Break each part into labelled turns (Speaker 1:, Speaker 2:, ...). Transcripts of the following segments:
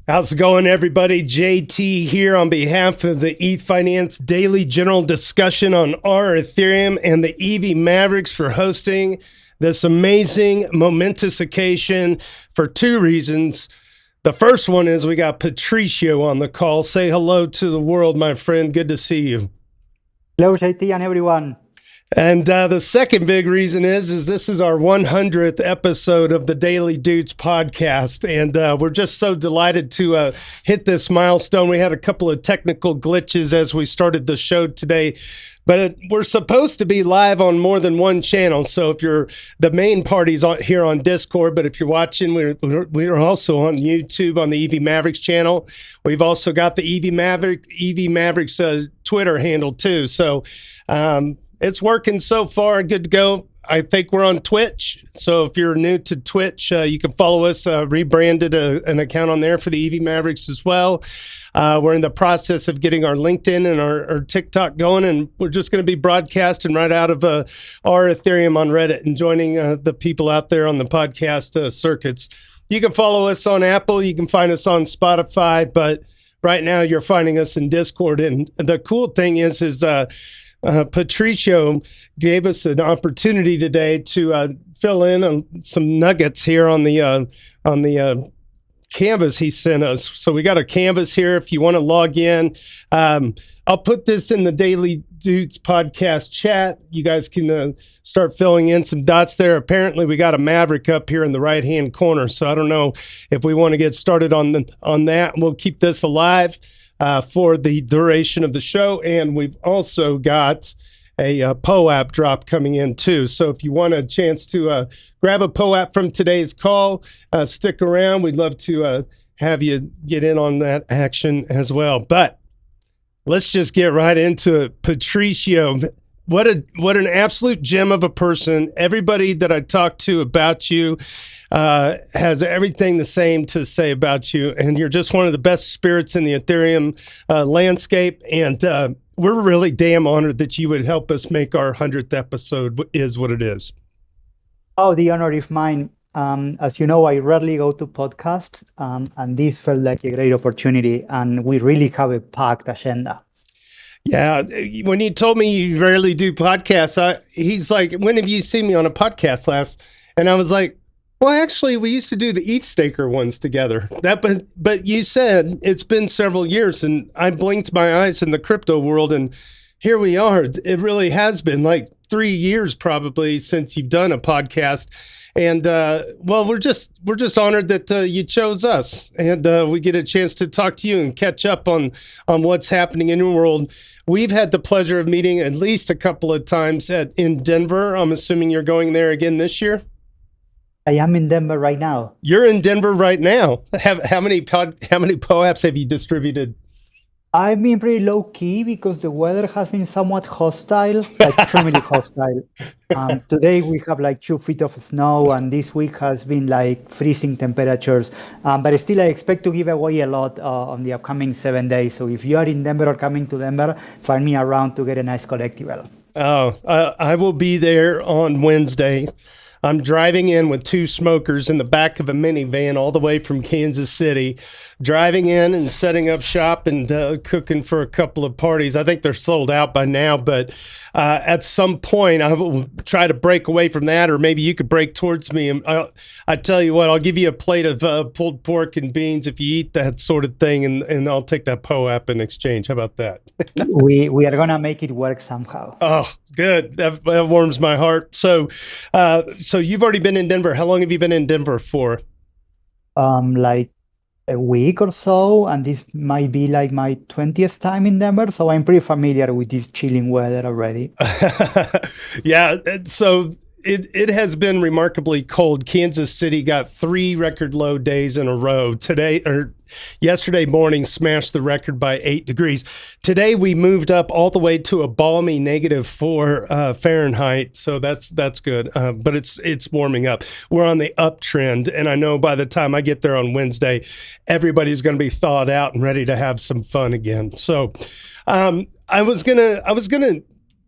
Speaker 1: How's it going, everybody? JT here on behalf of the Ethfinance Daily General Discussion on our Ethereum and the EV Mavericks for hosting this amazing, momentous occasion for two reasons. The first one is we got Patricio on the call. Say hello to the world, my friend. Good to see you.
Speaker 2: Hello, JT and everyone.
Speaker 1: And the second big reason is this is our 100th episode of the Daily Doots podcast. And we're just so delighted to hit this milestone. We had a couple of technical glitches as we started the show today, but we're supposed to be live on more than one channel. So if you're the main party's here on Discord, but if you're watching, we're also on YouTube on the EV Mavericks channel. We've also got the EV Mavericks Twitter handle too. So, it's working so far. Good to go. I think we're on Twitch. So if you're new to Twitch, you can follow us. Rebranded an account on there for the EV Mavericks as well. We're in the process of getting our LinkedIn and our TikTok going, and we're just going to be broadcasting right out of our Ethereum on Reddit and joining the people out there on the podcast circuits. You can follow us on Apple. You can find us on Spotify, but right now you're finding us in Discord. And the cool thing is Patricio gave us an opportunity today to fill in some nuggets here on the canvas he sent us. So we got a canvas here if you want to log in. I'll put this in the Daily Doots podcast chat. You guys can start filling in some dots there. Apparently we got a Maverick up here in the right hand corner, so I don't know if we want to get started on that. We'll keep this alive for the duration of the show, and we've also got a POAP drop coming in too. So if you want a chance to grab a POAP from today's call, stick around. We'd love to have you get in on that action as well. But let's just get right into it. Patricio, what an absolute gem of a person. Everybody that I talked to about you has everything the same to say about you, and you're just one of the best spirits in the Ethereum landscape, and we're really damn honored that you would help us make our 100th episode is what it is.
Speaker 2: Oh, the honor is mine. As you know, I rarely go to podcasts, and this felt like a great opportunity, and we really have a packed agenda.
Speaker 1: Yeah, when he told me you rarely do podcasts, he's like, when have you seen me on a podcast last? And I was like, well, actually, we used to do the ETH Staker ones together. But you said it's been several years, and I blinked my eyes in the crypto world, and here we are. It really has been like 3 years probably since you've done a podcast. And well, we're just honored that you chose us, and we get a chance to talk to you and catch up on what's happening in your world. We've had the pleasure of meeting at least a couple of times in Denver. I'm assuming you're going there again this year.
Speaker 2: I am in Denver right now.
Speaker 1: You're in Denver right now. How many POAPs have you distributed?
Speaker 2: I've been pretty low key because the weather has been somewhat hostile, like extremely hostile. Today we have like 2 feet of snow, and this week has been like freezing temperatures. But still, I expect to give away a lot on the upcoming 7 days. So if you are in Denver or coming to Denver, find me around to get a nice collectible.
Speaker 1: Oh, I will be there on Wednesday. I'm driving in with two smokers in the back of a minivan all the way from Kansas City, driving in and setting up shop and cooking for a couple of parties. I think they're sold out by now, but at some point I will try to break away from that, or maybe you could break towards me. And I tell you what, I'll give you a plate of pulled pork and beans if you eat that sort of thing, and I'll take that POAP in exchange. How about that?
Speaker 2: We are gonna make it work somehow.
Speaker 1: Oh, good. That warms my heart. So you've already been in Denver. How long have you been in Denver for?
Speaker 2: Like a week or so, and this might be like my 20th time in Denver, so I'm pretty familiar with this chilling weather already.
Speaker 1: Yeah. So it has been remarkably cold. Kansas City got 3 record low days in a row. Yesterday morning smashed the record by 8 degrees. Today we moved up all the way to a balmy -4 Fahrenheit. So that's good. But it's warming up. We're on the uptrend, and I know by the time I get there on Wednesday, everybody's going to be thawed out and ready to have some fun again. So I was gonna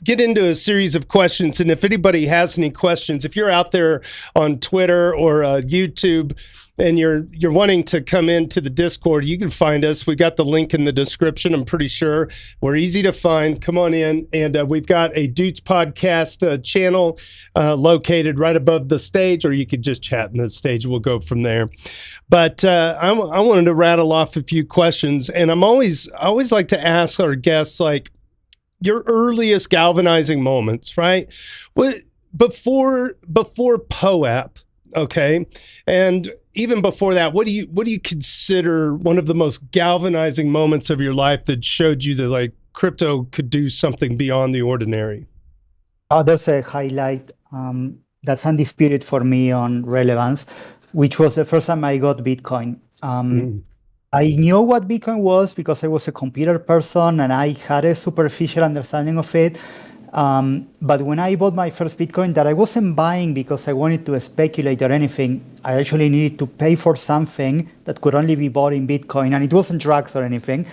Speaker 1: get into a series of questions, and if anybody has any questions, if you're out there on Twitter or YouTube and you're wanting to come into the Discord, you can find us. We got the link in the description. I'm pretty sure we're easy to find. Come on in, and we've got a Doots podcast channel located right above the stage, or you could just chat in the stage. We'll go from there. But I wanted to rattle off a few questions, and I always like to ask our guests, like, your earliest galvanizing moments, right? What before POAP, okay, and even before that, what do you consider one of the most galvanizing moments of your life that showed you that like crypto could do something beyond the ordinary?
Speaker 2: There's a highlight that's undisputed for me on relevance, which was the first time I got Bitcoin. I knew what Bitcoin was because I was a computer person and I had a superficial understanding of it. But when I bought my first Bitcoin, that I wasn't buying because I wanted to speculate or anything. I actually needed to pay for something that could only be bought in Bitcoin, and it wasn't drugs or anything.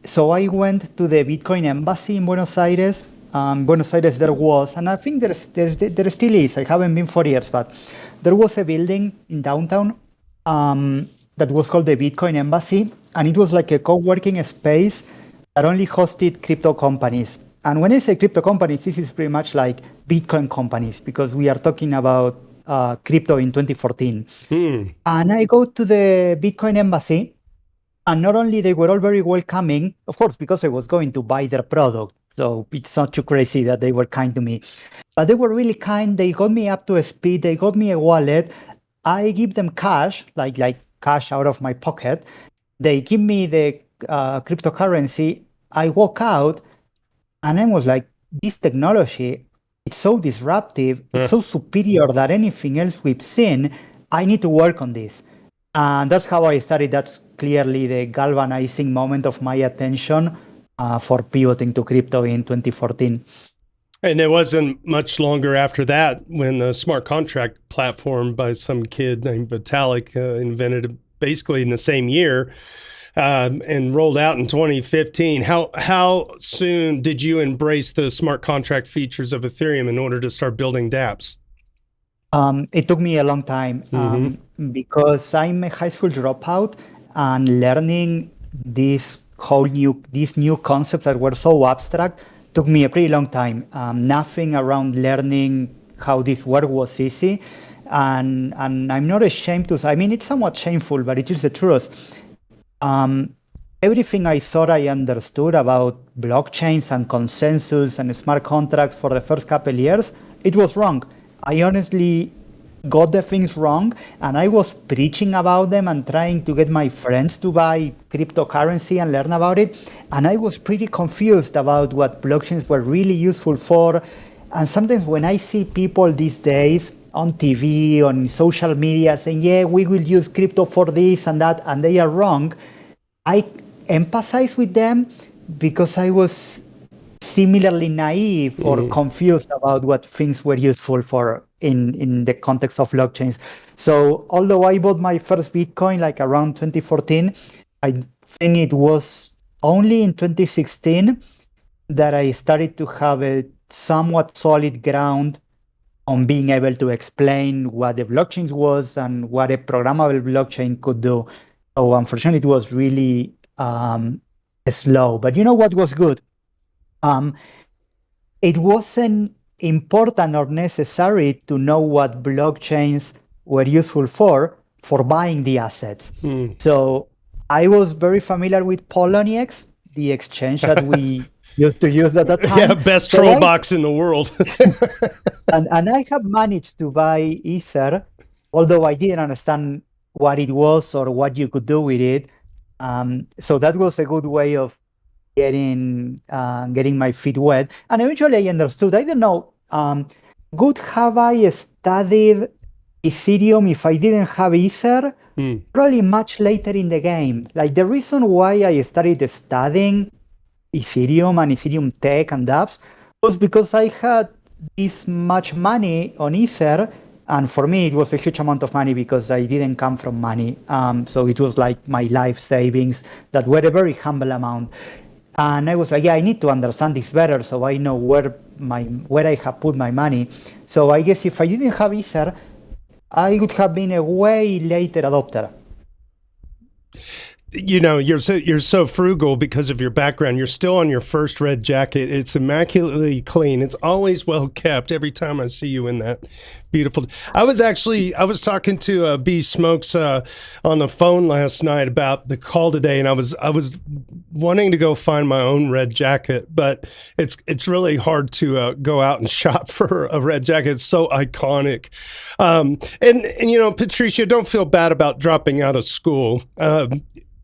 Speaker 2: So I went to the Bitcoin embassy in Buenos Aires. Buenos Aires there was, and I think there still is. I haven't been for years, but there was a building in downtown that was called the Bitcoin Embassy, and it was like a co-working space that only hosted crypto companies. And when I say crypto companies, this is pretty much like Bitcoin companies, because we are talking about crypto in 2014. And I go to the Bitcoin Embassy, and not only they were all very welcoming, of course, because I was going to buy their product, so it's not too crazy that they were kind to me, but they were really kind. They got me up to speed. They got me a wallet. I give them cash, like cash out of my pocket. They give me the cryptocurrency. I walk out, and I was like, this technology, it's so disruptive. It's so superior than anything else we've seen. I need to work on this. And that's how I started. That's clearly the galvanizing moment of my attention for pivoting to crypto in 2014.
Speaker 1: And it wasn't much longer after that when the smart contract platform by some kid named Vitalik invented basically in the same year and rolled out in 2015. How soon did you embrace the smart contract features of Ethereum in order to start building dApps?
Speaker 2: It took me a long time because I'm a high school dropout, and learning these new concepts that were so abstract took me a pretty long time. Nothing around learning how this work was easy. And I'm not ashamed to say, I mean, it's somewhat shameful, but it is the truth. Everything I thought I understood about blockchains and consensus and smart contracts for the first couple of years, it was wrong. I honestly got the things wrong, and I was preaching about them and trying to get my friends to buy cryptocurrency and learn about it. And I was pretty confused about what blockchains were really useful for. And sometimes when I see people these days on TV, on social media saying, yeah, we will use crypto for this and that, and they are wrong, empathize with them because I was similarly naive or confused about what things were useful for in the context of blockchains. So although I bought my first Bitcoin like around 2014, I think it was only in 2016 that I started to have a somewhat solid ground on being able to explain what the blockchain was and what a programmable blockchain could do. So unfortunately, it was really slow. But you know what was good? It wasn't important or necessary to know what blockchains were useful for buying the assets. So I was very familiar with Poloniex, the exchange that we used to use at that time.
Speaker 1: Yeah, best troll box in the world.
Speaker 2: and I have managed to buy Ether, although I didn't understand what it was or what you could do with it. So that was a good way of getting my feet wet. And eventually I understood, I don't know, would have I studied Ethereum if I didn't have Ether? Probably much later in the game. Like the reason why I started studying Ethereum and Ethereum tech and dApps was because I had this much money on Ether. And for me, it was a huge amount of money because I didn't come from money. So it was like my life savings that were a very humble amount. And I was like, yeah, I need to understand this better so I know where I have put my money. So I guess if I didn't have Ether, I would have been a way later adopter.
Speaker 1: You know, you're so frugal because of your background. You're still on your first red jacket. It's immaculately clean. It's always well kept. Every time I see you in that, beautiful. I was talking to B Smokes on the phone last night about the call today, and I was wanting to go find my own red jacket, but it's really hard to go out and shop for a red jacket. It's so iconic. And you know, Patricio, don't feel bad about dropping out of school.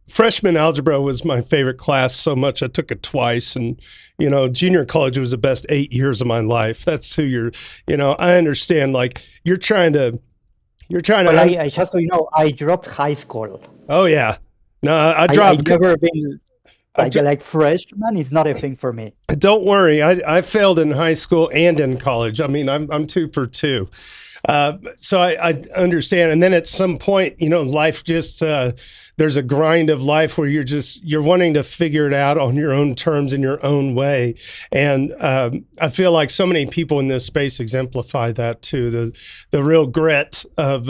Speaker 1: Freshman algebra was my favorite class so much I took it twice, and you know, junior college was the best 8 years of my life. That's who you're. You know, I understand. Like you're trying to.
Speaker 2: Well, I just so you know, I dropped high school.
Speaker 1: Oh yeah, no, I dropped.
Speaker 2: I've never been like freshman. It's not a thing for me.
Speaker 1: Don't worry, I failed in high school and in college. I mean, I'm 2 for 2. So I understand. And then at some point, you know, life just, there's a grind of life where you're wanting to figure it out on your own terms in your own way. And I feel like so many people in this space exemplify that too. The real grit of,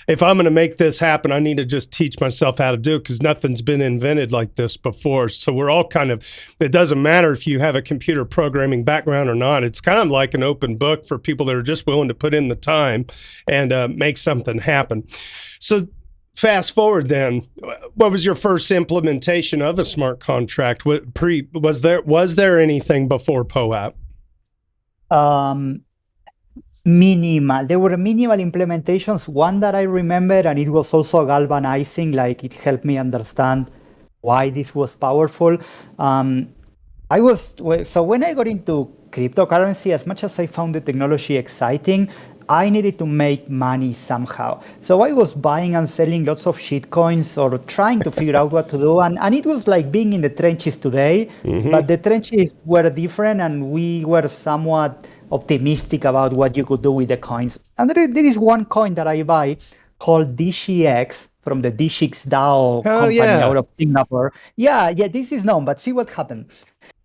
Speaker 1: if I'm going to make this happen, I need to just teach myself how to do it because nothing's been invented like this before. So we're all kind of, it doesn't matter if you have a computer programming background or not. It's kind of like an open book for people that are just willing to put in the time and make something happen. So fast forward then, what was your first implementation of a smart contract? Was there anything before POAP?
Speaker 2: Minimal. There were minimal implementations. One that I remember, and it was also galvanizing, like it helped me understand why this was powerful. So when I got into cryptocurrency, as much as I found the technology exciting, I needed to make money somehow. So I was buying and selling lots of shitcoins or trying to figure out what to do. And it was like being in the trenches today, but the trenches were different and we were somewhat optimistic about what you could do with the coins. And there is one coin that I buy called DCX from the DCX DAO company out of Singapore. Yeah, this is known, but see what happened.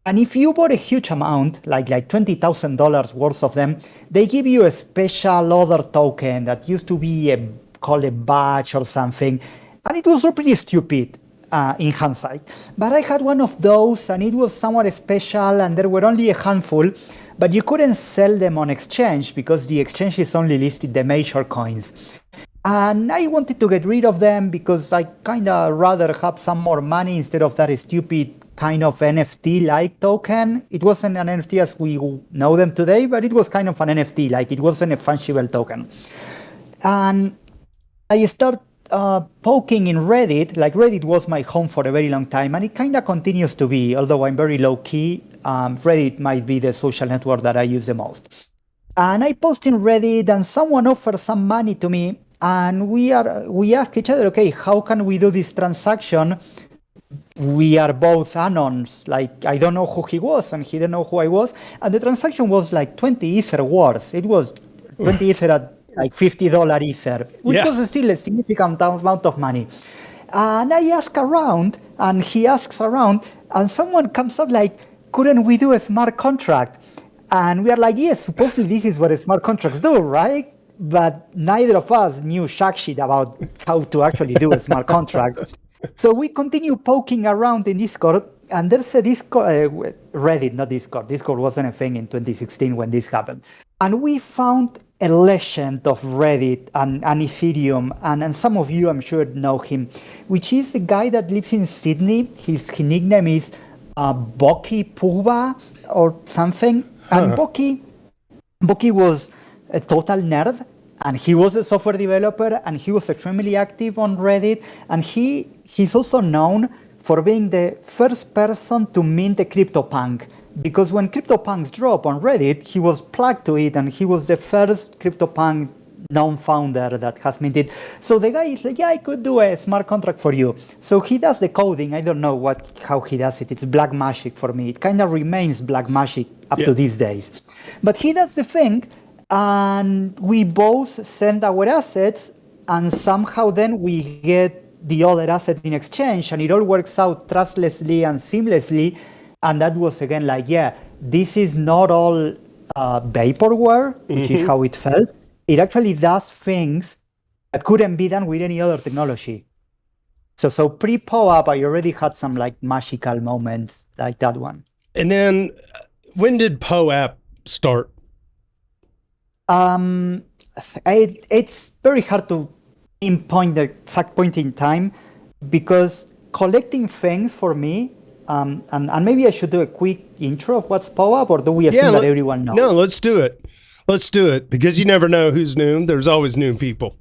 Speaker 2: And if you bought a huge amount, like $20,000 worth of them, they give you a special other token that used to be called a badge or something. And it was pretty stupid in hindsight. But I had one of those and it was somewhat special and there were only a handful, but you couldn't sell them on exchange because the exchanges only listed the major coins. And I wanted to get rid of them because I kind of rather have some more money instead of that stupid kind of NFT-like token. It wasn't an NFT as we know them today, but it was kind of an NFT, like it wasn't a fungible token. And I started poking in Reddit. Like Reddit was my home for a very long time, and it kind of continues to be, although I'm very low-key. Reddit might be the social network that I use the most. And I post in Reddit, and someone offered some money to me, and we asked each other, okay, how can we do this transaction we are both anons. Like, I don't know who he was and he didn't know who I was. And the transaction was like 20 Ether worth. It was 20 Ether at like $50 Ether, which was still a significant amount of money. And I ask around, and he asks around, and someone comes up like, couldn't we do a smart contract? And we are like, yes, supposedly this is what smart contracts do, right? But neither of us knew jack shit about how to actually do a smart contract. So we continue poking around in Discord, and there's a Discord, Reddit, not Discord. Discord wasn't a thing in 2016 when this happened. And we found a legend of Reddit and Ethereum, and some of you, I'm sure, know him, which is a guy that lives in Sydney. His nickname is Boki Puba or something. And Boki was a total nerd, and he was a software developer, and he was extremely active on Reddit. And he's also known for being the first person to mint a CryptoPunk. Because when CryptoPunks dropped on Reddit, he was plugged to it, and he was the first CryptoPunk known founder that has minted. So the guy is like, yeah, I could do a smart contract for you. So he does the coding. I don't know how he does it. It's black magic for me. It kind of remains black magic up to these days. But he does the thing, and we both send our assets, and somehow then we get the other asset in exchange, and it all works out trustlessly and seamlessly. And that was, again, like, yeah, this is not all vaporware, which is how it felt. It actually does things that couldn't be done with any other technology. So pre-POAP, I already had some like magical moments like that one.
Speaker 1: And then when did POAP start?
Speaker 2: It's very hard to pinpoint the exact point in time, because collecting things for me, and maybe I should do a quick intro of what's POAP, or do we assume that everyone knows?
Speaker 1: No, let's do it. Let's do it, because you never know who's new. There's always new people.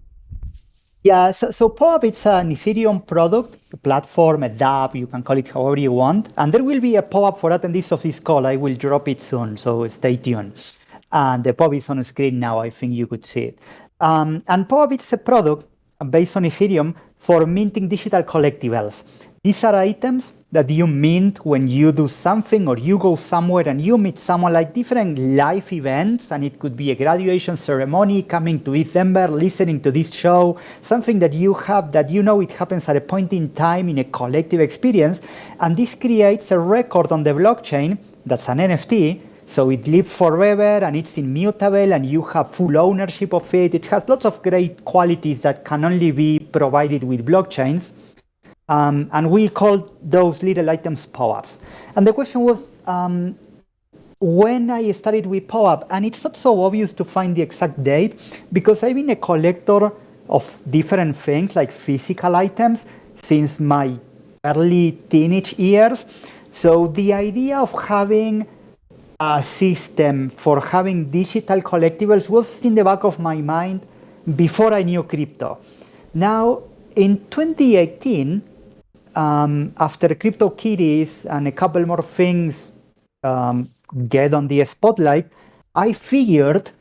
Speaker 2: Yeah, so POAP, it's an Ethereum product, a platform, a dApp, you can call it however you want. And there will be a POAP for attendees of this call. I will drop it soon, so stay tuned. And the POAP is on screen now. I think you could see it. And POAP, it's a product based on Ethereum for minting digital collectibles. These are items that you mint when you do something, or you go somewhere and you meet someone, like different live events. And it could be a graduation ceremony, coming to December, listening to this show, something that you have that you know it happens at a point in time in a collective experience. And this creates a record on the blockchain that's an NFT. So it lives forever, and it's immutable, and you have full ownership of it. It has lots of great qualities that can only be provided with blockchains. And we call those little items POAPs. And the question was, when I started with POAP, and it's not so obvious to find the exact date, because I've been a collector of different things, like physical items, since my early teenage years. So the idea of having a system for having digital collectibles was in the back of my mind before I knew crypto. Now, in 2018, after CryptoKitties and a couple more things get on the spotlight, I figured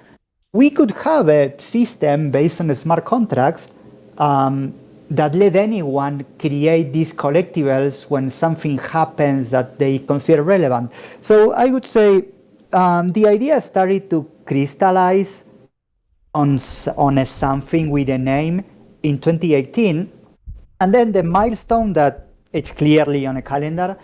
Speaker 2: we could have a system based on smart contracts that let anyone create these collectibles when something happens that they consider relevant. So I would say the idea started to crystallize on something with a name in 2018. And then the milestone that it's clearly on a calendar,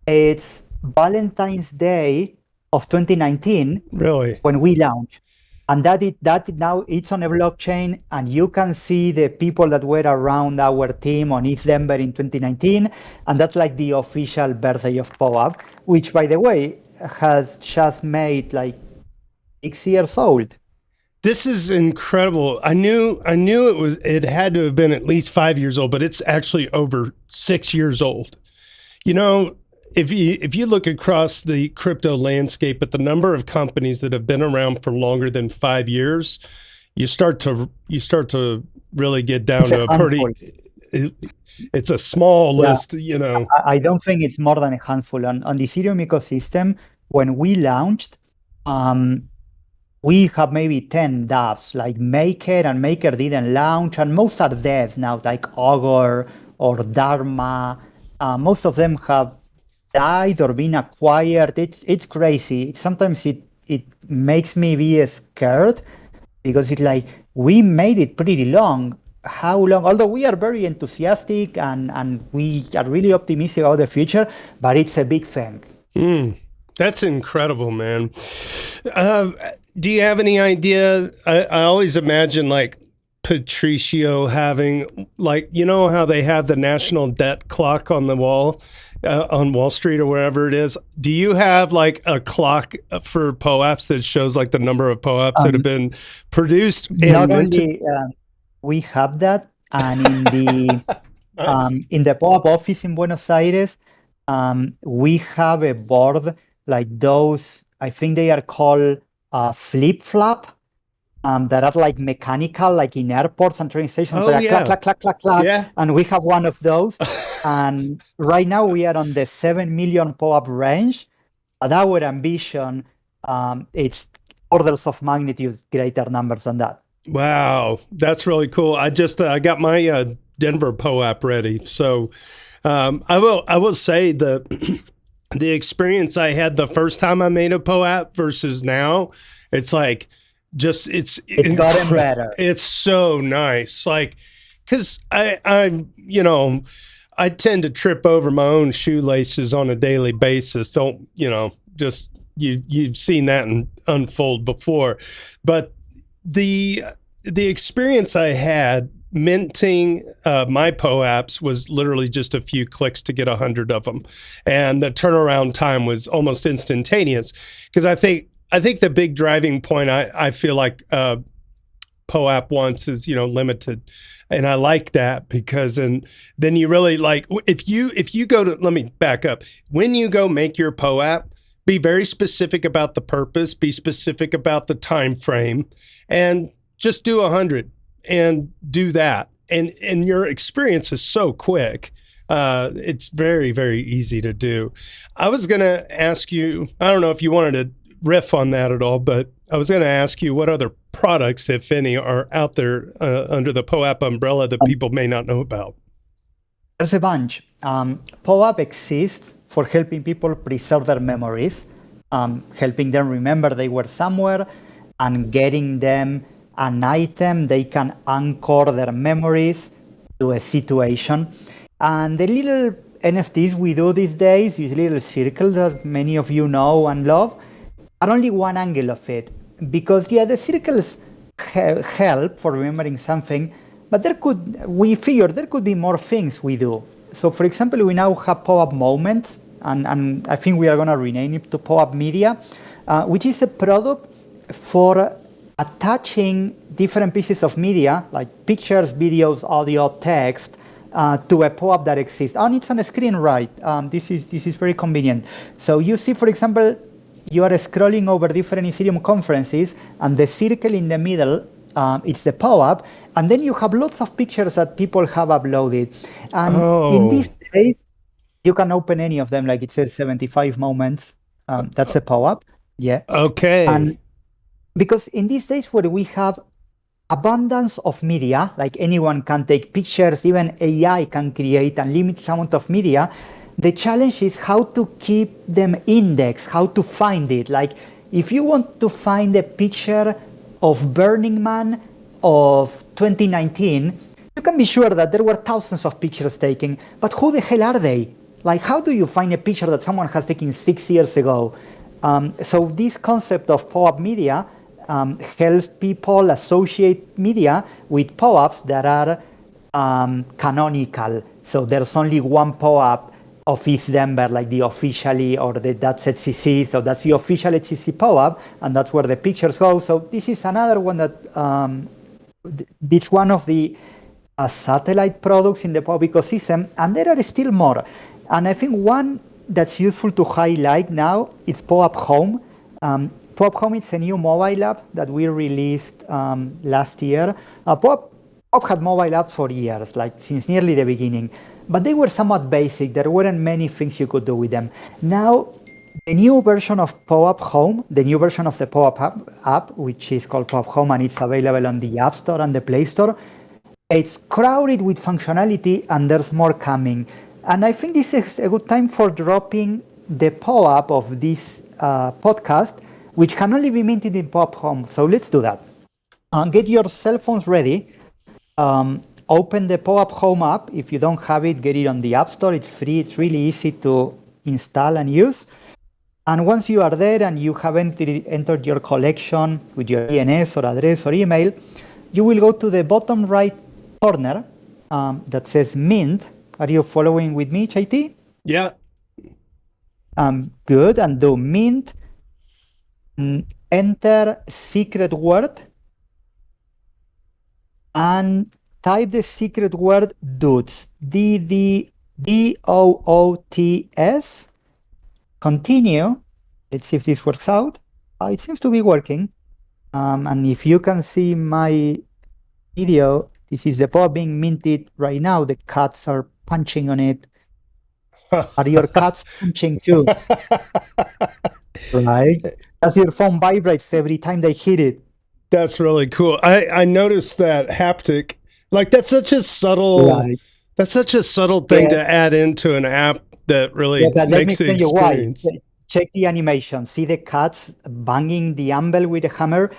Speaker 2: it's Valentine's Day of 2019.
Speaker 1: Really?
Speaker 2: When we launched. And that now it's on a blockchain, and you can see the people that were around our team on December in 2019. And that's like the official birthday of POAP, which, by the way, has just made like 6 years old.
Speaker 1: This is incredible. I knew it had to have been at least 5 years old, but it's actually over 6 years old. You know, if you look across the crypto landscape at the number of companies that have been around for longer than 5 years, you start to really get down to a pretty. It's a small list, you know.
Speaker 2: I don't think it's more than a handful. On the Ethereum ecosystem, when we launched, we have maybe 10 dApps, like Maker, and Maker didn't launch, and most are dead now, like Augur or Dharma. Most of them have died or been acquired. It's crazy. Sometimes it makes me be scared because it's like we made it pretty long. How long? Although we are very enthusiastic and we are really optimistic about the future, but it's a big thing.
Speaker 1: That's incredible, man. Do you have any idea? I always imagine like Patricio having, like, you know how they have the national debt clock on the wall on Wall Street or wherever it is. Do you have like a clock for POAPs that shows like the number of POAPs that have been produced?
Speaker 2: Not only we have that, and in the
Speaker 1: Nice.
Speaker 2: in the POAP office in Buenos Aires, we have a board like those. I think they are called flip-flop. That are like mechanical, like in airports and train stations.
Speaker 1: Oh,
Speaker 2: Like
Speaker 1: yeah.
Speaker 2: clack, clack, clack, clack, clack.
Speaker 1: Yeah.
Speaker 2: And we have one of those. And right now we are on the 7 million POAP range. But our ambition, it's orders of magnitude greater numbers than that.
Speaker 1: Wow, that's really cool. I just I got my Denver POAP ready, so I will say the experience I had the first time I made a POAP versus now, it's like just it's
Speaker 2: gotten better.
Speaker 1: It's so nice, like because I you know I tend to trip over my own shoelaces on a daily basis. Don't you know? Just you've seen that unfold before, but the experience I had minting my POAPs was literally just a few clicks to get 100 of them, and the turnaround time was almost instantaneous. Because I think the big driving point I feel like POAP wants is limited, and I like that because then you really like if you go to, let me back up, when you go make your POAP, be very specific about the purpose, be specific about the time frame, and just do 100 and do that. And your experience is so quick. It's very, very easy to do. I was going to ask you, I don't know if you wanted to riff on that at all, but I was going to ask you what other products, if any, are out there under the POAP umbrella that people may not know about.
Speaker 2: There's a bunch. POAP exists for helping people preserve their memories, helping them remember they were somewhere, and getting them an item they can anchor their memories to a situation. And the little NFTs we do these days, these little circles that many of you know and love, are only one angle of it. Because the circles help for remembering something, but we figured there could be more things we do. So for example, we now have POAP Moments, and I think we are going to rename it to POAP Media, which is a product for attaching different pieces of media, like pictures, videos, audio, text, to a POAP that exists. And it's on a screen, right? This is very convenient. So you see, for example, you are scrolling over different Ethereum conferences, and the circle in the middle, it's the POAP, and then you have lots of pictures that people have uploaded. And in these days, you can open any of them, like it says 75 moments. That's a POAP. Yeah.
Speaker 1: Okay.
Speaker 2: And because in these days where we have abundance of media, like anyone can take pictures, even AI can create unlimited amount of media, the challenge is how to keep them indexed, how to find it. Like if you want to find a picture of Burning Man of 2019, you can be sure that there were thousands of pictures taken, but who the hell are they? Like, how do you find a picture that someone has taken 6 years ago? So this concept of POAP media helps people associate media with POAPs that are canonical. So there's only one POAP of East Denver, like the officially, or that's HCC, so that's the official HCC POAP, and that's where the pictures go. So this is another one that, it's one of the satellite products in the POAP ecosystem, and there are still more. And I think one that's useful to highlight now is POAP Home. POAP Home is a new mobile app that we released last year. POAP had mobile apps for years, like since nearly the beginning, but they were somewhat basic. There weren't many things you could do with them. Now, the new version of POAP Home, the new version of the POAP app, which is called POAP Home, and it's available on the App Store and the Play Store, it's crowded with functionality, and there's more coming. And I think this is a good time for dropping the POAP of this podcast, which can only be minted in POAP Home. So let's do that. Get your cell phones ready. Open the POAP Home app. If you don't have it, get it on the App Store. It's free. It's really easy to install and use. And once you are there and you have entered your collection with your DNS or address or email, you will go to the bottom right corner that says Mint. Are you following with me, Chaiti?
Speaker 1: Yeah.
Speaker 2: Good. And do Mint. Enter secret word. And type the secret word Doots. DOOTS. Continue. Let's see if this works out. It seems to be working. And if you can see my video, this is the POAP being minted right now. The cats are punching on it. Are your cats punching too? Right? As your phone vibrates every time they hit it.
Speaker 1: That's really cool. I noticed that haptic. Like that's such a subtle. Right. That's such a subtle thing to add into an app that really makes the experience.
Speaker 2: Check the animation. See the cats banging the anvil with a hammer.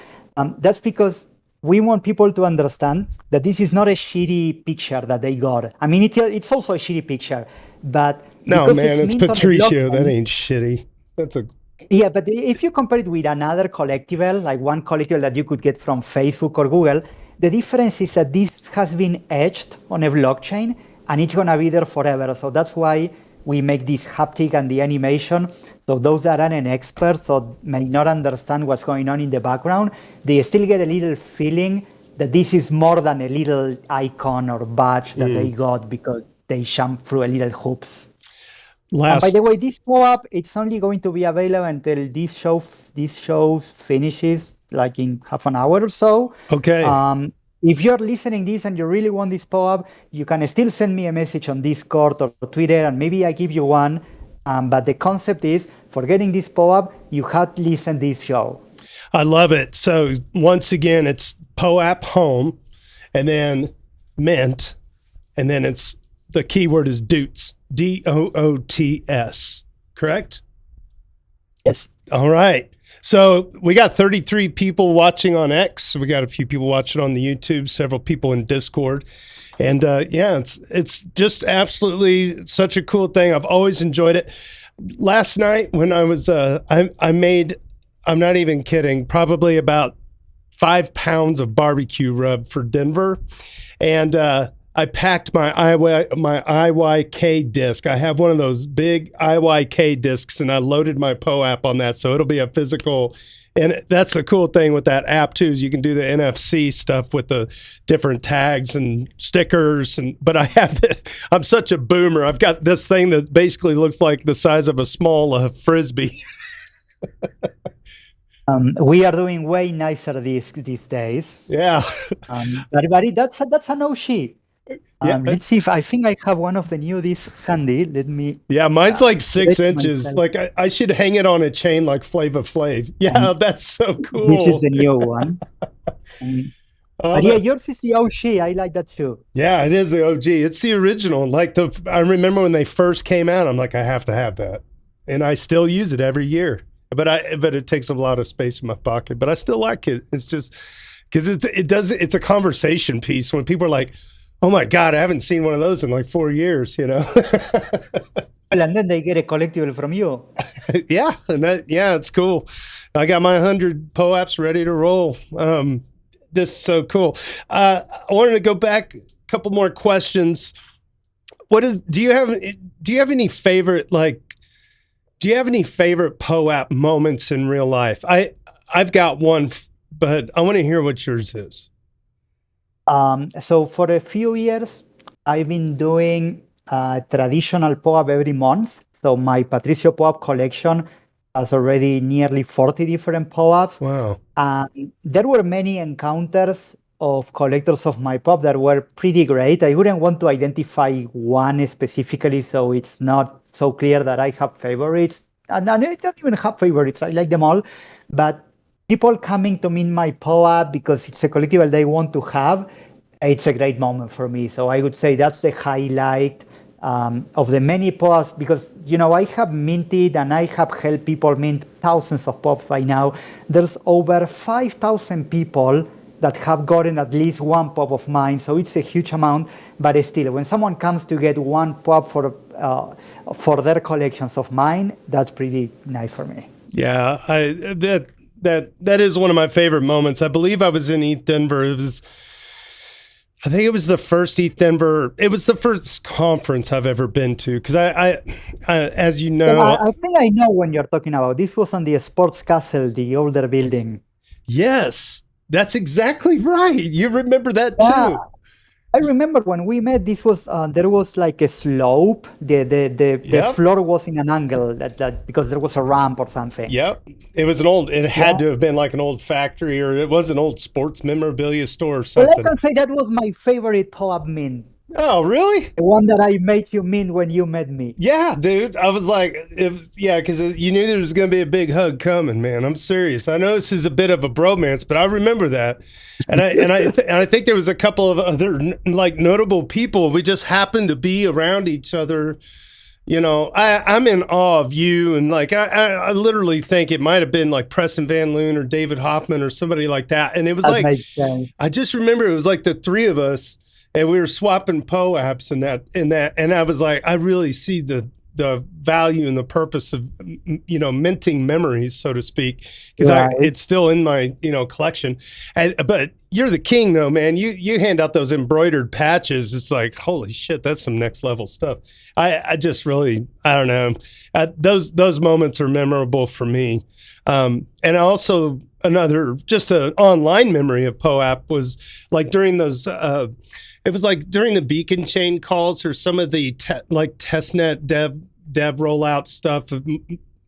Speaker 2: That's because we want people to understand that this is not a shitty picture that they got. I mean, it's also a shitty picture, but
Speaker 1: no, man, it's Patricio. That ain't shitty. That's a
Speaker 2: yeah, but if you compare it with another collectible, like one collectible that you could get from Facebook or Google, the difference is that this has been etched on a blockchain and it's gonna be there forever. So that's why we make this haptic and the animation. So those that aren't experts or may not understand what's going on in the background, they still get a little feeling that this is more than a little icon or badge that they got because they jumped through a little hoops. And by the way, this POAP, it's only going to be available until this show finishes, like in half an hour or so.
Speaker 1: Okay.
Speaker 2: If you're listening this and you really want this POAP, you can still send me a message on Discord or Twitter, and maybe I give you one. But the concept is, for getting this POAP, you have to listen this show.
Speaker 1: I love it. So once again, it's POAP Home, and then Mint, and then it's the keyword is Doots, DOOTS, correct?
Speaker 2: Yes.
Speaker 1: All right. So we got 33 people watching on X. We got a few people watching on the YouTube, several people in Discord. And it's just absolutely such a cool thing. I've always enjoyed it. Last night when I was, I made, I'm not even kidding, probably about 5 pounds of barbecue rub for Denver. And I packed my IYK disc. I have one of those big IYK discs, and I loaded my POAP on that, so it'll be a physical. And that's the cool thing with that app too, is you can do the NFC stuff with the different tags and stickers. But I'm such a boomer. I've got this thing that basically looks like the size of a small frisbee.
Speaker 2: We are doing way nicer these days.
Speaker 1: Yeah.
Speaker 2: But that's an OG. Let's see if I think I have one of the new discs handy. Let me.
Speaker 1: Yeah, mine's like 6 inches. Myself. Like I should hang it on a chain like Flava Flav. Yeah, that's so cool.
Speaker 2: This is the new one. But yeah, yours is the OG. I like that too.
Speaker 1: Yeah, it is the OG. It's the original. Like I remember when they first came out. I'm like, I have to have that, and I still use it every year. But it takes a lot of space in my pocket. But I still like it. It's just because it's a conversation piece when people are like, oh my God, I haven't seen one of those in like 4 years, you know?
Speaker 2: And then they get a collectible from you.
Speaker 1: Yeah. And it's cool. I got my 100 POAPs ready to roll. This is so cool. I wanted to go back a couple more questions. Do you have any favorite POAP moments in real life? I've got one, but I want to hear what yours is.
Speaker 2: So for a few years, I've been doing traditional POAP every month. So my Patricio POAP collection has already nearly 40 different POAPs.
Speaker 1: Wow.
Speaker 2: There were many encounters of collectors of my POAP that were pretty great. I wouldn't want to identify one specifically, so it's not so clear that I have favorites. And I don't even have favorites. I like them all. But people coming to mint my POAP because it's a collectible they want to have, it's a great moment for me. So I would say that's the highlight. of the many POAPs, because I have minted and I have helped people mint thousands of POAPs by now. There's over 5,000 people that have gotten at least one POAP of mine, so it's a huge amount. But still, when someone comes to get one POAP for their collections of mine, that's pretty nice for me.
Speaker 1: Yeah, that is one of my favorite moments. I believe I was in ETH Denver. I think it was the first ETH Denver. It was the first conference I've ever been to, because I as you know,
Speaker 2: I think I know when you're talking about. This was on the Sports Castle, the older building.
Speaker 1: Yes, that's exactly right. You remember that too.
Speaker 2: I remember when we met, this was there was like a slope. The floor was in an angle that because there was a ramp or something.
Speaker 1: Yep. It was it had to have been like an old factory, or it was an old sports memorabilia store or something.
Speaker 2: Well, I can say that was my favorite POAP mint.
Speaker 1: Oh, really?
Speaker 2: The one that I made you mint when you met me.
Speaker 1: Yeah, dude. I was like, because you knew there was going to be a big hug coming, man. I'm serious. I know this is a bit of a bromance, but I remember that. And I think there was a couple of other like notable people. We just happened to be around each other. I'm in awe of you, and like I literally think it might have been like Preston Van Loon or David Hoffman or somebody like that. And it was
Speaker 2: that makes sense.
Speaker 1: I just remember it was like the three of us. And we were swapping POAPs and that, and I was like, I really see the value and the purpose of, minting memories, so to speak, because it's still in my, collection. But you're the king, though, man. You hand out those embroidered patches. It's like, holy shit, that's some next level stuff. I just really, I don't know. Those moments are memorable for me. And also just an online memory of POAP was like during those. It was like during the beacon chain calls or some of the testnet dev rollout stuff of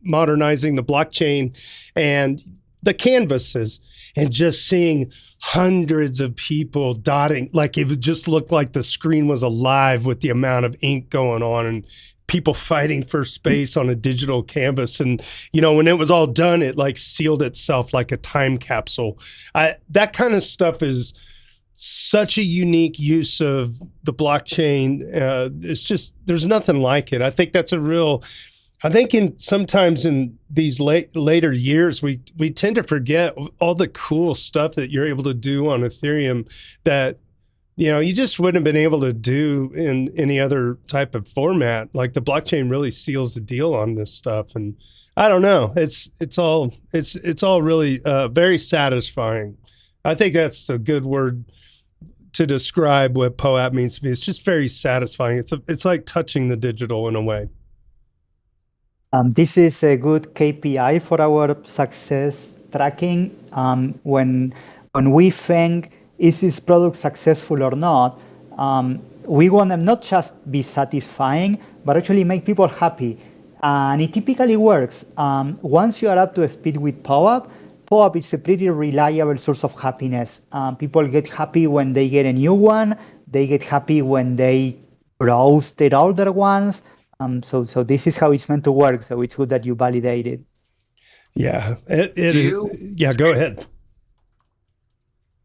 Speaker 1: modernizing the blockchain and the canvases, and just seeing hundreds of people dotting, like it just looked like the screen was alive with the amount of ink going on and people fighting for space on a digital canvas. And, when it was all done, it like sealed itself like a time capsule. That kind of stuff is such a unique use of the blockchain. It's just, there's nothing like it. I think that's sometimes in these later years, we tend to forget all the cool stuff that you're able to do on Ethereum that, you just wouldn't have been able to do in any other type of format. Like the blockchain really seals the deal on this stuff. And I don't know, it's all really very satisfying. I think that's a good word to describe what POAP means to me. It's just very satisfying. It's like touching the digital in a way.
Speaker 2: This is a good KPI for our success tracking. When we think, is this product successful or not, we want them not just be satisfying, but actually make people happy. And it typically works. Once you are up to speed with POAP is a pretty reliable source of happiness. People get happy when they get a new one. They get happy when they browse their older ones. So this is how it's meant to work. So it's good that you validate it.
Speaker 1: Yeah, it is. Yeah, go ahead.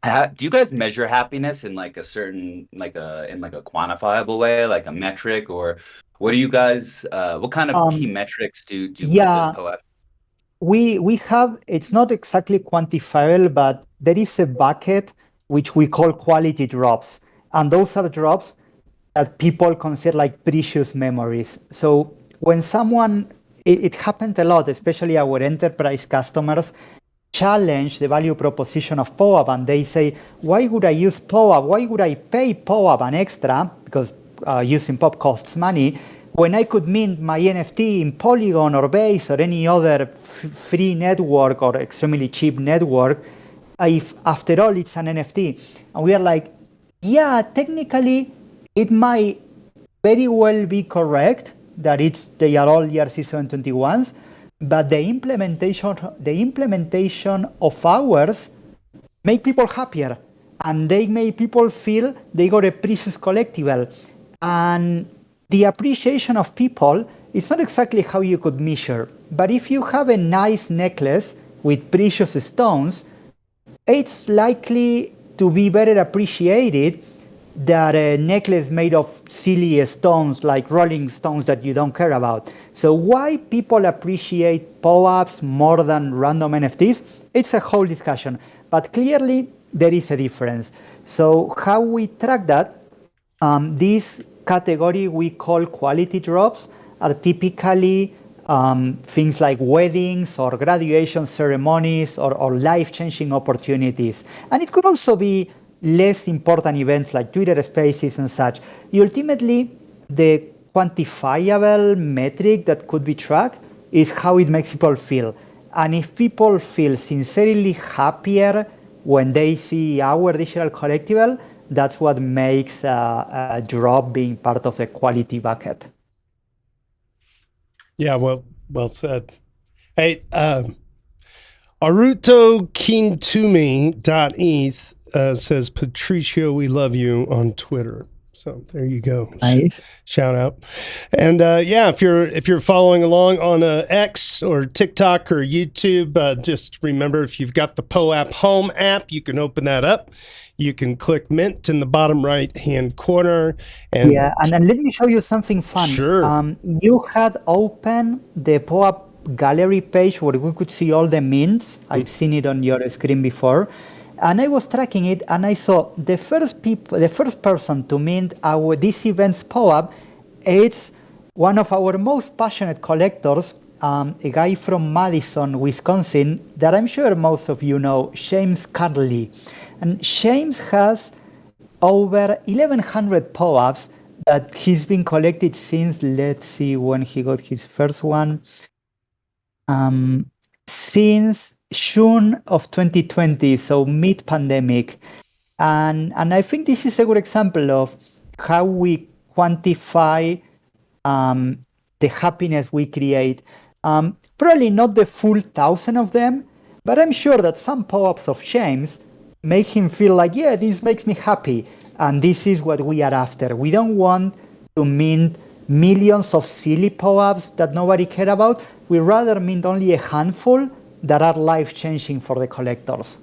Speaker 3: Do you guys measure happiness in like a certain, in like a quantifiable way, like a metric, or what do you guys? What kind of key metrics do you put this POAP?
Speaker 2: We have, it's not exactly quantifiable, but there is a bucket which we call quality drops. And those are drops that people consider like precious memories. So when someone, it happened a lot, especially our enterprise customers, challenge the value proposition of POAP, and they say, why would I use POAP? Why would I pay POAP an extra? Because using POAP costs money, when I could mint my NFT in Polygon or Base or any other free network or extremely cheap network, if after all it's an NFT. And we are like, yeah, technically it might very well be correct that they are all ERC-721s, but the implementation of ours make people happier, and they make people feel they got a precious collectible. And the appreciation of people is not exactly how you could measure, but if you have a nice necklace with precious stones, it's likely to be better appreciated that a necklace made of silly stones like rolling stones that you don't care about. So why people appreciate POAPs more than random NFTs? It's a whole discussion, but clearly there is a difference. So how we track that? This category we call quality drops are typically things like weddings or graduation ceremonies or life-changing opportunities. And it could also be less important events like Twitter Spaces and such. Ultimately, the quantifiable metric that could be tracked is how it makes people feel. And if people feel sincerely happier when they see our digital collectible, that's what makes a drop being part of the quality bucket.
Speaker 1: Yeah, well said. Hey, arutokintumi.eth says, Patricio, we love you on Twitter. So there you go.
Speaker 2: Nice.
Speaker 1: Shout out. And if you're following along on X or TikTok or YouTube, just remember, if you've got the POAP Home app, you can open that up. You can click Mint in the bottom right-hand corner. And
Speaker 2: and let me show you something fun.
Speaker 1: Sure.
Speaker 2: You had open the POAP gallery page where we could see all the mints. I've seen it on your screen before. And I was tracking it, and I saw the first person to mint this event's POAP. It's one of our most passionate collectors, a guy from Madison, Wisconsin, that I'm sure most of you know, James Carley. And James has over 1,100 POAPs that he's been collected since, let's see when he got his first one, since June of 2020, so mid-pandemic. And I think this is a good example of how we quantify the happiness we create. Probably not the full 1,000 of them, but I'm sure that some POAPs of James make him feel like, yeah, this makes me happy. And this is what we are after. We don't want to mint millions of silly POAPs that nobody cares about. We rather mint only a handful that are life-changing for the collectors.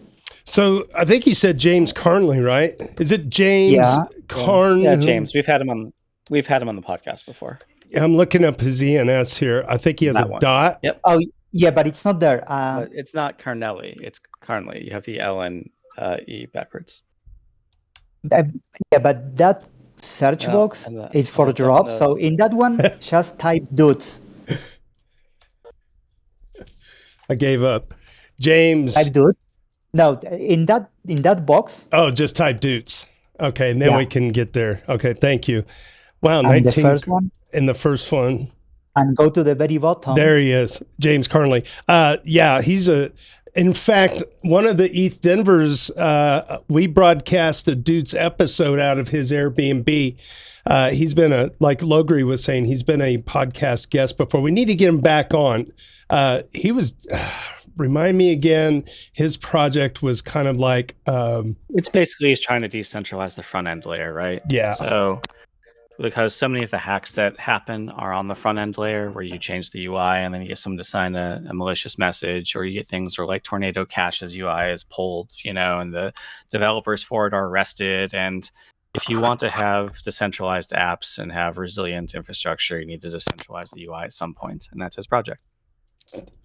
Speaker 1: So I think you said James Carnley, right? Is it James Carn?
Speaker 4: Yeah, James. We've had him on the podcast before.
Speaker 1: I'm looking up his ENS here. I think he has a dot.
Speaker 4: Yep.
Speaker 2: Oh, yeah, but it's not there.
Speaker 4: But it's not Carnelli. It's Carnley. You have the L and E backwards.
Speaker 2: Yeah, but that search box is for drops. So in that one, just type Doots.
Speaker 1: I gave up. James.
Speaker 2: Type Doots. No, in that box.
Speaker 1: Oh, just type Doots. Okay, and then we can get there. Okay, thank you. Wow,
Speaker 2: and
Speaker 1: 19.
Speaker 2: The first one.
Speaker 1: In the first one.
Speaker 2: And go to the very bottom.
Speaker 1: There he is, James Carnley. He's in fact, one of the ETH Denver's, we broadcast a Doots episode out of his Airbnb. He's been like Logri was saying, he's been a podcast guest before. We need to get him back on. He was, remind me again, his project was kind of like...
Speaker 4: it's basically he's trying to decentralize the front end layer, right?
Speaker 1: Yeah.
Speaker 4: So because so many of the hacks that happen are on the front end layer where you change the UI and then you get someone to sign a malicious message, or you get things where like Tornado Cash's UI is pulled, and the developers for it are arrested. And if you want to have decentralized apps and have resilient infrastructure, you need to decentralize the UI at some point. And that's his project.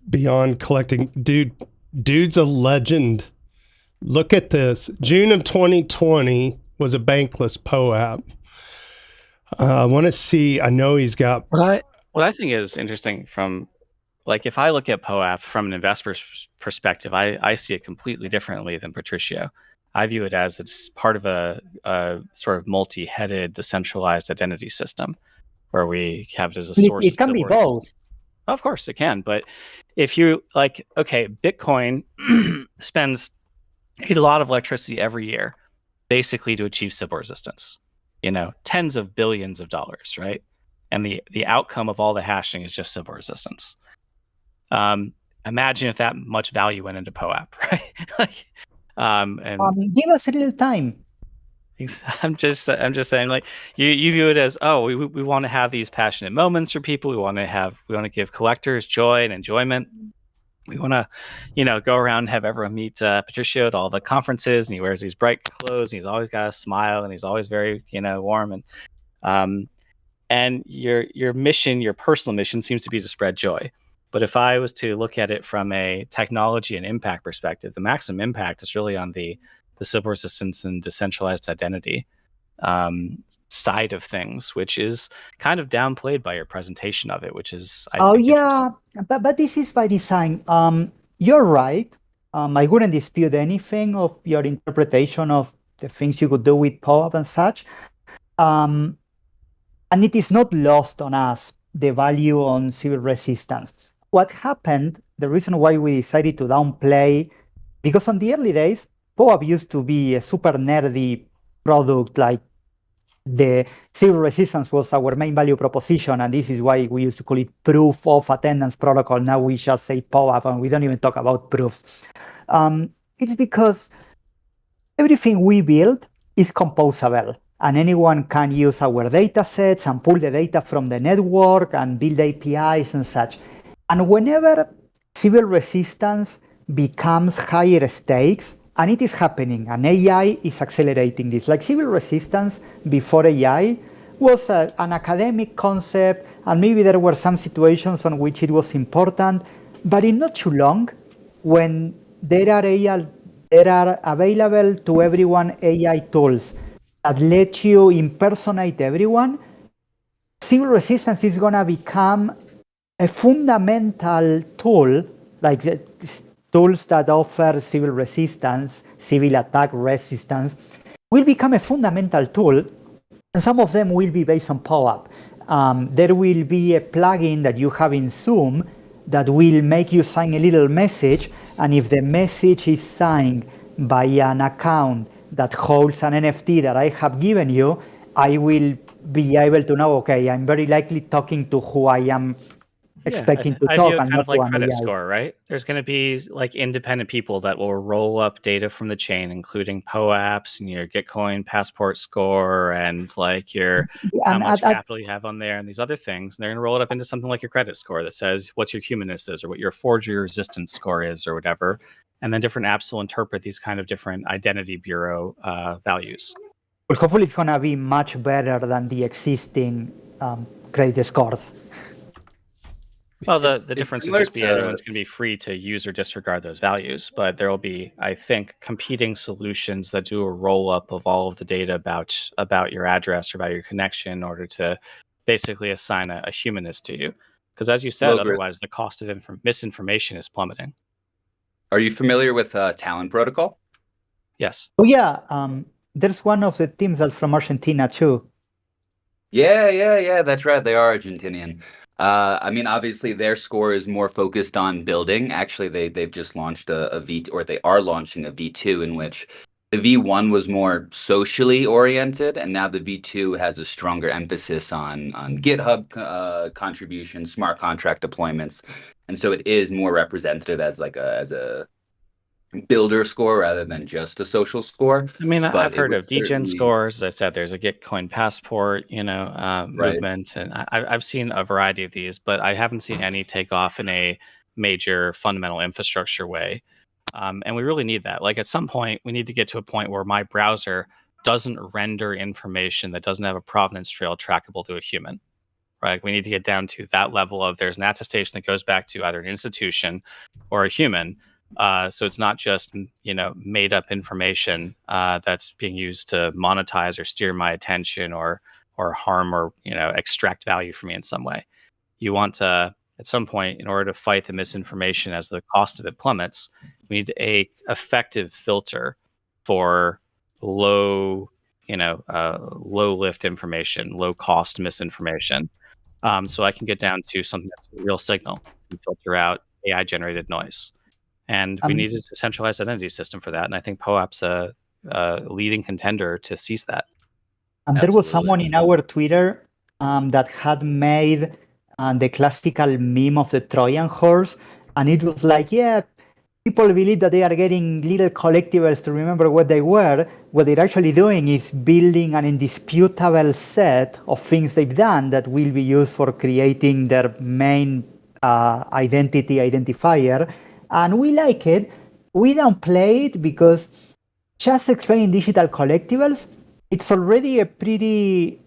Speaker 1: Beyond collecting, dude's a legend. Look at this. June of 2020 was a bankless POAP. I want to see. I know he's got.
Speaker 4: What I think is interesting from, like, if I look at POAP from an investor's perspective, I see it completely differently than Patricio. I view it as it's part of a sort of multi-headed decentralized identity system where we have it as a source.
Speaker 2: It can be both.
Speaker 4: Of course it can, but if you like, okay, Bitcoin spends a lot of electricity every year, basically to achieve Sybil resistance. Tens of billions of dollars, right? And the outcome of all the hashing is just Sybil resistance. Imagine if that much value went into POAP, right?
Speaker 2: Give us a little time.
Speaker 4: I'm just saying, like, you view it as, we want to have these passionate moments for people. We want to give collectors joy and enjoyment. We want to, go around and have everyone meet Patricio at all the conferences, and he wears these bright clothes, and he's always got a smile, and he's always very, warm, and your mission, your personal mission, seems to be to spread joy. But if I was to look at it from a technology and impact perspective, the maximum impact is really on the civil resistance and decentralized identity side of things, which is kind of downplayed by your presentation of it, which is
Speaker 2: but this is by design. You're right. I wouldn't dispute anything of your interpretation of the things you could do with POAP and such. And it is not lost on us, the value on civil resistance. What happened, the reason why we decided to downplay, because on the early days, POAP used to be a super nerdy product, like the civil resistance was our main value proposition, and this is why we used to call it proof of attendance protocol. Now we just say POAP, and we don't even talk about proofs. It's because everything we build is composable, and anyone can use our data sets and pull the data from the network and build APIs and such. And whenever civil resistance becomes higher stakes, and it is happening, and AI is accelerating this. Like civil resistance before AI was an academic concept, and maybe there were some situations on which it was important, but in not too long, when there are available to everyone AI tools that let you impersonate everyone, civil resistance is going to become a fundamental tool, like the tools that offer civil resistance, civil attack resistance, will become a fundamental tool, and some of them will be based on POAP. There will be a plugin that you have in Zoom that will make you sign a little message, and if the message is signed by an account that holds an NFT that I have given you, I will be able to know, okay, I'm very likely talking to who I am expecting to talk, and
Speaker 4: kind of like credit score, right? There's going to be like independent people that will roll up data from the chain, including POAPs and your Gitcoin passport score, and like your how much capital you have on there, and these other things. And they're going to roll it up into something like your credit score that says what your humanness is, or what your forgery resistance score is, or whatever. And then different apps will interpret these kind of different identity bureau values.
Speaker 2: Well, hopefully it's going to be much better than the existing credit scores.
Speaker 4: Well, the difference would just be everyone's going to be free to use or disregard those values, but there will be, I think, competing solutions that do a roll-up of all of the data about your address or about your connection in order to basically assign a humanness to you. Because as you said, otherwise the cost of misinformation is plummeting.
Speaker 3: Are you familiar with Talon Protocol?
Speaker 4: Yes.
Speaker 2: Oh, yeah. There's one of the teams that's from Argentina, too.
Speaker 3: Yeah, that's right. They are Argentinian. I mean, obviously, their score is more focused on building. Actually, they've just launched a V, or they are launching a V2, in which the V1 was more socially oriented, and now the V2 has a stronger emphasis on GitHub contributions, smart contract deployments, and so it is more representative as a builder score rather than just a social score.
Speaker 4: I mean, I've heard of degen scores. As I said, there's a Gitcoin passport, movement, and I've seen a variety of these, but I haven't seen any take off in a major fundamental infrastructure way. And we really need that. Like at some point, we need to get to a point where my browser doesn't render information that doesn't have a provenance trail trackable to a human. Right? We need to get down to that level of there's an attestation that goes back to either an institution or a human. So it's not just made up information that's being used to monetize or steer my attention or harm or extract value from me in some way. You want to, at some point, in order to fight the misinformation as the cost of it plummets, we need a effective filter for low lift information, low cost misinformation. So I can get down to something that's a real signal and filter out AI generated noise. And we need a decentralized identity system for that. And I think POAP's a leading contender to seize that.
Speaker 2: There was someone in our Twitter that had made the classical meme of the Trojan horse. And it was like, people believe that they are getting little collectibles to remember what they were. What they're actually doing is building an indisputable set of things they've done that will be used for creating their main identity identifier. and we like it. We don't play it because just explaining digital collectibles, it's already a pretty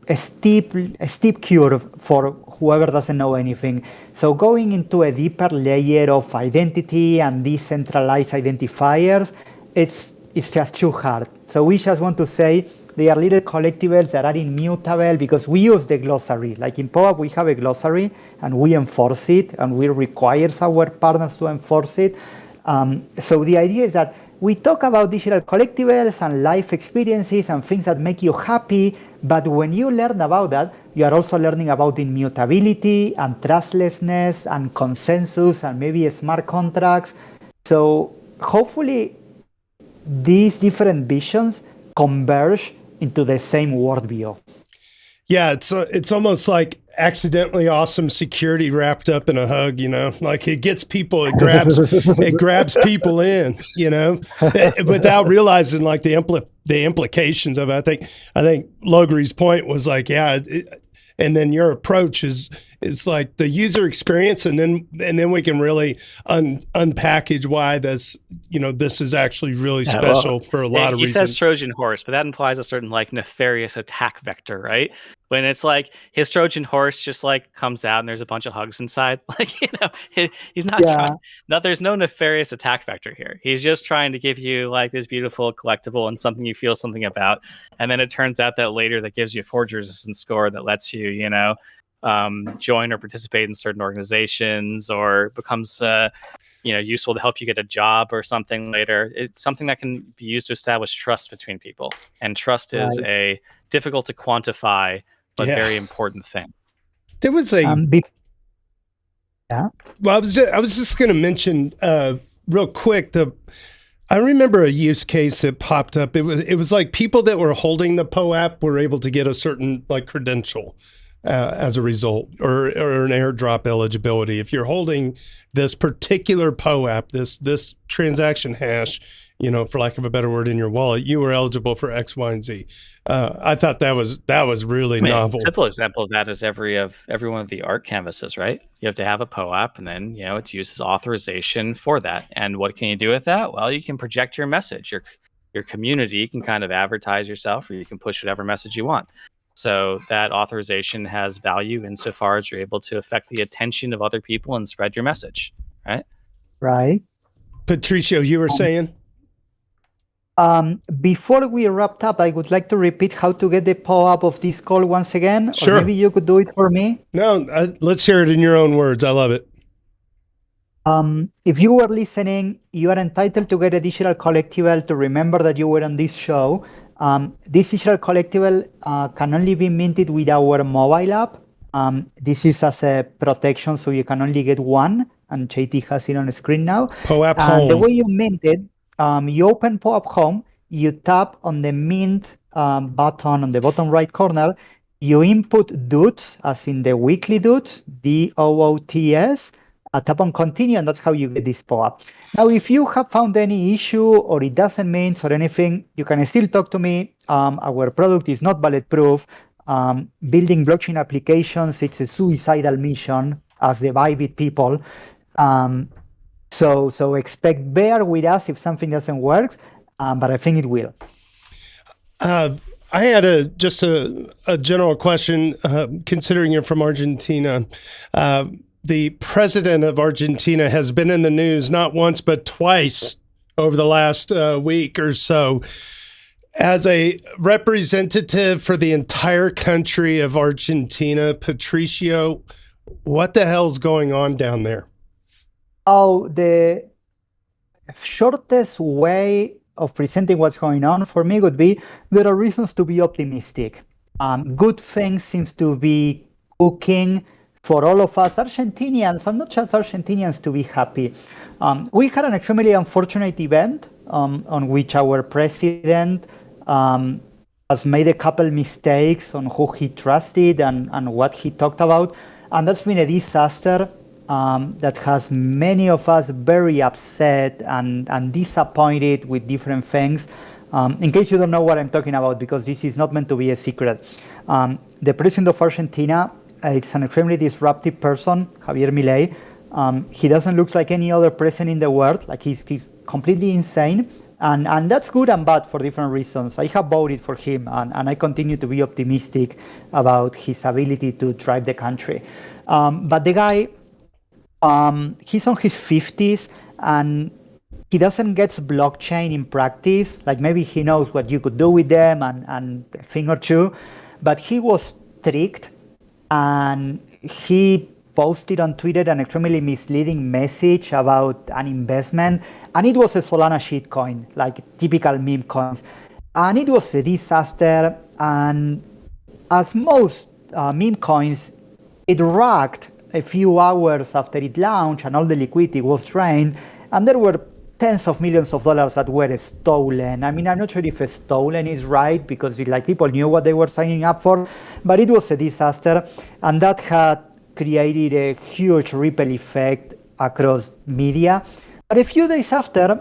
Speaker 2: a steep curve for whoever doesn't know anything. So going into a deeper layer of identity and decentralized identifiers, it's just too hard. So we just want to say they are little collectibles that are immutable because we use the glossary. Like in POAP, we have a glossary and we enforce it, and we require our partners to enforce it. So the idea is that we talk about digital collectibles and life experiences and things that make you happy, but when you learn about that, you are also learning about immutability and trustlessness and consensus and maybe smart contracts. So hopefully these different visions converge into the same worldview.
Speaker 1: Yeah, it's almost like accidentally awesome security wrapped up in a hug, like it gets people, it grabs people in, without realizing like the implications of it. I think Logri's point was like, and then your approach is like the user experience, and then we can really unpackage why this is actually really special for a lot of reasons.
Speaker 4: He says Trojan horse, but that implies a certain like nefarious attack vector, right? When it's like his Trojan horse just like comes out and there's a bunch of hugs inside, like he's not trying. No, there's no nefarious attack vector here. He's just trying to give you like this beautiful collectible and something you feel something about, and then it turns out that later that gives you a forge resistance score that lets you join or participate in certain organizations, or becomes useful to help you get a job or something later. It's something that can be used to establish trust between people, and trust is a difficult to quantify but very important thing.
Speaker 1: There was a well, I was just going to mention real quick I remember a use case that popped up. It was like people that were holding the POAP were able to get a certain like credential as a result, or an airdrop eligibility. If you're holding this particular POAP, this transaction hash, for lack of a better word, in your wallet, you were eligible for X, Y, and Z. I thought that was really novel.
Speaker 4: A simple example of that is every one of the art canvases, right? You have to have a POAP, and then it's used as authorization for that. And what can you do with that? Well, you can project your message. Your community can kind of advertise yourself, or you can push whatever message you want. So that authorization has value insofar as you're able to affect the attention of other people and spread your message, right?
Speaker 2: Right.
Speaker 1: Patricio, you were saying?
Speaker 2: Before we wrapped up, I would like to repeat how to get the POAP of this call once again.
Speaker 1: Sure.
Speaker 2: Or maybe you could do it for me.
Speaker 1: No, let's hear it in your own words. I love it.
Speaker 2: If you were listening, you are entitled to get a digital collectible to remember that you were on this show. This digital collectible can only be minted with our mobile app. This is as a protection, so you can only get one, and JT has it on the screen now.
Speaker 1: POAP Home.
Speaker 2: The way you mint it, you open POAP Home, you tap on the mint button on the bottom right corner, you input Doots, as in the Weekly Doots, DOOTS, tap on continue, and that's how you get this POAP. Now, if you have found any issue or it doesn't mint or anything, you can still talk to me. Our product is not bulletproof. Building blockchain applications, it's a suicidal mission, as the Bybit people. So bear with us if something doesn't work, but I think it will.
Speaker 1: I had just a general question, considering you're from Argentina. The president of Argentina has been in the news not once but twice over the last week or so as a representative for the entire country of Argentina. Patricio, what the hell's going on down there?
Speaker 2: Oh, the shortest way of presenting what's going on for me would be there are reasons to be optimistic. Good things seems to be cooking for all of us Argentinians, and not just Argentinians, to be happy. We had an extremely unfortunate event on which our president has made a couple mistakes on who he trusted and what he talked about. And that's been a disaster that has many of us very upset and disappointed with different things. In case you don't know what I'm talking about, because this is not meant to be a secret, the president of Argentina, it's an extremely disruptive person, Javier Milei. He doesn't look like any other president in the world. Like he's completely insane. And that's good and bad for different reasons. I have voted for him, and I continue to be optimistic about his ability to drive the country. But the guy, he's on his 50s, and he doesn't get blockchain in practice. Like maybe he knows what you could do with them and a thing or two, but he was tricked, and he posted on Twitter an extremely misleading message about an investment, and it was a Solana shitcoin, like typical meme coins, and it was a disaster. And as most meme coins, it racked a few hours after it launched, and all the liquidity was drained, and there were tens of millions of dollars that were stolen. I mean, I'm not sure if stolen is right, because people knew what they were signing up for, but it was a disaster, and that had created a huge ripple effect across media. But a few days after,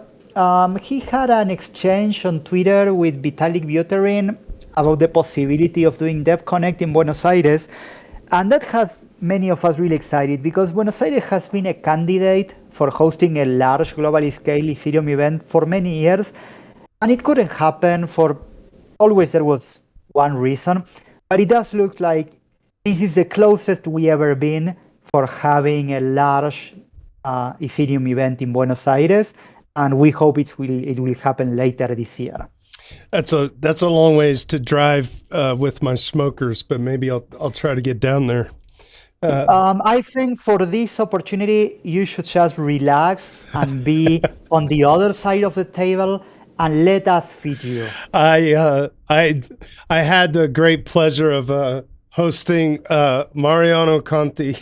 Speaker 2: he had an exchange on Twitter with Vitalik Buterin about the possibility of doing DevConnect in Buenos Aires, and that has many of us really excited, because Buenos Aires has been a candidate for hosting a large globally scale Ethereum event for many years, and it couldn't happen for always there was one reason, but it does look like this is the closest we ever been for having a large Ethereum event in Buenos Aires, and we hope it will happen later this year.
Speaker 1: That's a long ways to drive with my smokers, but maybe I'll try to get down there.
Speaker 2: I think for this opportunity, you should just relax and be on the other side of the table and let us feed you.
Speaker 1: I had the great pleasure of hosting Mariano Conti,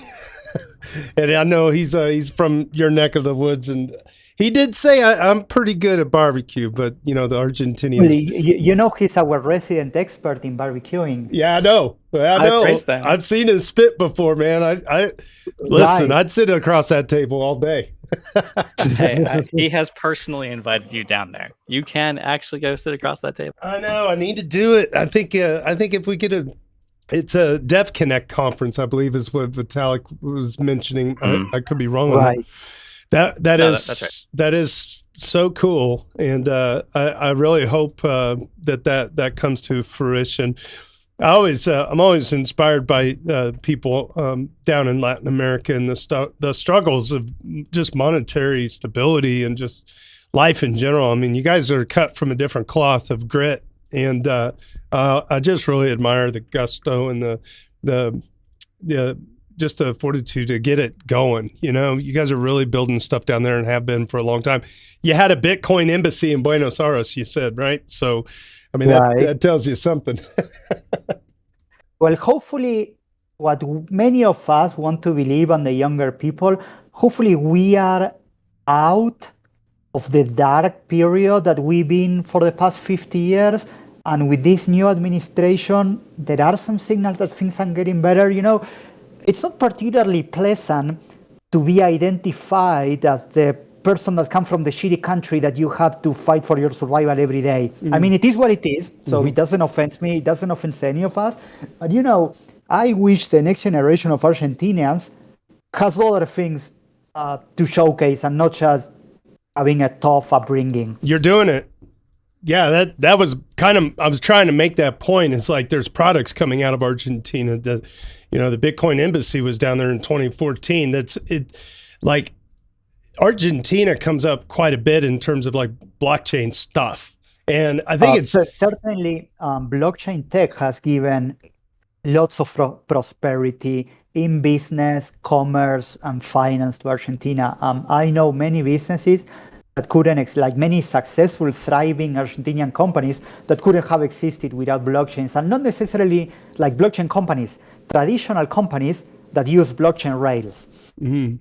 Speaker 1: and I know he's from your neck of the woods, and he did say I'm pretty good at barbecue, but the Argentinians.
Speaker 2: He's our resident expert in barbecuing.
Speaker 1: Yeah, I know. I've seen him spit before, man. I listen. Right. I'd sit across that table all day.
Speaker 4: He has personally invited you down there. You can actually go sit across that table.
Speaker 1: I know. I need to do it. I think if we get it's a DevConnect conference, I believe is what Vitalik was mentioning. I could be wrong on that. That is so cool, and I really hope that comes to fruition. I'm always inspired by people down in Latin America and the struggles of just monetary stability and just life in general. I mean, you guys are cut from a different cloth of grit, and I just really admire the gusto and the just the fortitude to get it going. You guys are really building stuff down there and have been for a long time. You had a Bitcoin embassy in Buenos Aires, you said, right? So, I mean, that tells you something.
Speaker 2: Well, hopefully what many of us want to believe, and the younger people, hopefully we are out of the dark period that we've been for the past 50 years. And with this new administration, there are some signals that things are getting better. It's not particularly pleasant to be identified as the person that comes from the shitty country that you have to fight for your survival every day. I mean, it is what it is, so it doesn't offend me, it doesn't offend any of us. But I wish the next generation of Argentinians has other things to showcase and not just having a tough upbringing.
Speaker 1: You're doing it. Yeah, that was I was trying to make that point. It's like there's products coming out of Argentina. The Bitcoin embassy was down there in 2014. That's it. Like Argentina comes up quite a bit in terms of like blockchain stuff. And I think it's
Speaker 2: certainly blockchain tech has given lots of prosperity in business, commerce, and finance to Argentina. I know many businesses that couldn't, like many successful, thriving Argentinian companies that couldn't have existed without blockchains, and not necessarily like blockchain companies, traditional companies that use blockchain rails.
Speaker 1: Mm-hmm.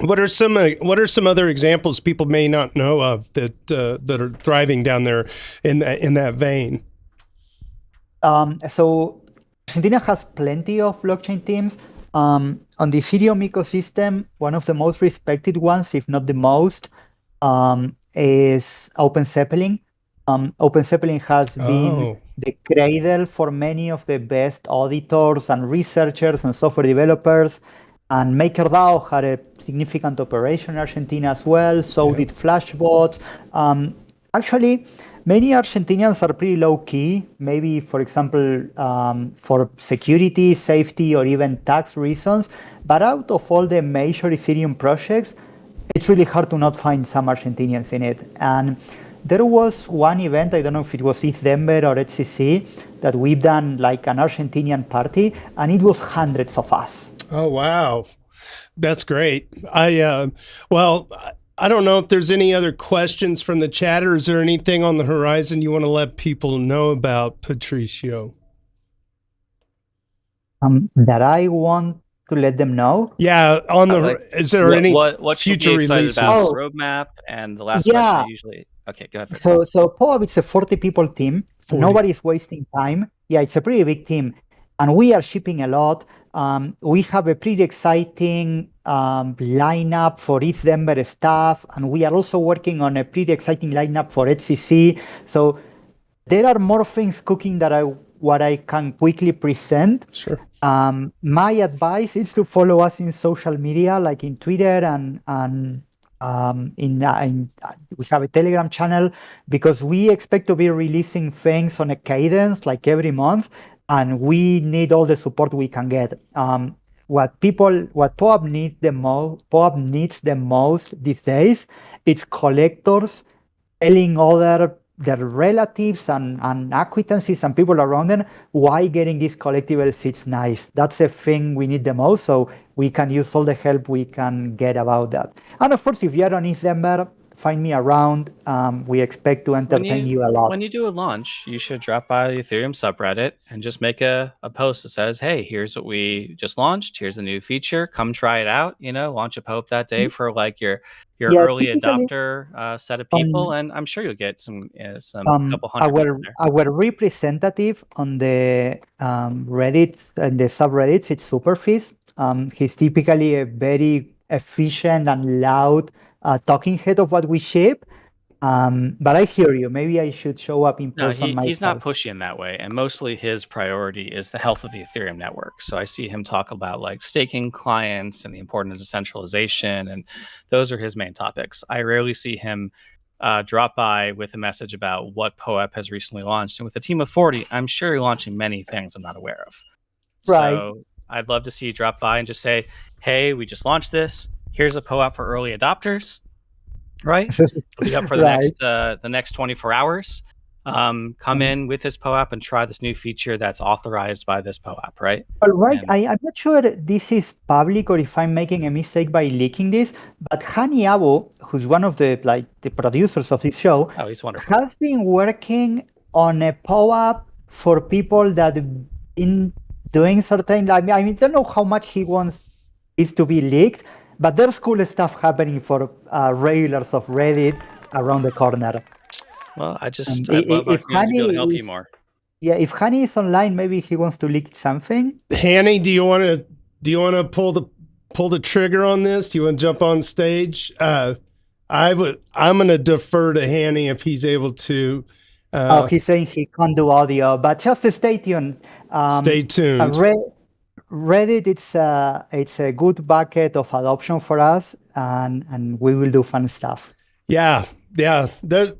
Speaker 1: What are some other examples people may not know of that are thriving down there in that vein?
Speaker 2: So Argentina has plenty of blockchain teams. On the Ethereum ecosystem, one of the most respected ones, if not the most, is Open Zeppelin. Open Zeppelin has been the cradle for many of the best auditors and researchers and software developers. And MakerDAO had a significant operation in Argentina as well. So did Flashbots. Actually, many Argentinians are pretty low key. Maybe, for example, for security, safety, or even tax reasons. But out of all the major Ethereum projects, it's really hard to not find some Argentinians in it. And there was one event, I don't know if it was ETH Denver or HCC, that we've done like an Argentinian party, and it was hundreds of us.
Speaker 1: Oh, wow. That's great. I don't know if there's any other questions from the chat, or is there anything on the horizon you want to let people know about, Patricio?
Speaker 2: That I want to let them know.
Speaker 1: Yeah, is there any
Speaker 4: what
Speaker 1: future releases?
Speaker 4: About roadmap and the last question usually. Okay, go ahead.
Speaker 2: So POAP, it's a 40 people team. 40. Nobody's wasting time. Yeah, it's a pretty big team, and we are shipping a lot. We have a pretty exciting lineup for ETH Denver stuff, and we are also working on a pretty exciting lineup for HCC. So there are more things cooking what I can quickly present.
Speaker 1: Sure.
Speaker 2: My advice is to follow us in social media, like in Twitter and we have a Telegram channel, because we expect to be releasing things on a cadence like every month, and we need all the support we can get. What POAP needs the most these days, it's collectors telling their relatives and acquaintances and people around them why getting these collectibles is nice. That's the thing we need the most, so we can use all the help we can get about that. And of course, if you're on ETH Denver, find me around. We expect to entertain you a lot.
Speaker 4: When you do a launch, you should drop by the Ethereum subreddit and just make a post that says, hey, here's what we just launched. Here's a new feature. Come try it out. Launch a POAP that day for like your early adopter set of people. And I'm sure you'll get some couple hundred.
Speaker 2: Our representative on the Reddit and the subreddits, it's Superfizz. He's typically a very efficient and loud talking head of what we ship. But I hear you. Maybe I should show up in person myself.
Speaker 4: He's not pushy in that way. And mostly his priority is the health of the Ethereum network. So I see him talk about like staking clients and the importance of decentralization. And those are his main topics. I rarely see him drop by with a message about what POAP has recently launched. And with a team of 40, I'm sure you're launching many things I'm not aware of.
Speaker 2: Right.
Speaker 4: So I'd love to see you drop by and just say, hey, we just launched this. Here's a POAP for early adopters, right? It'll be up for the next 24 hours. Come in with this POAP and try this new feature that's authorized by this POAP, right?
Speaker 2: All right. I'm not sure this is public or if I'm making a mistake by leaking this, but Hani Abu, who's one of the producers of this show,
Speaker 4: he's wonderful,
Speaker 2: has been working on a POAP for people that have been doing certain. I don't know how much he wants this to be leaked. But there's cool stuff happening for regulars of Reddit around the corner.
Speaker 4: Well, I'd love to help you more.
Speaker 2: Yeah, if Hani is online, maybe he wants to leak something.
Speaker 1: Hani, do you want to pull the trigger on this? Do you want to jump on stage? I'm going to defer to Hani if he's able to.
Speaker 2: He's saying he can't do audio, but just stay tuned.
Speaker 1: Stay tuned.
Speaker 2: Reddit, it's a good bucket of adoption for us, and we will do fun stuff.
Speaker 1: Yeah. The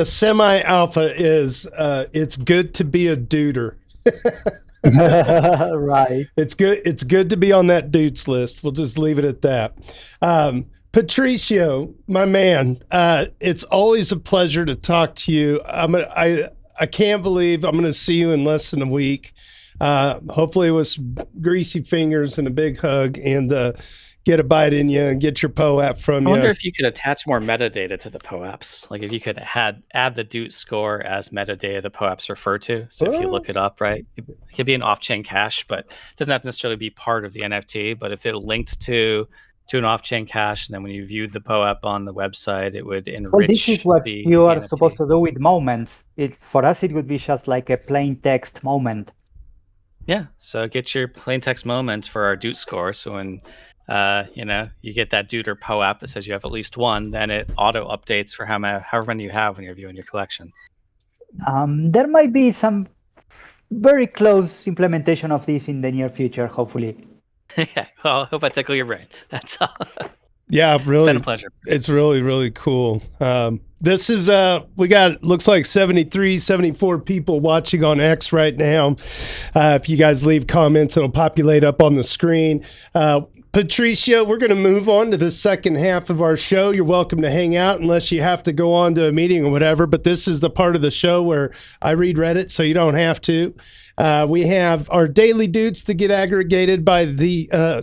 Speaker 1: semi-alpha is it's good to be a duder.
Speaker 2: Right.
Speaker 1: It's good to be on that Doots list. We'll just leave it at that. Patricio, my man, it's always a pleasure to talk to you. I can't believe I'm going to see you in less than a week. Hopefully with some greasy fingers and a big hug, and get a bite in you and get your POAP from you.
Speaker 4: I wonder if you could attach more metadata to the POAPs. Like if you could add the Doot score as metadata the POAPs refer to. So if you look it up, right, it could be an off-chain cache, but it doesn't have to necessarily be part of the NFT. But if it linked to an off-chain cache, and then when you viewed the POAP on the website, it would enrich.
Speaker 2: Well, this is what you are supposed to do with moments. For us, it would be just like a plain text moment.
Speaker 4: Yeah, so get your plain text moment for our Doot score. So when you get that Doot or POAP that says you have at least one, then it auto updates for however many you have when you're viewing your collection.
Speaker 2: There might be some very close implementation of this in the near future, hopefully.
Speaker 4: Yeah, well, I hope I tickle your brain. That's all.
Speaker 1: Yeah, really.
Speaker 4: It's been a pleasure.
Speaker 1: It's really, really cool. This is, we got, looks like 73, 74 people watching on X right now. If you guys leave comments, it'll populate up on the screen. Patricio, we're going to move on to the second half of our show. You're welcome to hang out unless you have to go on to a meeting or whatever, but this is the part of the show where I read Reddit, so you don't have to. We have our daily doots to get aggregated by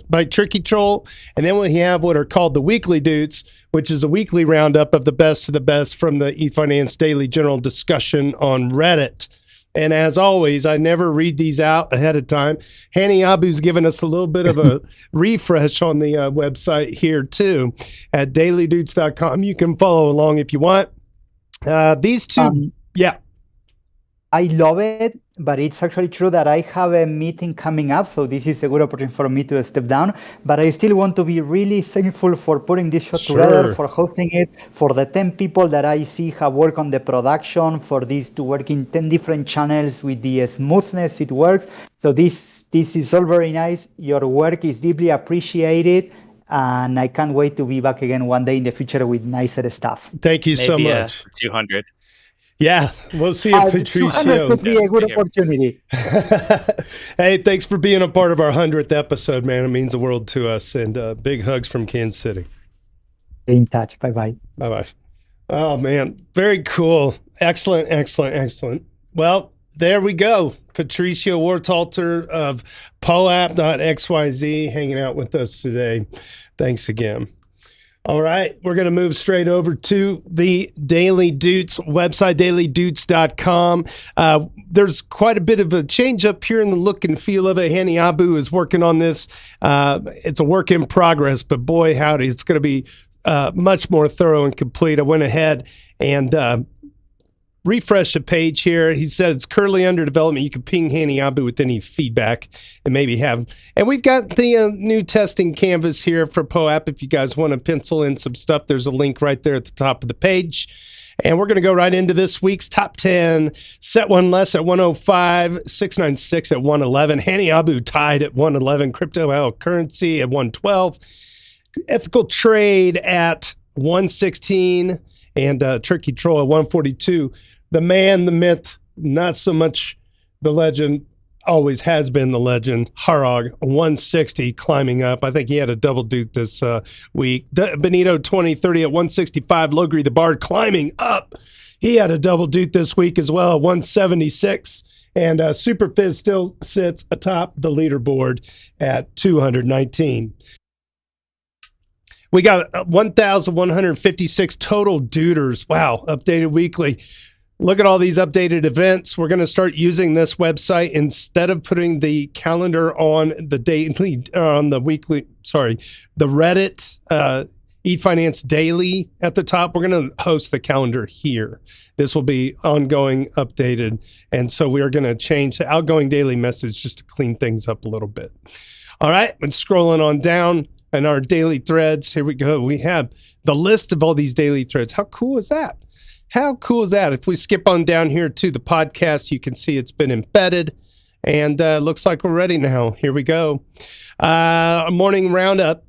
Speaker 1: by Tricky Troll, and then we have what are called the weekly doots, which is a weekly roundup of the best of the best from the Ethfinance Daily General Discussion on Reddit. And as always, I never read these out ahead of time. Hani Abu's given us a little bit of a refresh on the website here too at dailydoots.com. You can follow along if you want. These two, yeah.
Speaker 2: I love it, but it's actually true that I have a meeting coming up, so this is a good opportunity for me to step down. But I still want to be really thankful for putting this show together, for hosting it, for the 10 people that I see have worked on the production, for this to work in 10 different channels with the smoothness it works. So this is all very nice. Your work is deeply appreciated. And I can't wait to be back again one day in the future with nicer stuff.
Speaker 1: Thank you so much.
Speaker 4: 200.
Speaker 1: Yeah, we'll see you, Patricio.
Speaker 2: Could be a good opportunity.
Speaker 1: Hey, thanks for being a part of our 100th episode, man. It means the world to us. And big hugs from Kansas City.
Speaker 2: Stay in touch. Bye-bye.
Speaker 1: Bye-bye. Oh, man. Very cool. Excellent, excellent, excellent. Well, there we go. Patricio Worthalter of POAP.xyz hanging out with us today. Thanks again. All right, we're going to move straight over to the Daily Doots website, dailydoots.com. There's quite a bit of a change up here in the look and feel of it. Hani Abu is working on this. It's a work in progress, but boy, howdy, it's going to be much more thorough and complete. I went ahead and refresh the page here. He said it's currently under development. You can ping Hani Abu with any feedback and maybe have. And we've got the new testing canvas here for POAP. If you guys want to pencil in some stuff, there's a link right there at the top of the page. And we're going to go right into this week's top 10. Set one less at 105, 696 at 111. Hani Abu tied at 111. Crypto currency at 112. Ethical trade at 116. And Tricky Troll at 142. The man, the myth, not so much the legend, always has been the legend. Harag, 160, climbing up. I think he had a double doot this week. Benito 2030 at 165. Logri the Bard climbing up. He had a double doot this week as well, 176. And Superfizz still sits atop the leaderboard at 219. We got 1,156 total duders. Wow, updated weekly. Look at all these updated events. We're going to start using this website instead of putting the calendar on the daily, on the weekly, the Reddit Ethfinance Daily at the top. We're going to host the calendar here. This will be ongoing, updated. And so we are going to change the outgoing daily message just to clean things up a little bit. All right, and scrolling on down in our daily threads, here we go. We have the list of all these daily threads. How cool is that? How cool is that? If we skip on down here to the podcast, you can see it's been embedded and looks like we're ready now. Here we go. A morning roundup.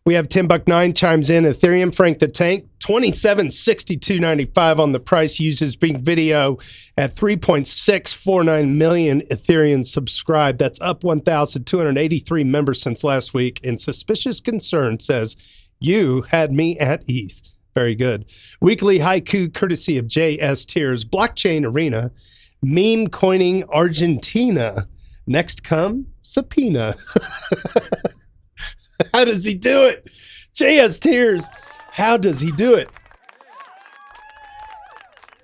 Speaker 1: We have $10.9 chimes in. Ethereum, Frank the Tank, 2762.95 on the price. Uses Bing Video at 3.649 million Ethereum subscribed. That's up 1,283 members since last week. And Suspicious Concern says, you had me at ETH. Very good. Weekly haiku courtesy of JS Tears. Blockchain Arena. Meme coining Argentina. Next come subpoena. How does he do it? JS Tears. How does he do it?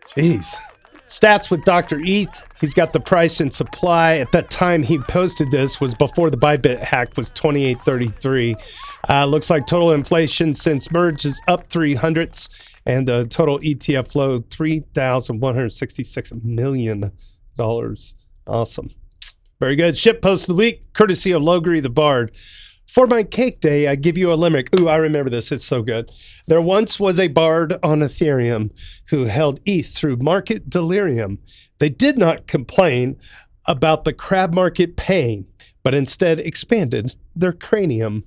Speaker 1: Jeez. Stats with Dr. ETH. He's got the price and supply. At that time he posted this was before the Bybit hack was 28.33. Looks like total inflation since merge is up 300s and total ETF flow $3,166 million. Awesome. Very good. Ship post of the week, courtesy of Logri the Bard. For my cake day, I give you a limerick. Ooh, I remember this. It's so good. There once was a bard on Ethereum who held ETH through market delirium. They did not complain about the crab market pain, but instead expanded their cranium.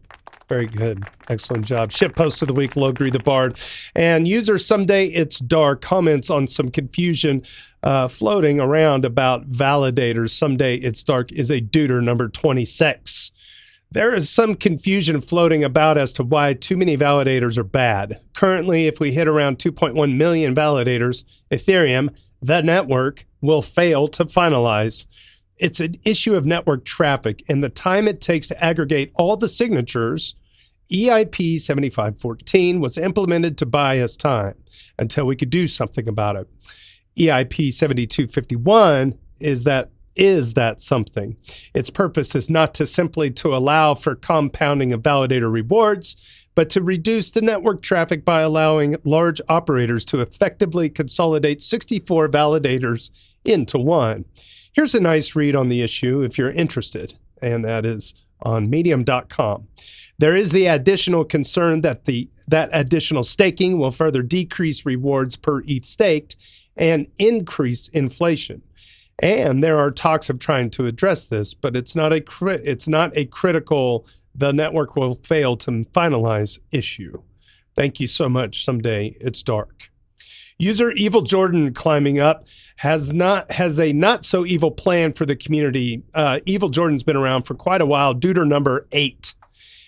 Speaker 1: Very good. Excellent job. Ship post of the week, Logri the Bard. And user Someday It's Dark comments on some confusion floating around about validators. Someday It's Dark is a duder number 26. There is some confusion floating about as to why too many validators are bad. Currently, if we hit around 2.1 million validators, Ethereum, the network, will fail to finalize. It's an issue of network traffic and the time it takes to aggregate all the signatures. EIP 7514 was implemented to buy us time until we could do something about it. EIP 7251 is that something. Its purpose is not to simply to allow for compounding of validator rewards, but to reduce the network traffic by allowing large operators to effectively consolidate 64 validators into one. Here's a nice read on the issue if you're interested, and that is on medium.com. There is the additional concern that that additional staking will further decrease rewards per ETH staked and increase inflation. And there are talks of trying to address this, but it's not a critical the network will fail to finalize issue. Thank you so much. Someday It's Dark. User Evil Jordan climbing up has a not so evil plan for the community. Evil Jordan's been around for quite a while. Duder number 8.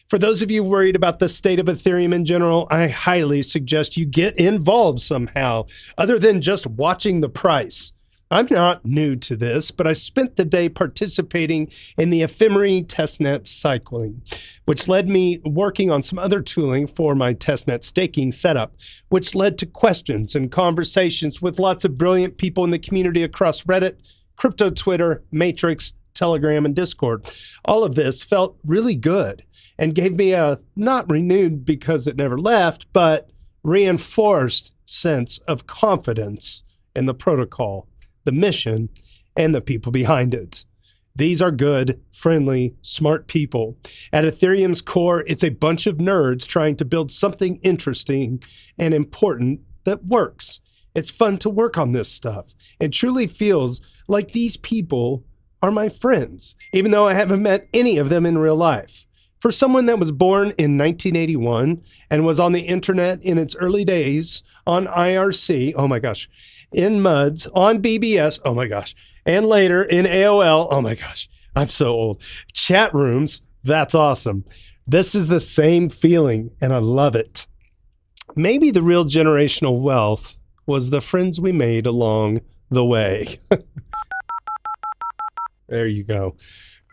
Speaker 1: For those of you worried about the state of Ethereum in general, I highly suggest you get involved somehow, other than just watching the price. I'm not new to this, but I spent the day participating in the ephemera testnet cycling, which led me working on some other tooling for my testnet staking setup, which led to questions and conversations with lots of brilliant people in the community across Reddit, crypto Twitter, Matrix, Telegram, and Discord. All of this felt really good and gave me a not renewed because it never left, but reinforced sense of confidence in the protocol, the mission, and the people behind it. These are good, friendly, smart people. At Ethereum's core, it's a bunch of nerds trying to build something interesting and important that works. It's fun to work on this stuff. It truly feels like these people are my friends, even though I haven't met any of them in real life. For someone that was born in 1981 and was on the internet in its early days on IRC, oh my gosh, in MUDs, on BBS, oh my gosh, and later in AOL, oh my gosh, I'm so old. Chat rooms, that's awesome. This is the same feeling, and I love it. Maybe the real generational wealth was the friends we made along the way. There you go.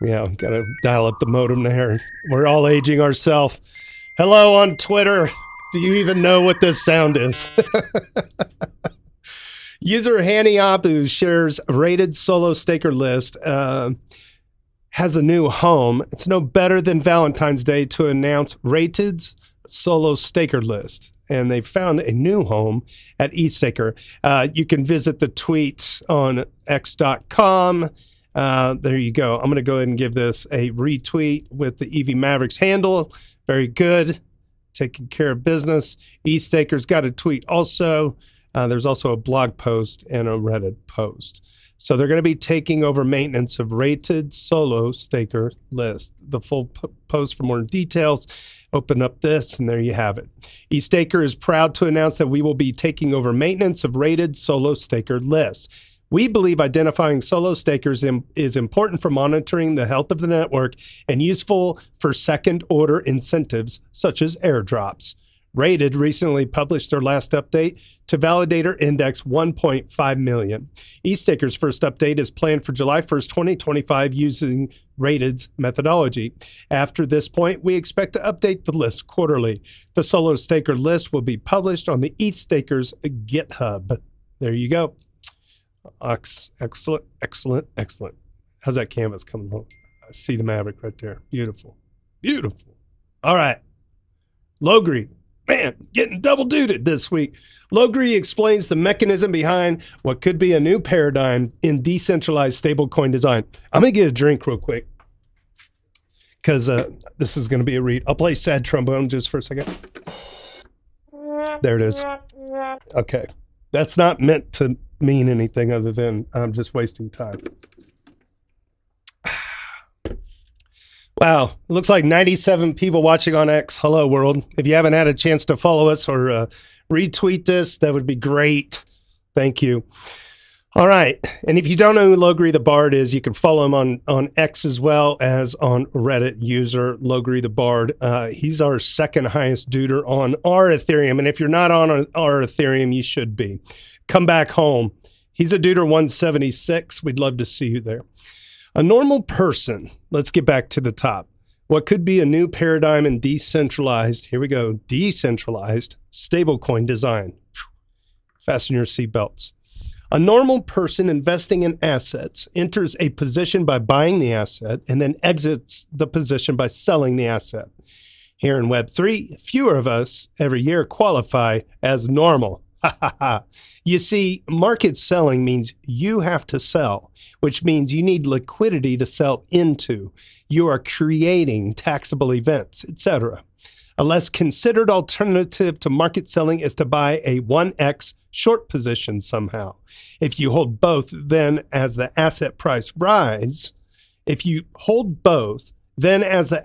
Speaker 1: Yeah, got to dial up the modem there. We're all aging ourselves. Hello on Twitter. Do you even know what this sound is? User Hanny Abu shares rated solo staker list has a new home. It's no better than Valentine's Day to announce rated solo staker list. And they found a new home at eStaker. You can visit the tweet on x.com. There you go. I'm going to go ahead and give this a retweet with the EV Mavericks handle. Very good. Taking care of business. eStaker's got a tweet also. There's also a blog post and a Reddit post. So they're going to be taking over maintenance of rated solo staker list. The full post for more details. Open up this, and there you have it. eStaker is proud to announce that we will be taking over maintenance of rated solo staker list. We believe identifying solo stakers is important for monitoring the health of the network and useful for second-order incentives such as airdrops. Rated recently published their last update to Validator Index 1.5 million. eStaker's first update is planned for July 1st, 2025 using Rated's methodology. After this point, we expect to update the list quarterly. The solo staker list will be published on the eStaker's GitHub. There you go. Excellent, excellent, excellent. How's that canvas coming home? I see the Maverick right there. Beautiful. Beautiful. All right. Logri. Man, getting double duded this week. Logri explains the mechanism behind what could be a new paradigm in decentralized stablecoin design. I'm going to get a drink real quick because this is going to be a read. I'll play sad trombone just for a second. There it is. Okay. That's not meant to mean anything other than I'm just wasting time. Wow. It looks like 97 people watching on X. Hello, world. If you haven't had a chance to follow us or retweet this, that would be great. Thank you. All right. And if you don't know who Logri the Bard is, you can follow him on X as well as on Reddit user Logri the Bard. He's our second highest duder on our Ethereum. And if you're not on our Ethereum, you should be. Come back home. He's a duder 176. We'd love to see you there. A normal person, let's get back to the top. What could be a new paradigm in decentralized, here we go, decentralized stablecoin design. Fasten your seatbelts. A normal person investing in assets enters a position by buying the asset and then exits the position by selling the asset. Here in Web3, fewer of us every year qualify as normal. You see, market selling means you have to sell, which means you need liquidity to sell into. You are creating taxable events, etc. A less considered alternative to market selling is to buy a 1x short position somehow. If you hold both, then as the asset price rises, the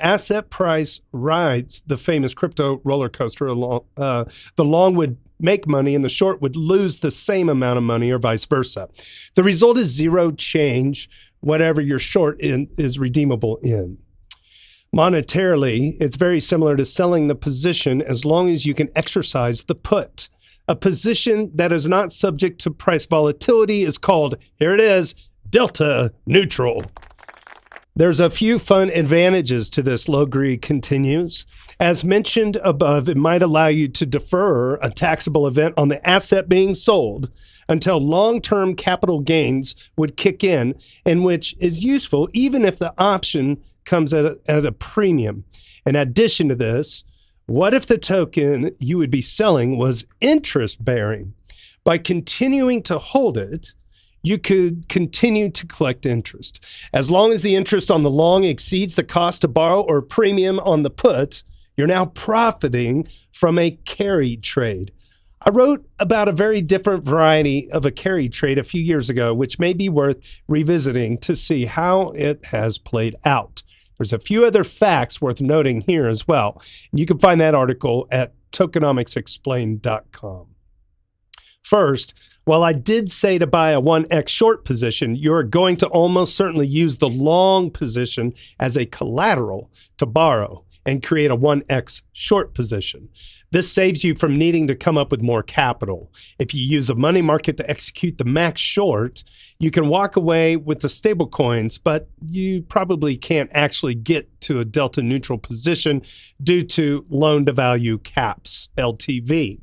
Speaker 1: asset price rides the famous crypto roller coaster along, the long would make money and the short would lose the same amount of money or vice versa. The result is zero change, whatever your short is redeemable in. Monetarily, it's very similar to selling the position as long as you can exercise the put. A position that is not subject to price volatility is called, here it is, delta neutral. There's a few fun advantages to this, Logri continues. As mentioned above, it might allow you to defer a taxable event on the asset being sold until long-term capital gains would kick in which is useful even if the option comes at a premium. In addition to this, what if the token you would be selling was interest-bearing? By continuing to hold it, you could continue to collect interest. As long as the interest on the long exceeds the cost to borrow or premium on the put, you're now profiting from a carry trade. I wrote about a very different variety of a carry trade a few years ago, which may be worth revisiting to see how it has played out. There's a few other facts worth noting here as well. And you can find that article at tokenomicsexplained.com. First, while I did say to buy a 1x short position, you're going to almost certainly use the long position as a collateral to borrow and create a 1x short position. This saves you from needing to come up with more capital. If you use a money market to execute the max short, you can walk away with the stable coins, but you probably can't actually get to a delta neutral position due to loan to value caps, LTV.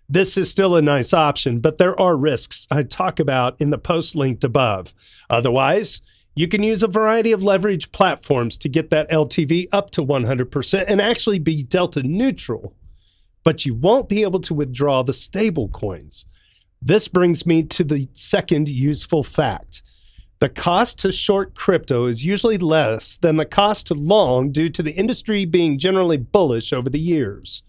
Speaker 1: This is still a nice option, but there are risks I talk about in the post linked above. Otherwise, you can use a variety of leverage platforms to get that LTV up to 100% and actually be delta neutral, but you won't be able to withdraw the stable coins. This brings me to the second useful fact. The cost to short crypto is usually less than the cost to long due to the industry being generally bullish over the years.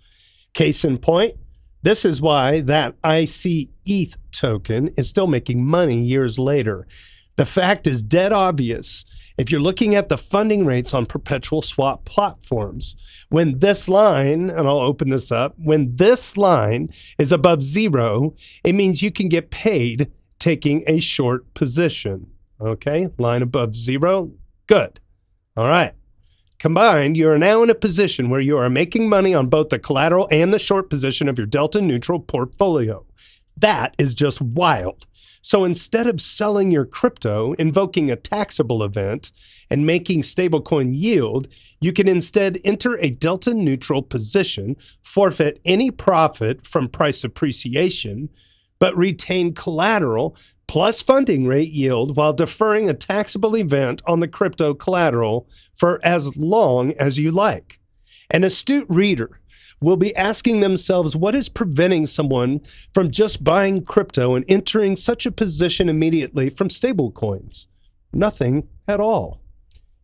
Speaker 1: Case in point, this is why that ETH token is still making money years later. The fact is dead obvious if you're looking at the funding rates on perpetual swap platforms. When this line, and I'll open this up, when this line is above zero, it means you can get paid taking a short position. Okay, line above zero, good. All right. Combined, you are now in a position where you are making money on both the collateral and the short position of your delta neutral portfolio. That is just wild. So instead of selling your crypto, invoking a taxable event, and making stablecoin yield, you can instead enter a delta neutral position, forfeit any profit from price appreciation, but retain collateral plus funding rate yield while deferring a taxable event on the crypto collateral for as long as you like. An astute reader will be asking themselves, what is preventing someone from just buying crypto and entering such a position immediately from stablecoins? Nothing at all.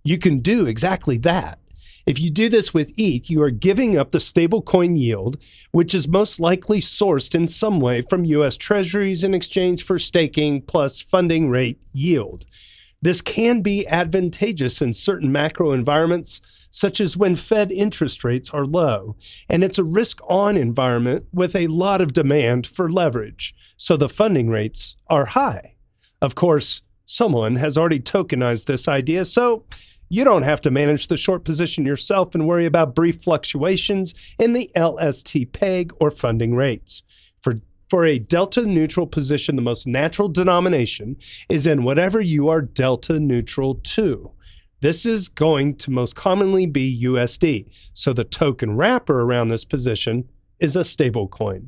Speaker 1: You can do exactly that. If you do this with ETH, you are giving up the stablecoin yield, which is most likely sourced in some way from US Treasuries in exchange for staking plus funding rate yield. This can be advantageous in certain macro environments, such as when Fed interest rates are low, and it's a risk-on environment with a lot of demand for leverage, so the funding rates are high. Of course, someone has already tokenized this idea, so you don't have to manage the short position yourself and worry about brief fluctuations in the LST peg or funding rates. For a delta neutral position, the most natural denomination is in whatever you are delta neutral to. This is going to most commonly be USD, so the token wrapper around this position is a stablecoin.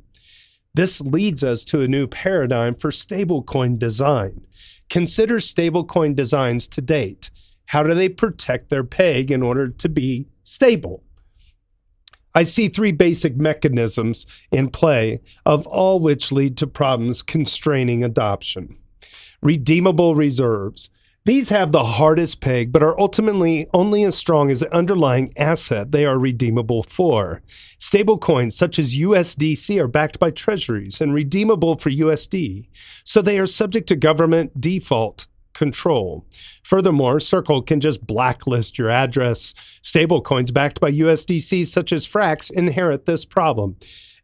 Speaker 1: This leads us to a new paradigm for stablecoin design. Consider stablecoin designs to date. How do they protect their peg in order to be stable? I see three basic mechanisms in play, of all which lead to problems constraining adoption. Redeemable reserves. These have the hardest peg, but are ultimately only as strong as the underlying asset they are redeemable for. Stablecoins such as USDC are backed by treasuries and redeemable for USD, so they are subject to government default control. Furthermore, Circle can just blacklist your address. Stablecoins backed by USDC such as Frax inherit this problem.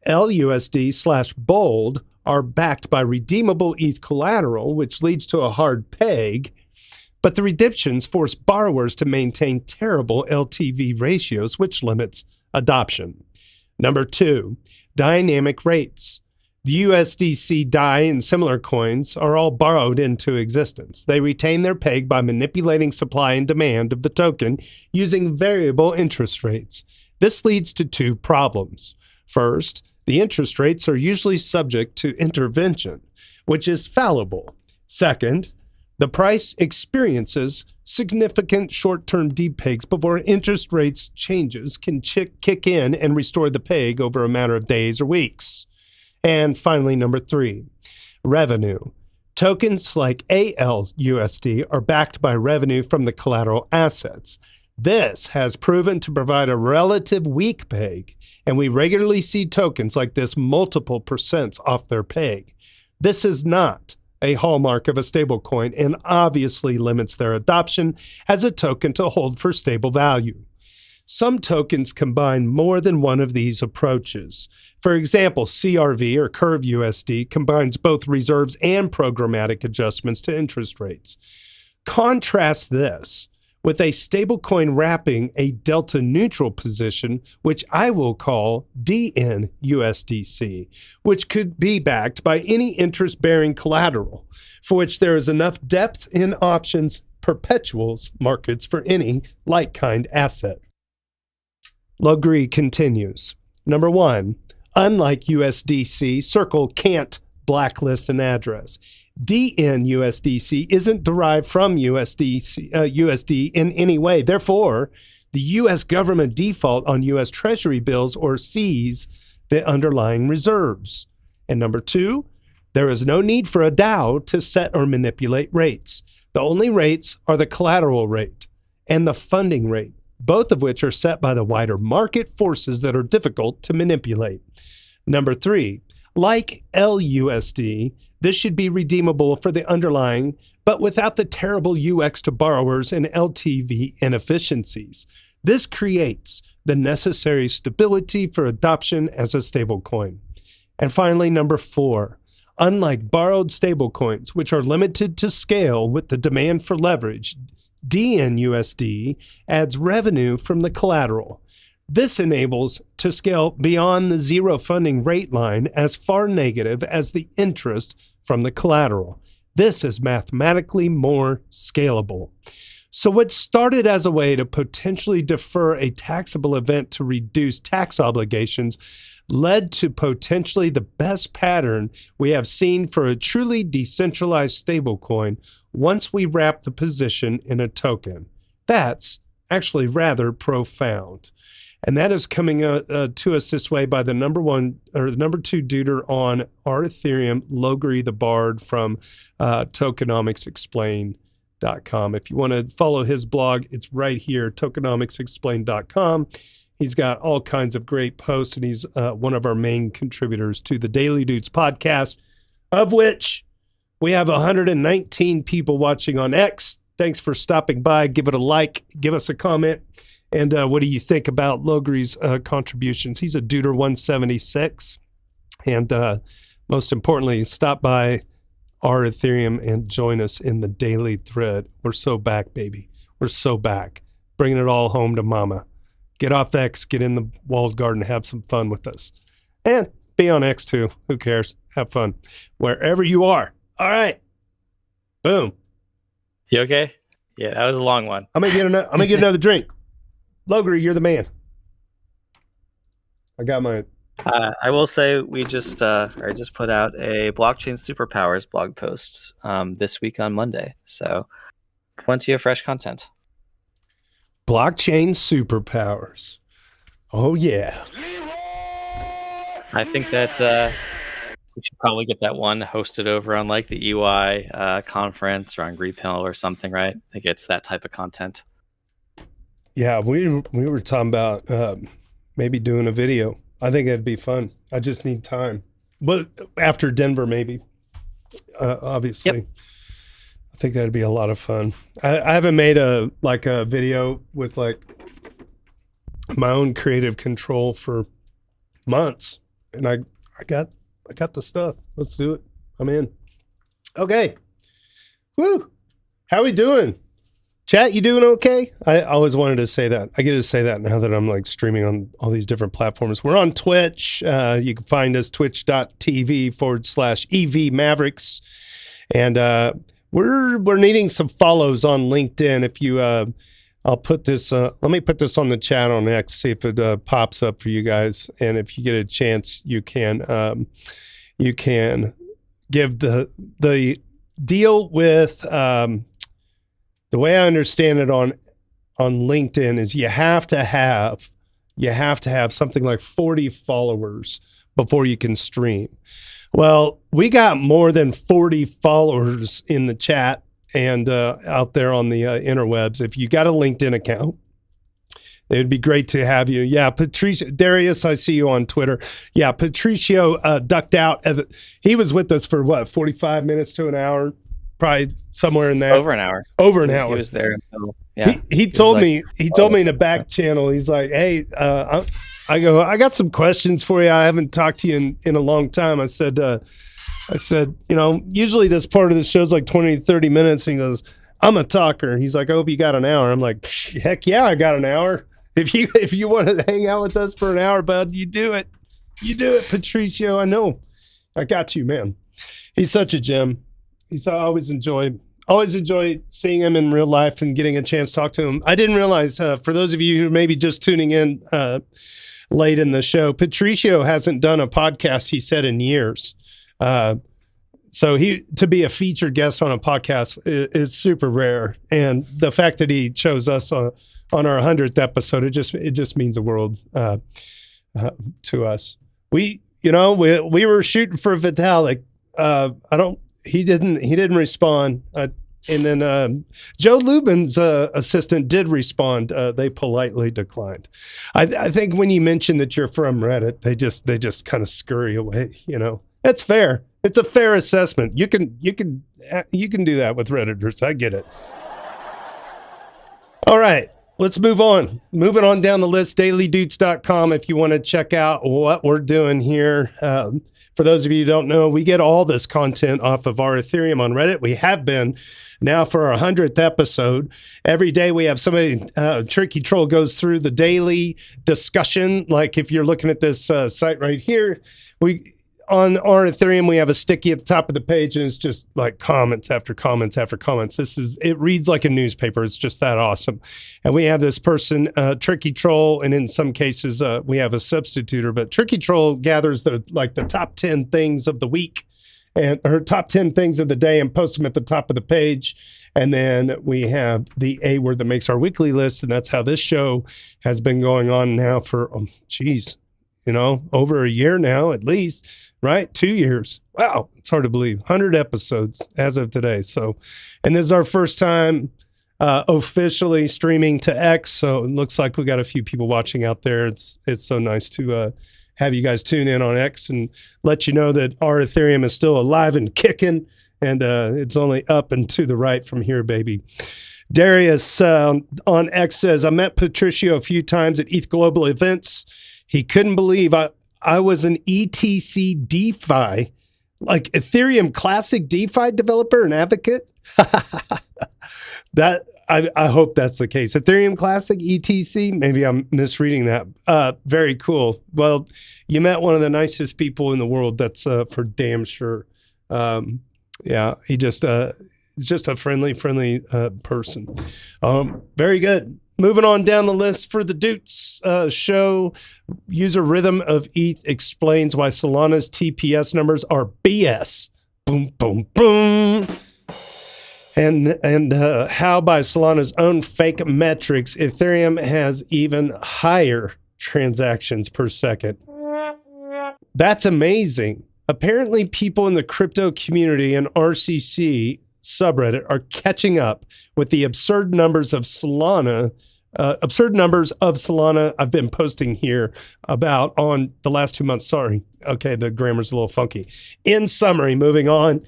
Speaker 1: LUSD/Bold are backed by redeemable ETH collateral, which leads to a hard peg, but the redemptions force borrowers to maintain terrible LTV ratios, which limits adoption. Number 2, dynamic rates. The USDC DAI and similar coins are all borrowed into existence. They retain their peg by manipulating supply and demand of the token using variable interest rates. This leads to two problems. First, the interest rates are usually subject to intervention, which is fallible. Second, the price experiences significant short-term depegs before interest rates changes can kick in and restore the peg over a matter of days or weeks. And finally, number 3, revenue. Tokens like ALUSD are backed by revenue from the collateral assets. This has proven to provide a relative weak peg, and we regularly see tokens like this multiple percents off their peg. This is not a hallmark of a stablecoin and obviously limits their adoption as a token to hold for stable value. Some tokens combine more than one of these approaches. For example, CRV or Curve USD combines both reserves and programmatic adjustments to interest rates. Contrast this with a stablecoin wrapping a delta neutral position, which I will call DNUSDC, which could be backed by any interest-bearing collateral, for which there is enough depth in options perpetuals markets for any like-kind asset. Logri continues. Number 1, unlike USDC, Circle can't blacklist an address. DNUSDC isn't derived from USD in any way. Therefore, the U.S. government default on U.S. Treasury bills or seize the underlying reserves. And number 2, there is no need for a DAO to set or manipulate rates. The only rates are the collateral rate and the funding rate, both of which are set by the wider market forces that are difficult to manipulate. Number 3, like LUSD, this should be redeemable for the underlying, but without the terrible UX to borrowers and LTV inefficiencies. This creates the necessary stability for adoption as a stablecoin. And finally, number 4, unlike borrowed stablecoins, which are limited to scale with the demand for leverage, DNUSD adds revenue from the collateral. This enables to scale beyond the zero funding rate line as far negative as the interest from the collateral. This is mathematically more scalable. So what started as a way to potentially defer a taxable event to reduce tax obligations led to potentially the best pattern we have seen for a truly decentralized stablecoin once we wrap the position in a token. That's actually rather profound. And that is coming to us this way by the number 2 duder on our Ethereum, Logri the Bard from tokenomicsexplained.com. If you want to follow his blog, it's right here, tokenomicsexplained.com. He's got all kinds of great posts, and he's one of our main contributors to the Daily Doots podcast, of which we have 119 people watching on X, Thanks for stopping by. Give it a like. Give us a comment. And what do you think about Logri's contributions? He's a Duder 176. And most importantly, stop by our Ethereum and join us in the daily thread. We're so back, baby. We're so back. Bringing it all home to mama. Get off X, get in the walled garden, have some fun with us. And be on X too. Who cares? Have fun. Wherever you are. All right. Boom.
Speaker 4: You okay? Yeah, that was a long one.
Speaker 1: I'm gonna get another drink. Logri, you're the man. I got my...
Speaker 4: I will say I just put out a blockchain superpowers blog post this week on Monday. So plenty of fresh content.
Speaker 1: Blockchain superpowers. Oh yeah.
Speaker 4: I think that we should probably get that one hosted over on like the EY conference or on Greenpill or something, right? I think it's that type of content.
Speaker 1: Yeah, we were talking about maybe doing a video. I think it'd be fun. I just need time. But after Denver, maybe. Obviously. Yep. I think that'd be a lot of fun. I haven't made a video with like my own creative control for months. And I got the stuff. Let's do it. I'm in. Okay. Woo. How we doing? Chat, you doing okay? I always wanted to say that. I get to say that now that I'm like streaming on all these different platforms. We're on Twitch. You can find us twitch.tv/EV Mavericks. And we're needing some follows on LinkedIn. If you, I'll put this, let me put this on the chat on X, see if it pops up for you guys. And if you get a chance, you can give the deal with, the way I understand it on LinkedIn is you have to have something like 40 followers before you can stream. Well, we got more than 40 followers in the chat and out there on the interwebs. If you got a LinkedIn account, it would be great to have you. Yeah, Patricio, Darius, I see you on Twitter. Yeah, Patricio ducked out. He was with us for what, 45 minutes to an hour? Probably somewhere in there.
Speaker 4: Over an hour.
Speaker 1: He
Speaker 4: was there until, yeah.
Speaker 1: He told me in the back channel, he's like, hey, I got some questions for you. I haven't talked to you in a long time. I said, usually this part of the show's like 20 to 30 minutes. And he goes, I'm a talker. He's like, I hope you got an hour. I'm like, heck yeah, I got an hour. If you want to hang out with us for an hour, bud, you do it. You do it, Patricio. I know. I got you, man. He's such a gem. I always enjoy seeing him in real life and getting a chance to talk to him. I didn't realize, for those of you who may be just tuning in late in the show, Patricio hasn't done a podcast, he said, in years. So to be a featured guest on a podcast is super rare. And the fact that he chose us on our 100th episode, it just means the world to us. We were shooting for Vitalik. He didn't respond. And then Joe Lubin's assistant did respond. They politely declined. I think when you mention that you're from Reddit, they just kind of scurry away. It's fair. It's a fair assessment. You can do that with Redditors. I get it. All right. Let's move on. Moving on down the list, dailydoots.com if you want to check out what we're doing here. For those of you who don't know, we get all this content off of our Ethereum on Reddit. We have been now for our 100th episode. Every day we have somebody, Tricky Troll goes through the daily discussion. Like if you're looking at this site right here, on our Ethereum, we have a sticky at the top of the page, and it's just like comments after comments after comments. It reads like a newspaper. It's just that awesome. And we have this person, Tricky Troll, and in some cases, we have a substituter. But Tricky Troll gathers the top 10 things of the week and her top 10 things of the day and posts them at the top of the page. And then we have the A word that makes our weekly list, and that's how this show has been going on now for over a year now at least. Right? 2 years. Wow. It's hard to believe. 100 episodes as of today. So, and this is our first time officially streaming to X. So it looks like we got a few people watching out there. It's so nice to have you guys tune in on X and let you know that our Ethereum is still alive and kicking. And it's only up and to the right from here, baby. Darius on X says, I met Patricio a few times at ETH Global events. He couldn't believe I was an ETC DeFi, like Ethereum Classic DeFi developer and advocate. That I hope that's the case. Ethereum Classic ETC. Maybe I'm misreading that. Very cool. Well, you met one of the nicest people in the world. That's for damn sure. Yeah, he's just a friendly person. Very good. Moving on down the list for the Doots show, user Rhythm of ETH explains why Solana's TPS numbers are BS. Boom, boom, boom. And how by Solana's own fake metrics, Ethereum has even higher transactions per second. That's amazing. Apparently, people in the crypto community and RCC subreddit are catching up with the absurd numbers of Solana I've been posting here about on the last 2 months. Sorry. Okay, the grammar's a little funky. In summary, moving on,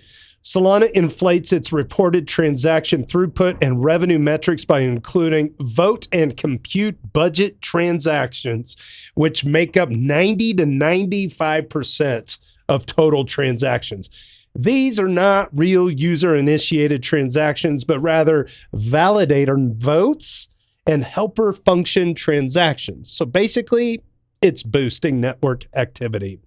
Speaker 1: Solana inflates its reported transaction throughput and revenue metrics by including vote and compute budget transactions, which make up 90 to 95% of total transactions. These are not real user-initiated transactions, but rather validator votes and helper function transactions. So basically, it's boosting network activity.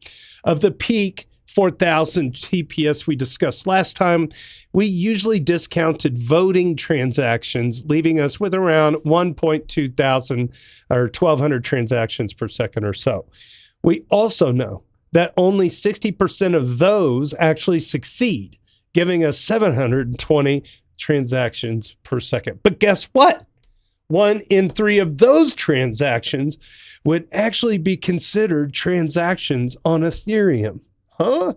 Speaker 1: Of the peak 4,000 TPS we discussed last time, we usually discounted voting transactions, leaving us with around 1.2 thousand or 1,200 transactions per second or so. We also know that only 60% of those actually succeed, giving us 720 transactions per second. But guess what? 1 in 3 of those transactions would actually be considered transactions on Ethereum. Huh?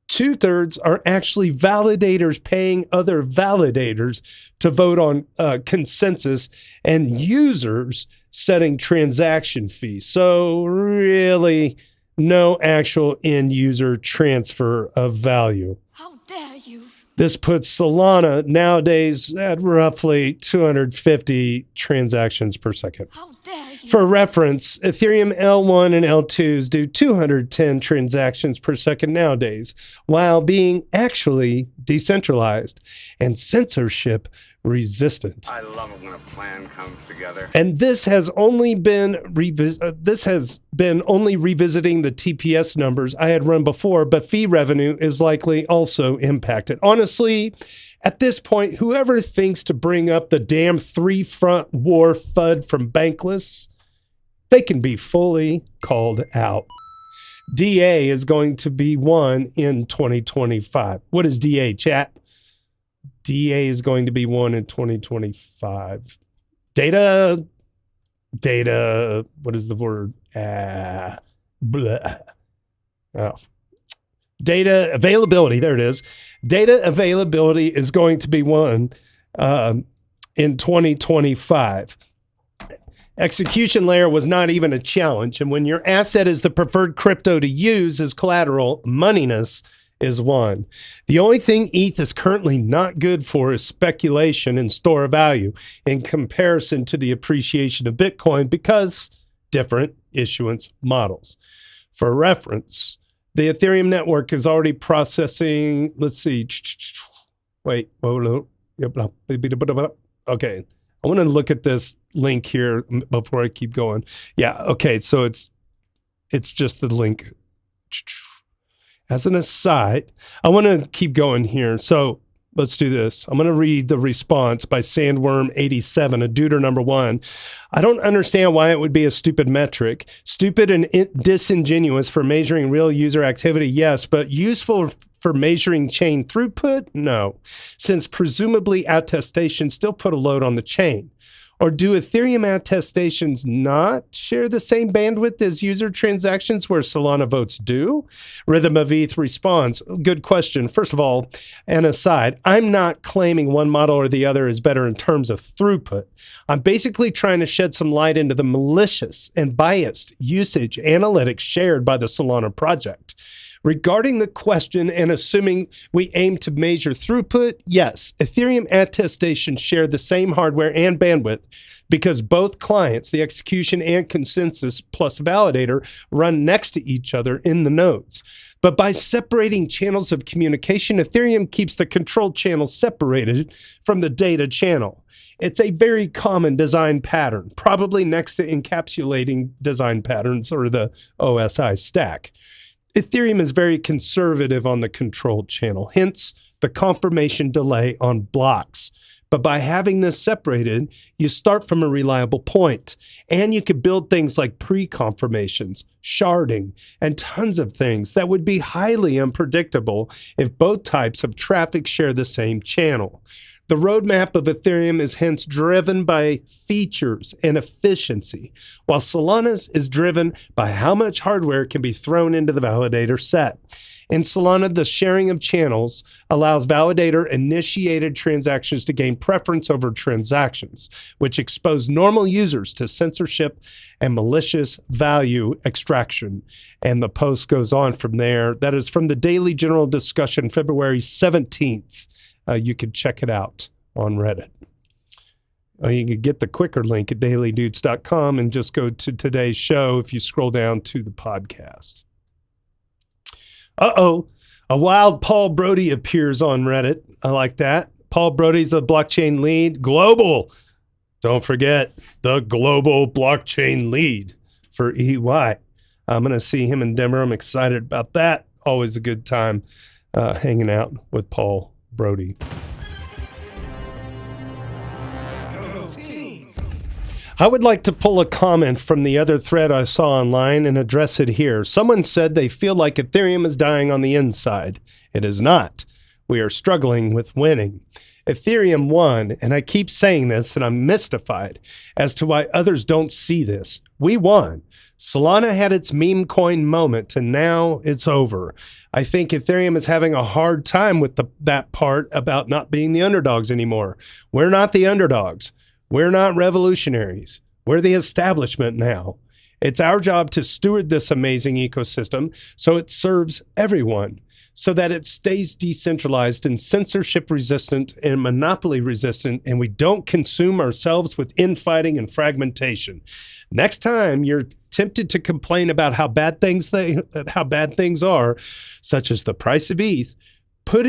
Speaker 1: 2/3 are actually validators paying other validators to vote on consensus and users setting transaction fees. So really, no actual end user transfer of value.
Speaker 5: How dare you?
Speaker 1: This puts Solana nowadays at roughly 250 transactions per second.
Speaker 5: How dare you?
Speaker 1: For reference, Ethereum L1 and L2s do 210 transactions per second nowadays, while being actually decentralized and censorship resistant.
Speaker 6: I love it when a plan comes together.
Speaker 1: And this has only been revisiting the TPS numbers I had run before, but fee revenue is likely also impacted. Honestly, at this point, whoever thinks to bring up the damn 3-front war FUD from Bankless, they can be fully called out. DA is going to be one in 2025. What is DA, chat? DA is going to be one in 2025. Data, what is the word? Data availability, there it is. Data availability is going to be one in 2025. Execution layer was not even a challenge. And when your asset is the preferred crypto to use as collateral, moneyness is one. The only thing ETH is currently not good for is speculation and store value in comparison to the appreciation of Bitcoin because different issuance models. For reference, the Ethereum network is already processing, let's see, okay. I want to look at this link here before I keep going. Yeah, okay, so it's just the link. As an aside, I want to keep going here. So let's do this. I'm going to read the response by Sandworm87, a duder number 1. I don't understand why it would be a stupid metric. Stupid and disingenuous for measuring real user activity, yes, but useful for measuring chain throughput? No, since presumably attestations still put a load on the chain. Or do Ethereum attestations not share the same bandwidth as user transactions where Solana votes do? Rhythm of ETH responds, good question. First of all, an aside, I'm not claiming one model or the other is better in terms of throughput. I'm basically trying to shed some light into the malicious and biased usage analytics shared by the Solana project. Regarding the question and assuming we aim to measure throughput, yes, Ethereum attestations share the same hardware and bandwidth because both clients, the execution and consensus plus validator, run next to each other in the nodes. But by separating channels of communication, Ethereum keeps the control channel separated from the data channel. It's a very common design pattern, probably next to encapsulating design patterns or the OSI stack. Ethereum is very conservative on the control channel, hence the confirmation delay on blocks. But by having this separated, you start from a reliable point, and you could build things like pre-confirmations, sharding, and tons of things that would be highly unpredictable if both types of traffic share the same channel. The roadmap of Ethereum is hence driven by features and efficiency, while Solana's is driven by how much hardware can be thrown into the validator set. In Solana, the sharing of channels allows validator-initiated transactions to gain preference over transactions, which expose normal users to censorship and malicious value extraction. And the post goes on from there. That is from the Daily General Discussion, February 17th. You can check it out on Reddit. You can get the quicker link at dailydoots.com and just go to today's show if you scroll down to the podcast. Uh-oh, a wild Paul Brody appears on Reddit. I like that. Paul Brody's a blockchain lead. Global. Don't forget the global blockchain lead for EY. I'm going to see him in Denver. I'm excited about that. Always a good time hanging out with Paul Brody. I would like to pull a comment from the other thread I saw online and address it here. Someone said they feel like Ethereum is dying on the inside. It is not. We are struggling with winning. Ethereum won, and I keep saying this, and I'm mystified as to why others don't see this. We won. Solana had its meme coin moment, and now it's over. I think Ethereum is having a hard time with that part about not being the underdogs anymore. We're not the underdogs. We're not revolutionaries. We're the establishment now. It's our job to steward this amazing ecosystem so it serves everyone, so that it stays decentralized and censorship resistant and monopoly resistant, and we don't consume ourselves with infighting and fragmentation. Next time you're tempted to complain about how bad things are, such as the price of ETH, put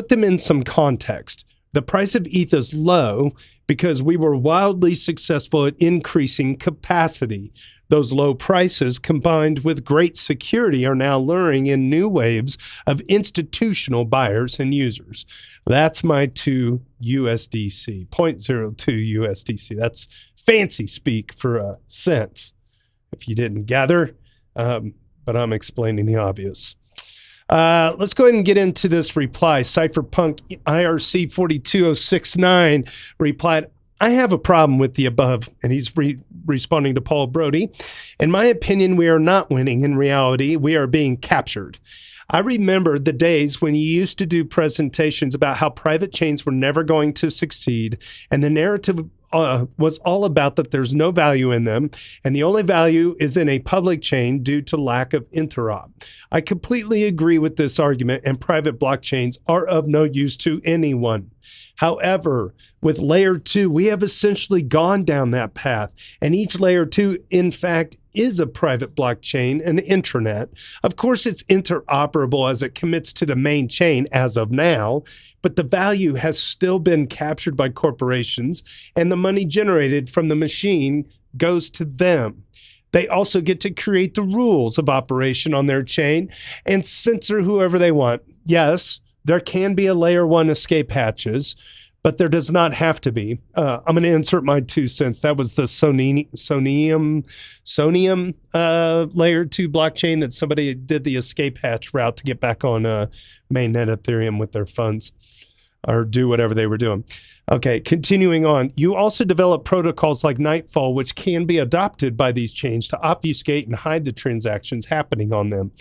Speaker 1: them in some context. The price of ETH is low because we were wildly successful at increasing capacity. Those low prices, combined with great security, are now luring in new waves of institutional buyers and users. That's my 2 USDC, 0.02 USDC. That's fancy speak for cents, if you didn't gather, but I'm explaining the obvious. Let's go ahead and get into this reply. Cypherpunk IRC 42069 replied, I have a problem with the above, and he's responding to Paul Brody. In my opinion, we are not winning. In reality, we are being captured. I remember the days when you used to do presentations about how private chains were never going to succeed, and the narrative was all about that there's no value in them, and the only value is in a public chain due to lack of interop. I completely agree with this argument, and private blockchains are of no use to anyone. However, with layer 2, we have essentially gone down that path, and each layer 2, in fact, is a private blockchain, an intranet. Of course, it's interoperable as it commits to the main chain as of now, but the value has still been captured by corporations, and the money generated from the machine goes to them. They also get to create the rules of operation on their chain and censor whoever they want. Yes, there can be a layer 1 escape hatches, but there does not have to be. I'm going to insert my 2 cents. That was the Sonium layer 2 blockchain that somebody did the escape hatch route to get back on mainnet Ethereum with their funds or do whatever they were doing. Okay, continuing on. You also develop protocols like Nightfall, which can be adopted by these chains to obfuscate and hide the transactions happening on them.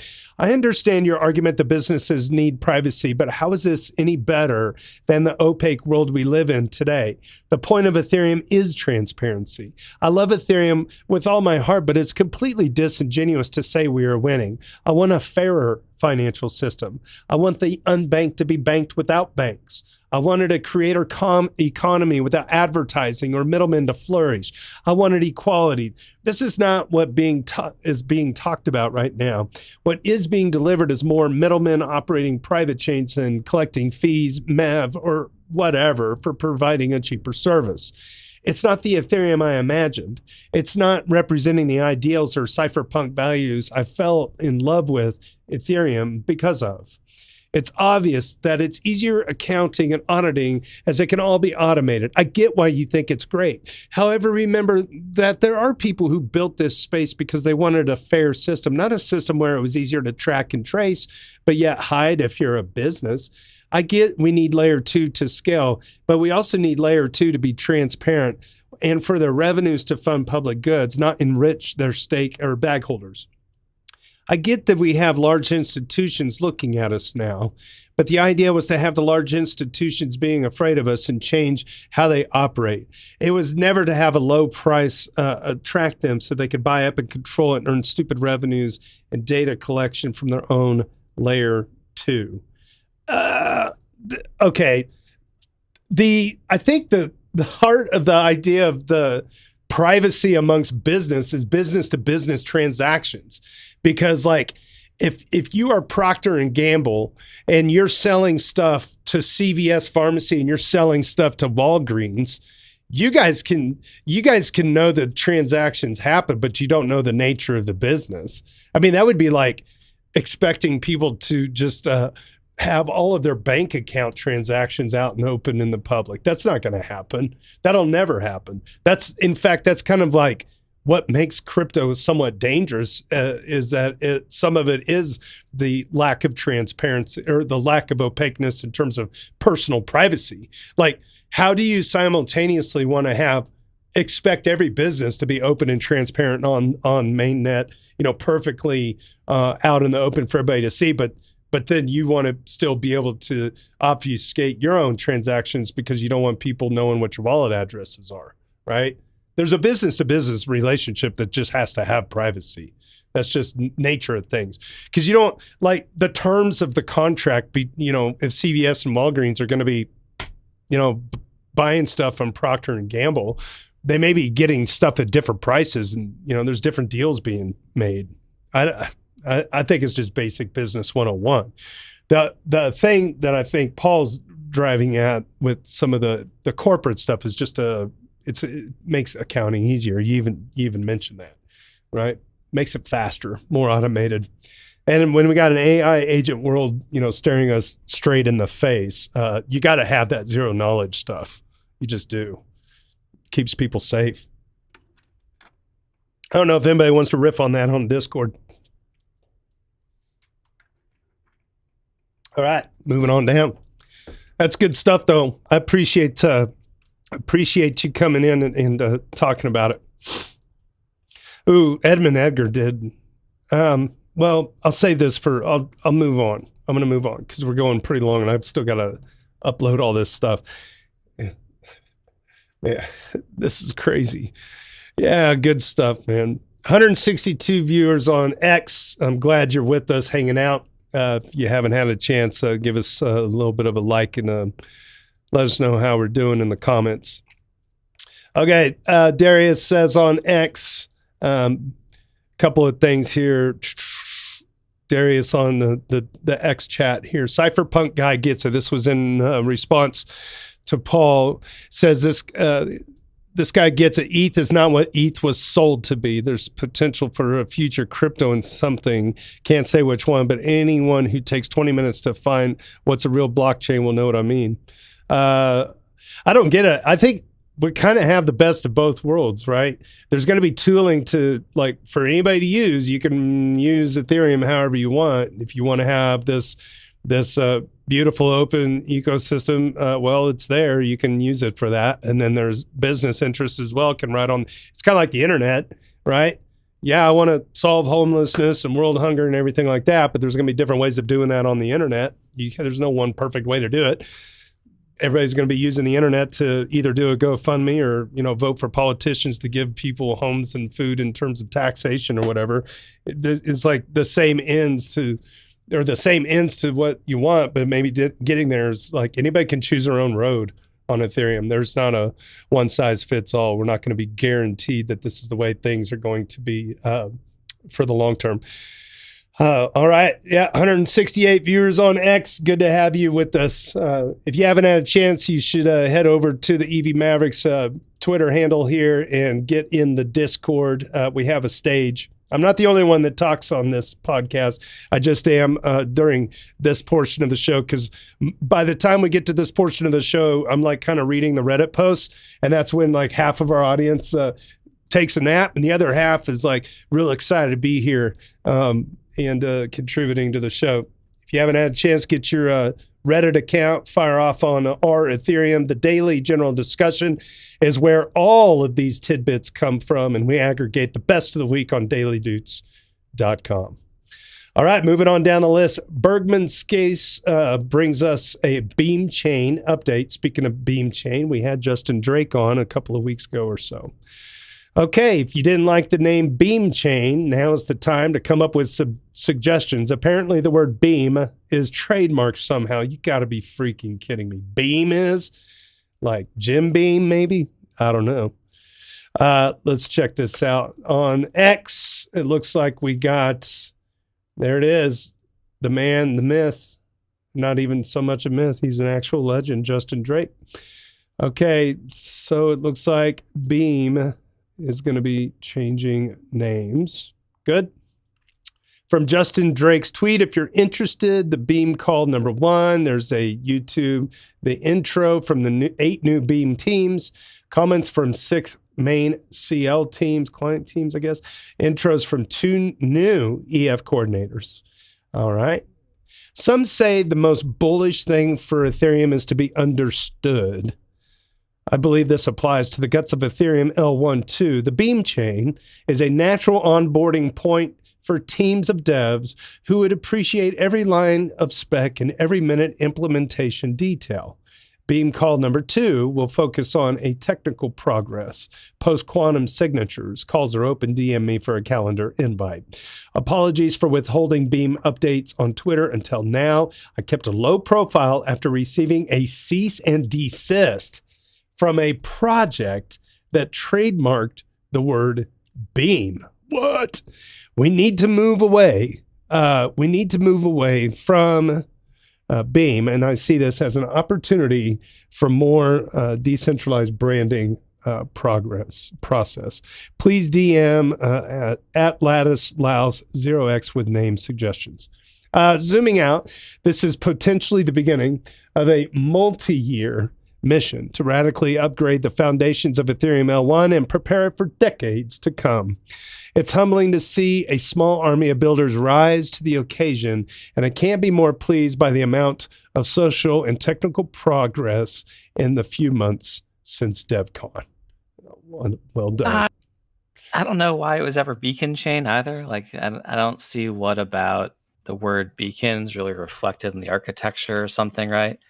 Speaker 1: I understand your argument that businesses need privacy, but how is this any better than the opaque world we live in today? The point of Ethereum is transparency. I love Ethereum with all my heart, but it's completely disingenuous to say we are winning. I want a fairer financial system. I want the unbanked to be banked without banks. I wanted a creator economy without advertising or middlemen to flourish. I wanted equality. This is not what is being talked about right now. What is being delivered is more middlemen operating private chains and collecting fees, MEV, or whatever for providing a cheaper service. It's not the Ethereum I imagined. It's not representing the ideals or cypherpunk values I fell in love with Ethereum because of. It's obvious that it's easier accounting and auditing as it can all be automated. I get why you think it's great. However, remember that there are people who built this space because they wanted a fair system, not a system where it was easier to track and trace, but yet hide if you're a business. I get we need layer 2 to scale, but we also need layer 2 to be transparent and for their revenues to fund public goods, not enrich their stake or bag holders. I get that we have large institutions looking at us now, but the idea was to have the large institutions being afraid of us and change how they operate. It was never to have a low price attract them so they could buy up and control it and earn stupid revenues and data collection from their own layer 2. Okay. I think the heart of the idea of the privacy amongst business is business to business transactions. Because like if you are Procter and Gamble and you're selling stuff to CVS Pharmacy and you're selling stuff to Walgreens, you guys can know the transactions happen, but you don't know the nature of the business. I mean, that would be like expecting people to just have all of their bank account transactions out and open in the public. That's not going to happen. That'll never happen. That's kind of like what makes crypto somewhat dangerous is that some of it is the lack of transparency or the lack of opaqueness in terms of personal privacy. Like, how do you simultaneously want to expect every business to be open and transparent on mainnet, perfectly out in the open for everybody to see, but then you want to still be able to obfuscate your own transactions because you don't want people knowing what your wallet addresses are, right? There's a business-to-business relationship that just has to have privacy. That's just nature of things. Because you don't, like, the terms of the contract, if CVS and Walgreens are going to be, buying stuff from Procter & Gamble, they may be getting stuff at different prices and, there's different deals being made. I think it's just basic business 101. The thing that I think Paul's driving at with some of the corporate stuff is just it makes accounting easier. You even mentioned that, right? Makes it faster, more automated. And when we got an AI agent world, staring us straight in the face, you got to have that zero knowledge stuff. You just do. Keeps people safe. I don't know if anybody wants to riff on that on Discord. All right, moving on down. That's good stuff, though. I appreciate you coming in and talking about it. Ooh, Edmund Edgar did. Well, I'll save this I'll move on. I'm going to move on because we're going pretty long and I've still got to upload all this stuff. Yeah, this is crazy. Yeah, good stuff, man. 162 viewers on X. I'm glad you're with us, hanging out. If you haven't had a chance, give us a little bit of a like and let us know how we're doing in the comments. Okay, Darius says on X, couple of things here. Darius on the X chat here. Cypherpunk guy gets it. This was in response to Paul. Says this guy gets it. ETH is not what ETH was sold to be. There's potential for a future crypto in something. Can't say which one, but anyone who takes 20 minutes to find what's a real blockchain will know what I mean. I don't get it. I think we kind of have the best of both worlds, right? There's going to be tooling to, like, for anybody to use. You can use Ethereum however you want. If you want to have this beautiful open ecosystem. Well, it's there. You can use it for that. And then there's business interests as well. Can write on. It's kind of like the internet, right? Yeah, I want to solve homelessness and world hunger and everything like that, but there's going to be different ways of doing that on the internet. There's no one perfect way to do it. Everybody's going to be using the internet to either do a GoFundMe or, vote for politicians to give people homes and food in terms of taxation or whatever. It's like the same ends to what you want, but maybe getting there is like anybody can choose their own road on Ethereum. There's not a one size fits all. We're not going to be guaranteed that this is the way things are going to be for the long term. All right. Yeah. 168 viewers on X. Good to have you with us. If you haven't had a chance, you should head over to the EV Mavericks Twitter handle here and get in the Discord. We have a stage. I'm not the only one that talks on this podcast. I just am during this portion of the show, because by the time we get to this portion of the show, I'm like kind of reading the Reddit posts, and that's when like half of our audience takes a nap, and the other half is like real excited to be here and contributing to the show. If you haven't had a chance, get your Reddit account, fire off on our Ethereum. The Daily General Discussion is where all of these tidbits come from, and we aggregate the best of the week on dailydoots.com. All right, moving on down the list. Bergman's case brings us a Beam Chain update. Speaking of Beam Chain, we had Justin Drake on a couple of weeks ago or so. Okay, if you didn't like the name Beam Chain, now is the time to come up with some suggestions. Apparently the word beam is trademarked somehow. You got to be freaking kidding me. Beam is? Like Jim Beam, maybe? I don't know. Let's check this out. On X, it looks like we got, there it is, the man, the myth. Not even so much a myth. He's an actual legend, Justin Drake. Okay, so it looks like Beam is going to be changing names. Good. From Justin Drake's tweet, if you're interested, the Beam call #1. There's a YouTube, the intro from the 8 new Beam teams, comments from 6 main CL teams, client teams, I guess, intros from 2 new EF coordinators. All right. Some say the most bullish thing for Ethereum is to be understood. I believe this applies to the guts of Ethereum L1 too. The Beam chain is a natural onboarding point for teams of devs who would appreciate every line of spec and every minute implementation detail. Beam call #2 will focus on a technical progress, post-quantum signatures. Calls are open. DM me for a calendar invite. Apologies for withholding Beam updates on Twitter until now. I kept a low profile after receiving a cease and desist from a project that trademarked the word Beam. What? We need to move away. From Beam, and I see this as an opportunity for more decentralized branding process. Please DM at Lattice Laos 0x with name suggestions. Zooming out, this is potentially the beginning of a multi-year mission to radically upgrade the foundations of Ethereum L1 and prepare it for decades to come. It's humbling to see a small army of builders rise to the occasion, and I can't be more pleased by the amount of social and technical progress in the few months since DevCon. Well done.
Speaker 4: I don't know why it was ever beacon chain either. Like, I don't see what about the word beacons really reflected in the architecture or something, right?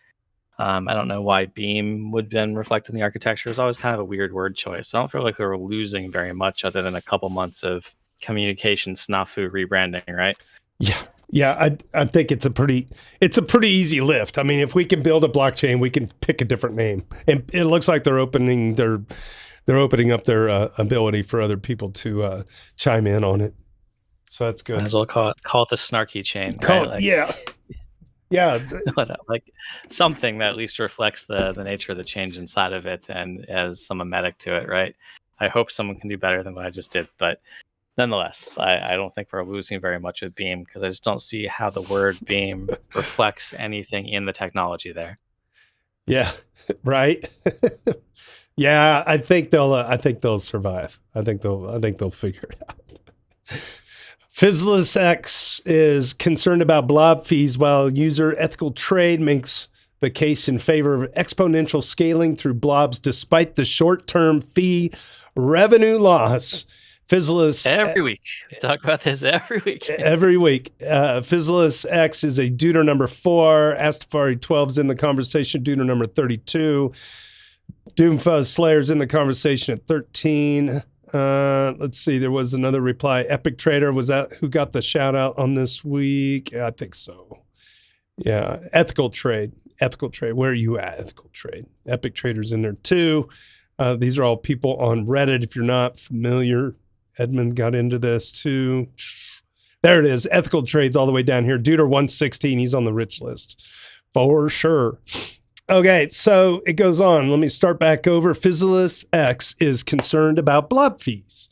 Speaker 4: I don't know why Beam would then reflect in the architecture. It's always kind of a weird word choice. I don't feel like they were losing very much other than a couple months of communication snafu rebranding, right?
Speaker 1: Yeah. I think it's a pretty easy lift. I mean, if we can build a blockchain, we can pick a different name, and it looks like they're opening up their ability for other people to chime in on it. So that's good.
Speaker 4: Might as well call it the snarky chain.
Speaker 1: Yeah,
Speaker 4: like something that at least reflects the nature of the change inside of it and has some emetic to it, right? I hope someone can do better than what I just did, but nonetheless, I don't think we're losing very much with Beam because I just don't see how the word Beam reflects anything in the technology there.
Speaker 1: Yeah, right. Yeah, I think they'll survive. I think they'll figure it out. Fizzless X is concerned about blob fees, while user ethical trade makes the case in favor of exponential scaling through blobs despite the short-term fee revenue loss. Fizzless
Speaker 4: Every week. We talk about this every week.
Speaker 1: Every week. Fizzless X is a Deuter number 4. Astafari 12's in the conversation. Deuter number 32. Doomfuzz Slayer's in the conversation at 13. Let's see. There was another reply. Epic Trader, was that who got the shout out on this week? I think so. Yeah. Ethical Trade. Where are you at, Ethical Trade? Epic Trader's in there too. These are all people on Reddit. If you're not familiar, Edmund got into this too. There it is. Ethical Trade's all the way down here. Deuter 116. He's on the rich list for sure. Okay, so it goes on. Let me start back over. Fizzless X is concerned about blob fees,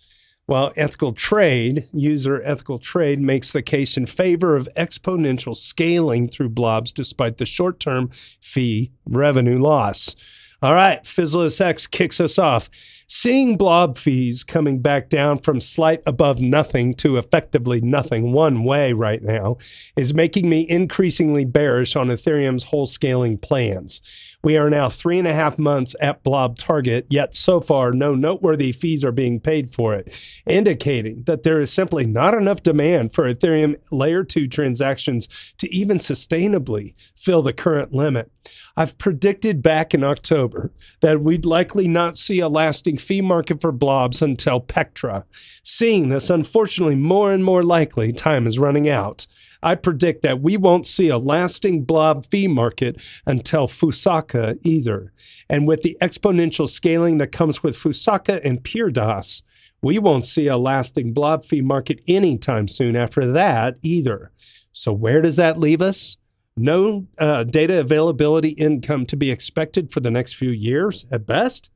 Speaker 1: while user ethical trade makes the case in favor of exponential scaling through blobs despite the short-term fee revenue loss. All right, Fizzless X kicks us off. Seeing blob fees coming back down from slight above nothing to effectively nothing one way right now is making me increasingly bearish on Ethereum's whole scaling plans. We are now 3.5 months at blob target, yet so far no noteworthy fees are being paid for it, indicating that there is simply not enough demand for Ethereum layer 2 transactions to even sustainably fill the current limit. I've predicted back in October that we'd likely not see a lasting fee market for blobs until Pectra. Seeing this, unfortunately, more and more likely, time is running out. I predict that we won't see a lasting blob fee market until Fusaka either. And with the exponential scaling that comes with Fusaka and PeerDAS, we won't see a lasting blob fee market anytime soon after that either. So where does that leave us? No data availability income to be expected for the next few years at best.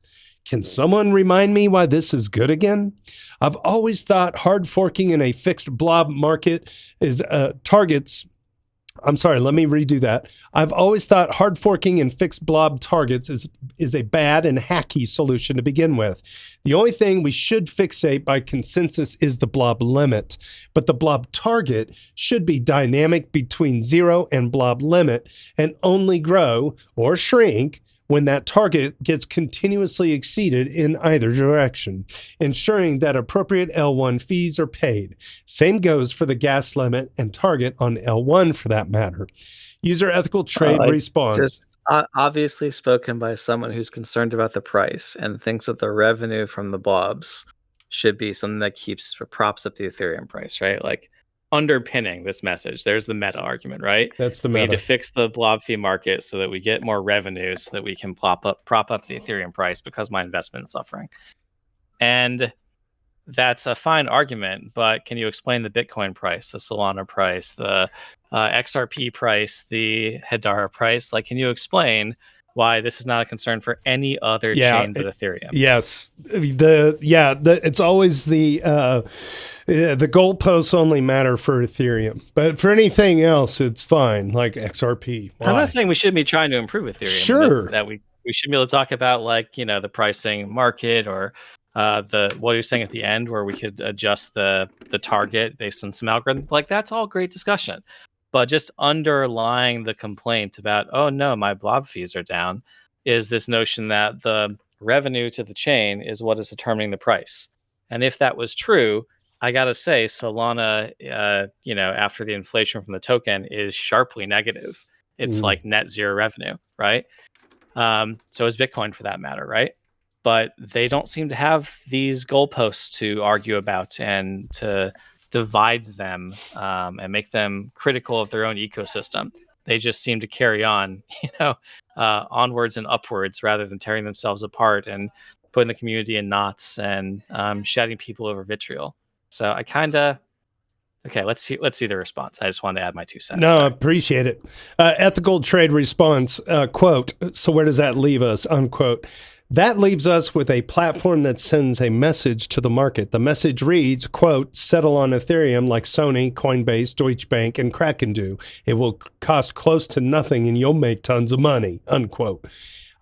Speaker 1: Can someone remind me why this is good again? I've always thought hard forking in a fixed blob market is targets. I'm sorry, let me redo that. I've always thought hard forking in fixed blob targets is a bad and hacky solution to begin with. The only thing we should fixate by consensus is the blob limit, but the blob target should be dynamic between 0 and blob limit and only grow or shrink when that target gets continuously exceeded in either direction, ensuring that appropriate L1 fees are paid. Same goes for the gas limit and target on L1 for that matter. User ethical trade responds.
Speaker 5: Just obviously spoken by someone who's concerned about the price and thinks that the revenue from the blobs should be something that props up the Ethereum price, right? Like, underpinning this message, there's the meta argument, right?
Speaker 1: That's the
Speaker 5: We
Speaker 1: meta.
Speaker 5: need to fix the blob fee market so that we get more revenue so that we can prop up the Ethereum price because my investment is suffering. And that's a fine argument, but can you explain the Bitcoin price, the Solana price, the XRP price, the Hedera price? Like, can you explain why this is not a concern for any other chain but Ethereum?
Speaker 1: Yes. It's always the goalposts only matter for Ethereum, but for anything else, it's fine. Like XRP. Why?
Speaker 5: I'm not saying we shouldn't be trying to improve Ethereum.
Speaker 1: Sure.
Speaker 5: That we should be able to talk about, like, the pricing market or what you're saying at the end where we could adjust the target based on some algorithm. Like, that's all great discussion. But just underlying the complaint about, oh no, my blob fees are down, is this notion that the revenue to the chain is what is determining the price. And if that was true, I gotta say, Solana, after the inflation from the token, is sharply negative. It's like net zero revenue, right? So is Bitcoin for that matter, right? But they don't seem to have these goalposts to argue about and to divide them and make them critical of their own ecosystem. They just seem to carry on, onwards and upwards rather than tearing themselves apart and putting the community in knots and shedding people over vitriol. So I let's see the response. I just wanted to add my 2 cents.
Speaker 1: No, I appreciate it. Ethical trade response, quote, so where does that leave us, unquote. That leaves us with a platform that sends a message to the market. The message reads, quote, settle on Ethereum like Sony, Coinbase, Deutsche Bank, and Kraken do. It will cost close to nothing and you'll make tons of money, unquote.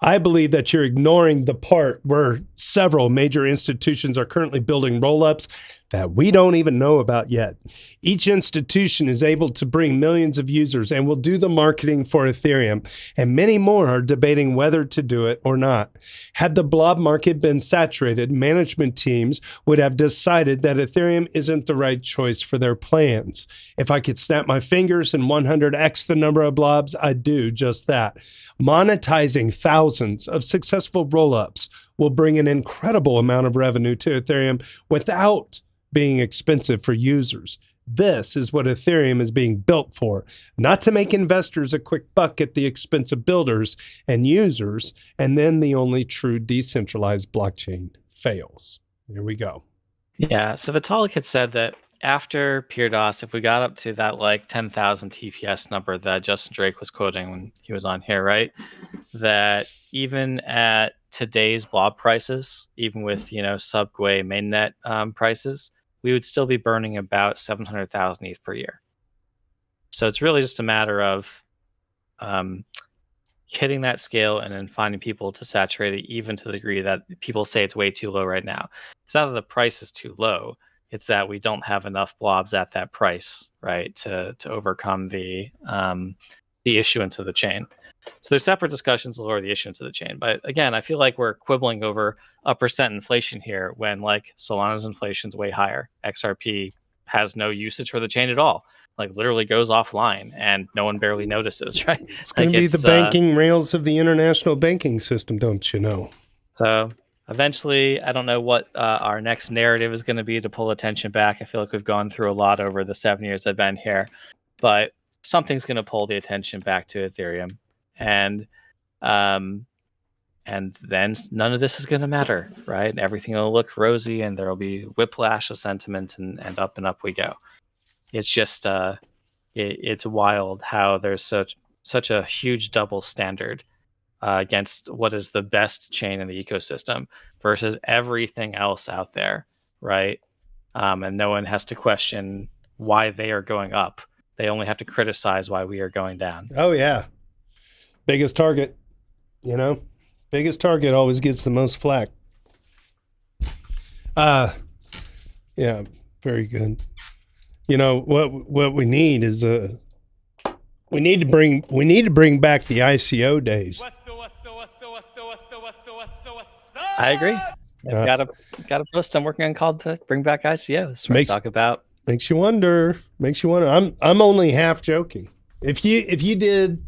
Speaker 1: I believe that you're ignoring the part where several major institutions are currently building rollups that we don't even know about yet. Each institution is able to bring millions of users and will do the marketing for Ethereum, and many more are debating whether to do it or not. Had the blob market been saturated, management teams would have decided that Ethereum isn't the right choice for their plans. If I could snap my fingers and 100x the number of blobs, I'd do just that. Monetizing thousands of successful roll-ups will bring an incredible amount of revenue to Ethereum without being expensive for users. This is what Ethereum is being built for, not to make investors a quick buck at the expense of builders and users, and then the only true decentralized blockchain fails. There we go.
Speaker 5: Yeah, so Vitalik had said that after PeerDOS, if we got up to that like 10,000 TPS number that Justin Drake was quoting when he was on here, right? That even at today's blob prices, even with, sub-Gwei mainnet prices, we would still be burning about 700,000 ETH per year. So it's really just a matter of hitting that scale and then finding people to saturate it, even to the degree that people say it's way too low right now. It's not that the price is too low. It's that we don't have enough blobs at that price, right, to overcome the issuance of the chain. So there's separate discussions to lower the issuance of the chain. But again, I feel like we're quibbling over a percent inflation here when like Solana's inflation is way higher. XRP has no usage for the chain at all. Like literally goes offline and no one barely notices, right?
Speaker 1: It's going to be the banking rails of the international banking system, don't you know?
Speaker 5: So eventually, I don't know what our next narrative is going to be to pull attention back. I feel like we've gone through a lot over the 7 years I've been here, but something's going to pull the attention back to Ethereum. And then none of this is going to matter, right? Everything will look rosy and there will be whiplash of sentiment and up we go. It's just, it's wild how there's such a huge double standard against what is the best chain in the ecosystem versus everything else out there, right? And no one has to question why they are going up. They only have to criticize why we are going down.
Speaker 1: Oh, yeah. Biggest target, biggest target always gets the most flack. Yeah, very good. What we need is we need to bring back the ICO days.
Speaker 5: I agree. Got a post I'm working on called to bring back ICOs.
Speaker 1: Makes you wonder. I'm only half joking. If you did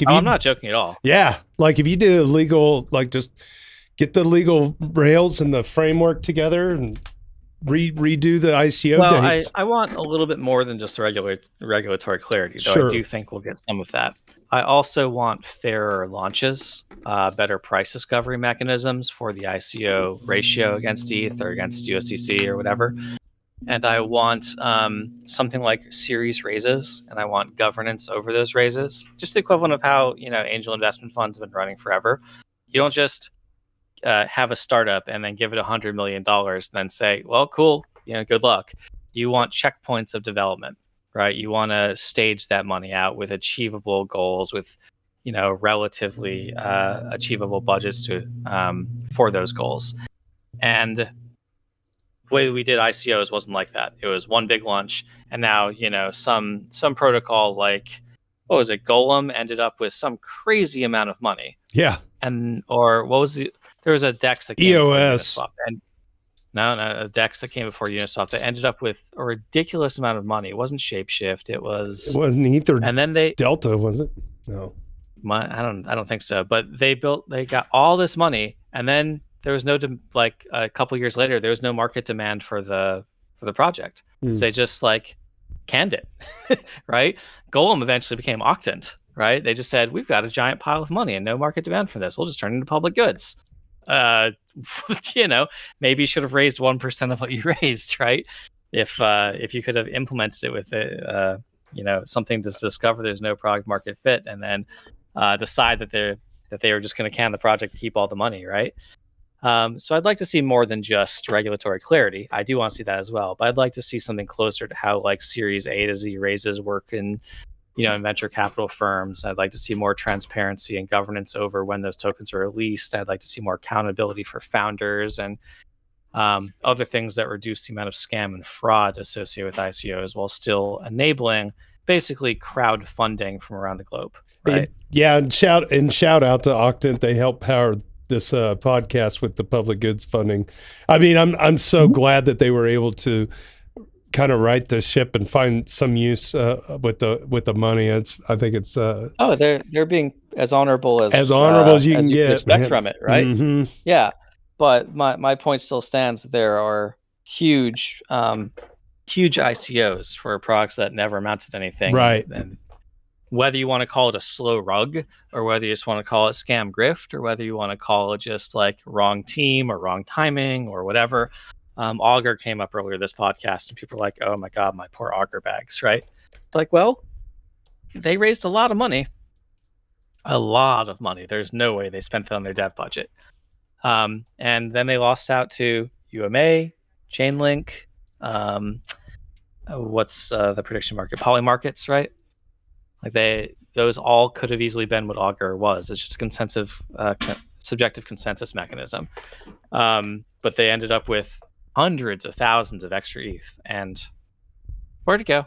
Speaker 1: I'm
Speaker 5: not joking at all.
Speaker 1: Yeah, like if you did a legal, just get the legal rails and the framework together and redo the ICO dates.
Speaker 5: I want a little bit more than just regulatory clarity, though.
Speaker 1: Sure.
Speaker 5: I do think we'll get some of that. I also want fairer launches, better price discovery mechanisms for the ICO ratio against ETH or against USDC or whatever. And I want something like series raises, and I want governance over those raises. Just the equivalent of how angel investment funds have been running forever. You don't just have a startup and then give it $100 million and then say, well, cool, good luck. You want checkpoints of development, right? You want to stage that money out with achievable goals, with relatively achievable budgets for those goals. And the way we did ICOs wasn't like that. It was one big launch, and now some protocol like what was it, Golem ended up with some crazy amount of money.
Speaker 1: Yeah.
Speaker 5: Or what was there was a DEX that came
Speaker 1: EOS.
Speaker 5: before Uniswap, and a DEX that came before Uniswap that ended up with a ridiculous amount of money. It wasn't Shapeshift. It
Speaker 1: wasn't Ether.
Speaker 5: And then
Speaker 1: Delta, was it? No.
Speaker 5: I don't think so. But they got all this money, and then there was no a couple years later, there was no market demand for the project. So they just canned it, right? Golem eventually became Octant, right? They just said, we've got a giant pile of money and no market demand for this. We'll just turn it into public goods. Maybe you should have raised 1% of what you raised, right? If you could have implemented it with something to discover there's no product market fit, and then decide that they were just going to can the project and keep all the money, right? So I'd like to see more than just regulatory clarity. I do want to see that as well, but I'd like to see something closer to how Series A to Z raises work in venture capital firms. I'd like to see more transparency and governance over when those tokens are released. I'd like to see more accountability for founders, and other things that reduce the amount of scam and fraud associated with ICOs while still enabling basically crowdfunding from around the globe. Right.
Speaker 1: Yeah, and shout out to Octant. They help power this podcast with the public goods funding. I mean, I'm so glad that they were able to kind of right the ship and find some use with the money. I think it's
Speaker 5: they're being as honorable as
Speaker 1: you can get,
Speaker 5: expect from it, right? Mm-hmm. Yeah, but my point still stands. There are huge ICOs for products that never amounted to anything,
Speaker 1: right?
Speaker 5: And whether you want to call it a slow rug, or whether you just want to call it scam grift, or whether you want to call it just like wrong team or wrong timing or whatever. Augur came up earlier this podcast, and people are like, "Oh my god, my poor Augur bags!" Right? It's like, well, they raised a lot of money. There's no way they spent that on their dev budget. And then they lost out to UMA, Chainlink. What's the prediction market? Polymarkets, right? Like those all could have easily been what Augur was. It's just a subjective consensus mechanism. But they ended up with hundreds of thousands of extra ETH, and where'd it go?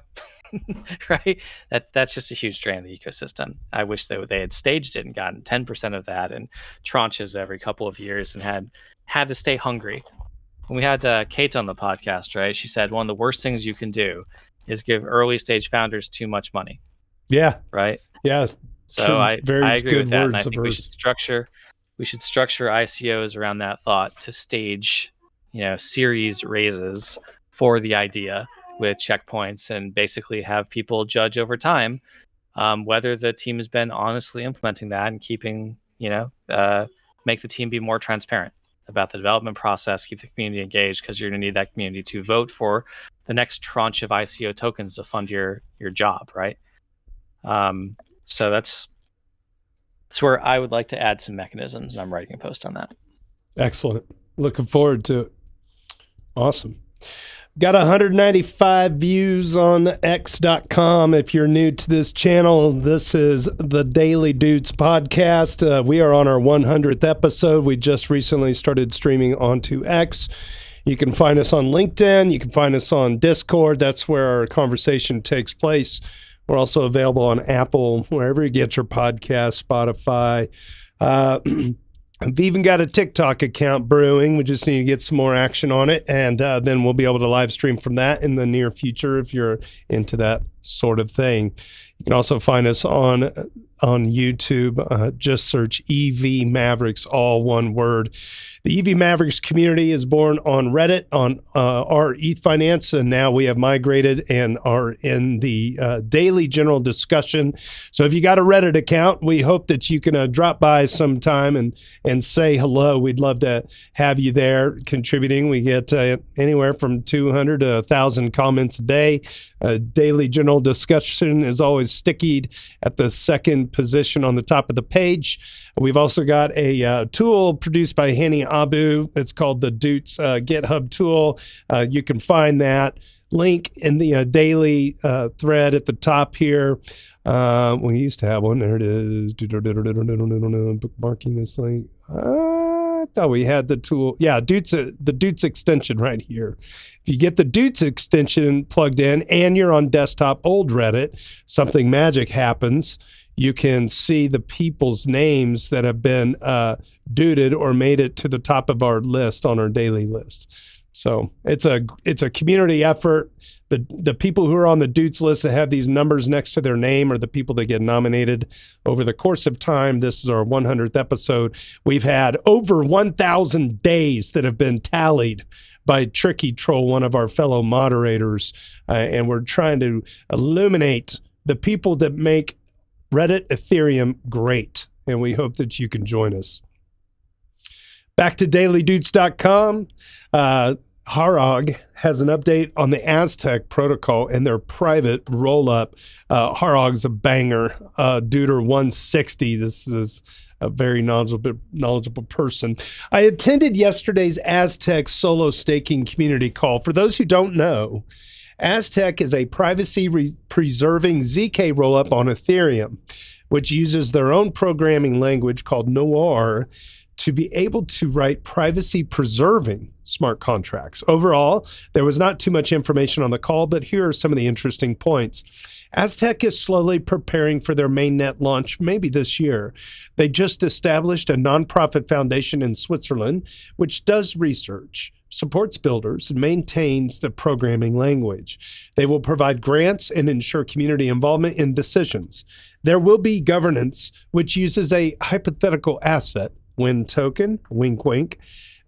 Speaker 5: Right? That's just a huge drain on the ecosystem. I wish they had staged it and gotten 10% of that in tranches every couple of years and had to stay hungry. When we had Kate on the podcast, right? She said one of the worst things you can do is give early stage founders too much money.
Speaker 1: Yeah.
Speaker 5: Right.
Speaker 1: Yeah.
Speaker 5: So I agree with that, and I think we should structure ICOs around that thought to stage, series raises for the idea with checkpoints, and basically have people judge over time whether the team has been honestly implementing that and keeping, make the team be more transparent about the development process, keep the community engaged, because you're going to need that community to vote for the next tranche of ICO tokens to fund your job, right? So that's where I would like to add some mechanisms, and I'm writing a post on that.
Speaker 1: Excellent. Looking forward to it. Awesome. Got 195 views on x.com. If you're new to this channel, this is the Daily Doots podcast. We are on our 100th episode. We just recently started streaming onto X. You can find us on LinkedIn. You can find us on Discord. That's where our conversation takes place. We're also available on Apple, wherever you get your podcast, Spotify. I've even got a TikTok account brewing. We just need to get some more action on it, and then we'll be able to live stream from that in the near future if you're into that sort of thing. You can also find us on YouTube. Just search EV Mavericks, all one word. The EV Mavericks community is born on Reddit, on our Ethfinance, and now we have migrated and are in the Daily General Discussion. So if you got a Reddit account, we hope that you can drop by sometime and say hello. We'd love to have you there contributing. We get anywhere from 200 to 1,000 comments a day. Daily General Discussion is always stickied at the second position on the top of the page. We've also got a tool produced by Hani Abu. It's called the Doots GitHub tool. You can find that link in the daily thread at the top here. We used to have one. There it is. Bookmarking this link. I thought we had the tool. Yeah, the Doots extension right here. If you get the Doots extension plugged in and you're on desktop old Reddit, something magic happens. You can see the people's names that have been dooted or made it to the top of our list on our daily list. So it's a community effort. The people who are on the Doots list that have these numbers next to their name are the people that get nominated over the course of time. This is our 100th episode. We've had over 1,000 days that have been tallied by Tricky Troll, one of our fellow moderators, and we're trying to illuminate the people that make Reddit Ethereum great, and we hope that you can join us. Back to dailydoots.com. Harog has an update on the Aztec protocol and their private roll-up. Harog's a banger. Duder 160. This is a very knowledgeable person. I attended yesterday's Aztec solo staking community call. For those who don't know, Aztec is a privacy-preserving ZK rollup on Ethereum, which uses their own programming language called Noir to be able to write privacy-preserving smart contracts. Overall, there was not too much information on the call, but here are some of the interesting points. Aztec is slowly preparing for their mainnet launch, maybe this year. They just established a nonprofit foundation in Switzerland, which does research, supports builders, and maintains the programming language. They will provide grants and ensure community involvement in decisions. There will be governance, which uses a hypothetical asset, WIN token, wink, wink.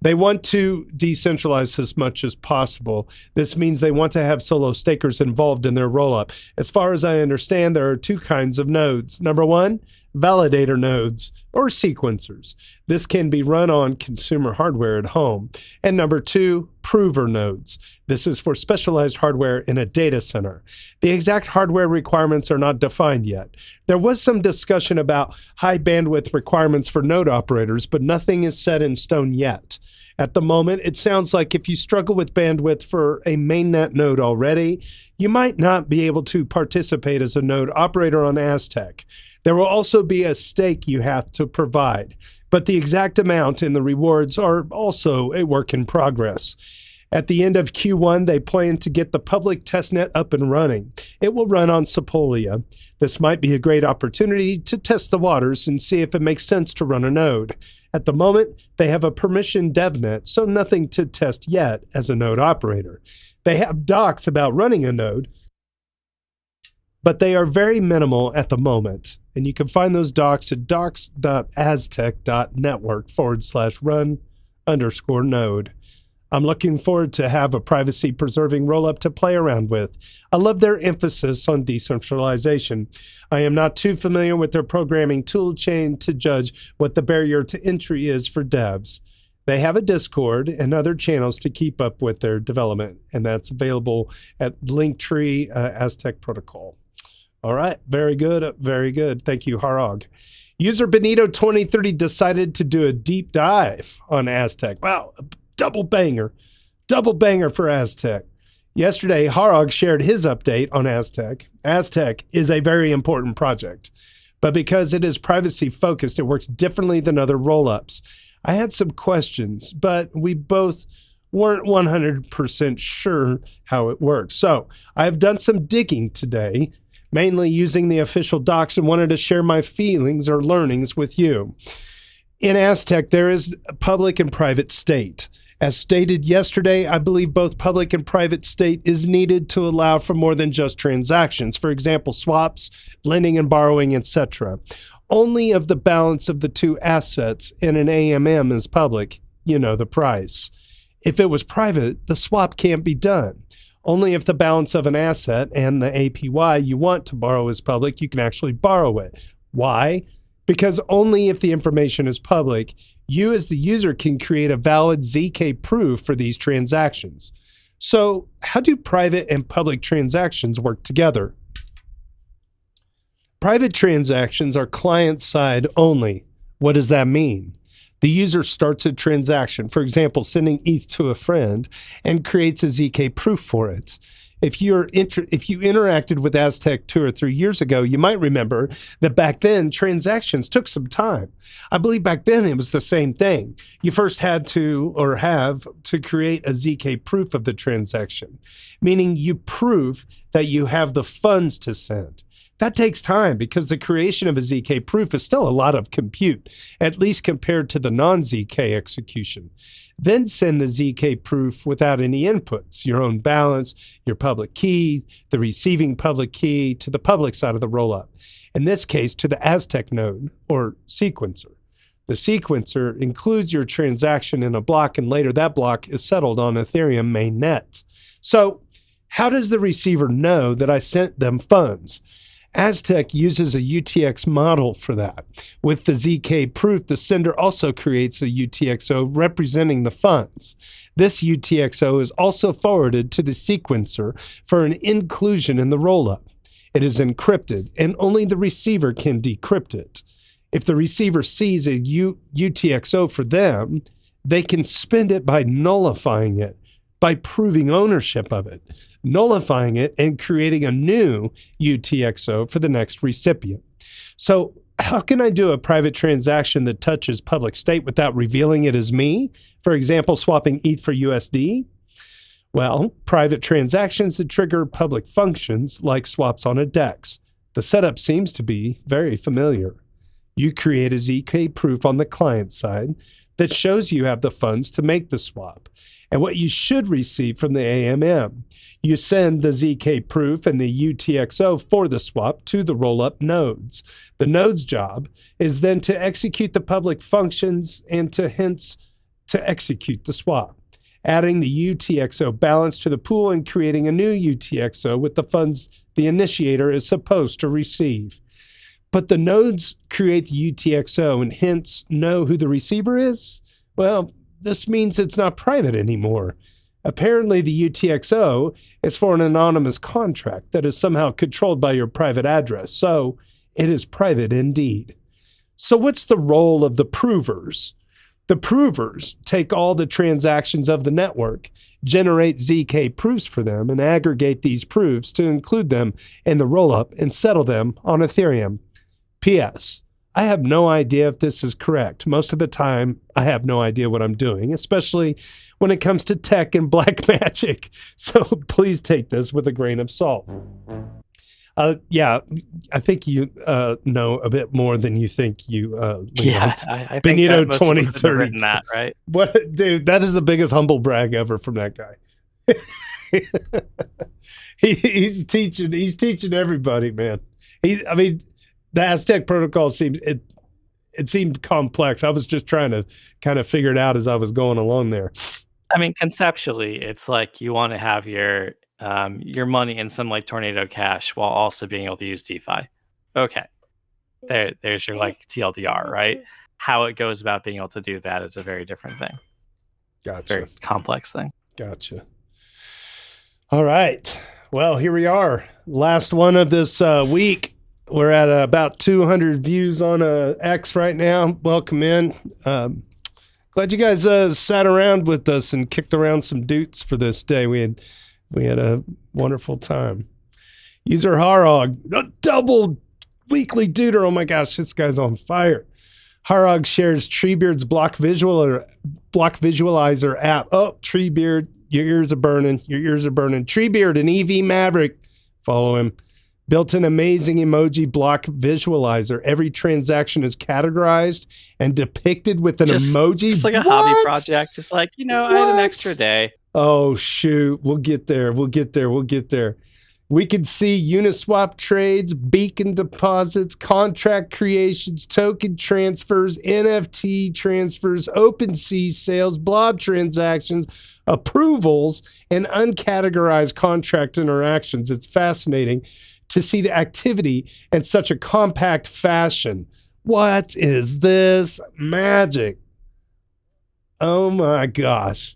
Speaker 1: They want to decentralize as much as possible. This means they want to have solo stakers involved in their rollup. As far as I understand, there are two kinds of nodes. Number one, validator nodes or sequencers. This can be run on consumer hardware at home. And number two, prover nodes. This is for specialized hardware in a data center. The exact hardware requirements are not defined yet. There was some discussion about high bandwidth requirements for node operators, but nothing is set in stone yet. At the moment, it sounds like if you struggle with bandwidth for a mainnet node already, you might not be able to participate as a node operator on Aztec. There will also be a stake you have to provide, but the exact amount and the rewards are also a work in progress. At the end of Q1, they plan to get the public testnet up and running. It will run on Sepolia. This might be a great opportunity to test the waters and see if it makes sense to run a node. At the moment, they have a permission devnet, so nothing to test yet as a node operator. They have docs about running a node, but they are very minimal at the moment. And you can find those docs at docs.aztec.network/run_node. I'm looking forward to have a privacy-preserving rollup to play around with. I love their emphasis on decentralization. I am not too familiar with their programming toolchain to judge what the barrier to entry is for devs. They have a Discord and other channels to keep up with their development, and that's available at Linktree Aztec Protocol. All right, very good, very good. Thank you, Harog. User Benito2030 decided to do a deep dive on Aztec. Wow, double banger for Aztec. Yesterday, Harog shared his update on Aztec. Aztec is a very important project, but because it is privacy focused, it works differently than other rollups. I had some questions, but we both weren't 100% sure how it works. So I've done some digging today, mainly using the official docs, and wanted to share my feelings or learnings with you. In Aztec, there is public and private state. As stated yesterday, I believe both public and private state is needed to allow for more than just transactions. For example, swaps, lending and borrowing, etc. Only if the balance of the two assets in an AMM is public, you know the price. If it was private, the swap can't be done. Only if the balance of an asset and the APY you want to borrow is public, you can actually borrow it. Why? Because only if the information is public, you as the user can create a valid ZK proof for these transactions. So how do private and public transactions work together? Private transactions are client-side only. What does that mean? The user starts a transaction, for example, sending ETH to a friend, and creates a ZK proof for it. If you interacted with Aztec 2 or 3 years ago, you might remember that back then transactions took some time. I believe back then it was the same thing. You first had to or have to create a ZK proof of the transaction, meaning you prove that you have the funds to send. That takes time because the creation of a ZK proof is still a lot of compute, at least compared to the non-ZK execution. Then send the ZK proof without any inputs, your own balance, your public key, the receiving public key to the public side of the rollup. In this case, to the Aztec node or sequencer. The sequencer includes your transaction in a block, and later that block is settled on Ethereum mainnet. So how does the receiver know that I sent them funds? Aztec uses a UTX model for that. With the ZK proof, the sender also creates a UTXO representing the funds. This UTXO is also forwarded to the sequencer for an inclusion in the rollup. It is encrypted, and only the receiver can decrypt it. If the receiver sees a UTXO for them, they can spend it by nullifying it, by proving ownership of it, nullifying it, and creating a new UTXO for the next recipient. So how can I do a private transaction that touches public state without revealing it as me? For example, swapping ETH for USD? Well, private transactions that trigger public functions like swaps on a DEX. The setup seems to be very familiar. You create a ZK proof on the client side that shows you have the funds to make the swap and what you should receive from the AMM. You send the ZK proof and the UTXO for the swap to the rollup nodes. The node's job is then to execute the public functions and to execute the swap, adding the UTXO balance to the pool and creating a new UTXO with the funds the initiator is supposed to receive. But the nodes create the UTXO and hence know who the receiver is? Well, this means it's not private anymore. Apparently, the UTXO is for an anonymous contract that is somehow controlled by your private address, so it is private indeed. So what's the role of the provers? The provers take all the transactions of the network, generate ZK proofs for them, and aggregate these proofs to include them in the rollup and settle them on Ethereum. P.S. I have no idea if this is correct. Most of the time, I have no idea what I'm doing, especially when it comes to tech and black magic. So please take this with a grain of salt. Yeah, I think you know a bit more than you think you
Speaker 5: Yeah, I think
Speaker 1: Benito
Speaker 5: that most people would have
Speaker 1: 2030.
Speaker 5: written that, right?
Speaker 1: What, dude, that is the biggest humble brag ever from that guy. He's teaching everybody, man. I mean, the Aztec protocol seemed complex. I was just trying to kind of figure it out as I was going along there.
Speaker 5: I mean, conceptually, it's like you want to have your money in some like Tornado Cash while also being able to use DeFi. Okay, there's your like TLDR, right? How it goes about being able to do that is a very different thing.
Speaker 1: Gotcha.
Speaker 5: Very complex thing.
Speaker 1: Gotcha. All right. Well, here we are. Last one of this week. We're at about 200 views on X right now. Welcome in. Glad you guys sat around with us and kicked around some doots for this day. We had a wonderful time. User Harog, a double weekly duder. Oh my gosh, this guy's on fire. Harog shares Treebeard's block visualizer app. Oh, Treebeard, your ears are burning. Your ears are burning. Treebeard and EV Maverick, follow him. Built an amazing emoji block visualizer. Every transaction is categorized and depicted with an emoji.
Speaker 5: Just like a hobby project. Just like, I had an extra day.
Speaker 1: Oh, shoot. We'll get there. We'll get there. We can see Uniswap trades, beacon deposits, contract creations, token transfers, NFT transfers, OpenSea sales, blob transactions, approvals, and uncategorized contract interactions. It's fascinating to see the activity in such a compact fashion. What is this magic? Oh my gosh.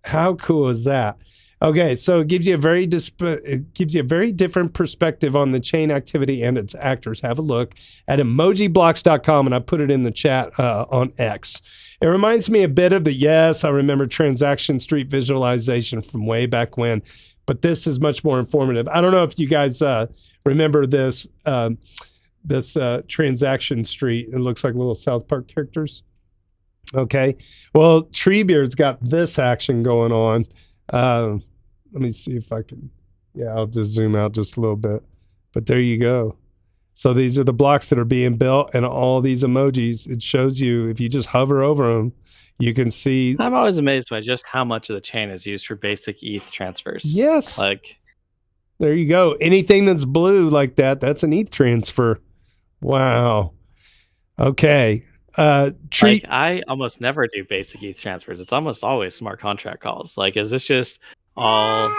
Speaker 1: How cool is that? Okay, so it gives you a very different perspective on the chain activity and its actors. Have a look at emojiblocks.com, and I put it in the chat on X. It reminds me a bit of I remember Transaction Street visualization from way back when, but this is much more informative. I don't know if you guys remember this Transaction Street. It looks like little South Park characters. Okay, well, Treebeard's got this action going on. Let me see if I can. Yeah, I'll just zoom out just a little bit. But there you go. So these are the blocks that are being built, and all these emojis. It shows you, if you just hover over them, you can see.
Speaker 5: I'm always amazed by just how much of the chain is used for basic ETH transfers.
Speaker 1: Yes.
Speaker 5: Like,
Speaker 1: there you go. Anything that's blue like that, that's an ETH transfer. Wow. Okay.
Speaker 5: I almost never do basic ETH transfers. It's almost always smart contract calls. Like, is this just all,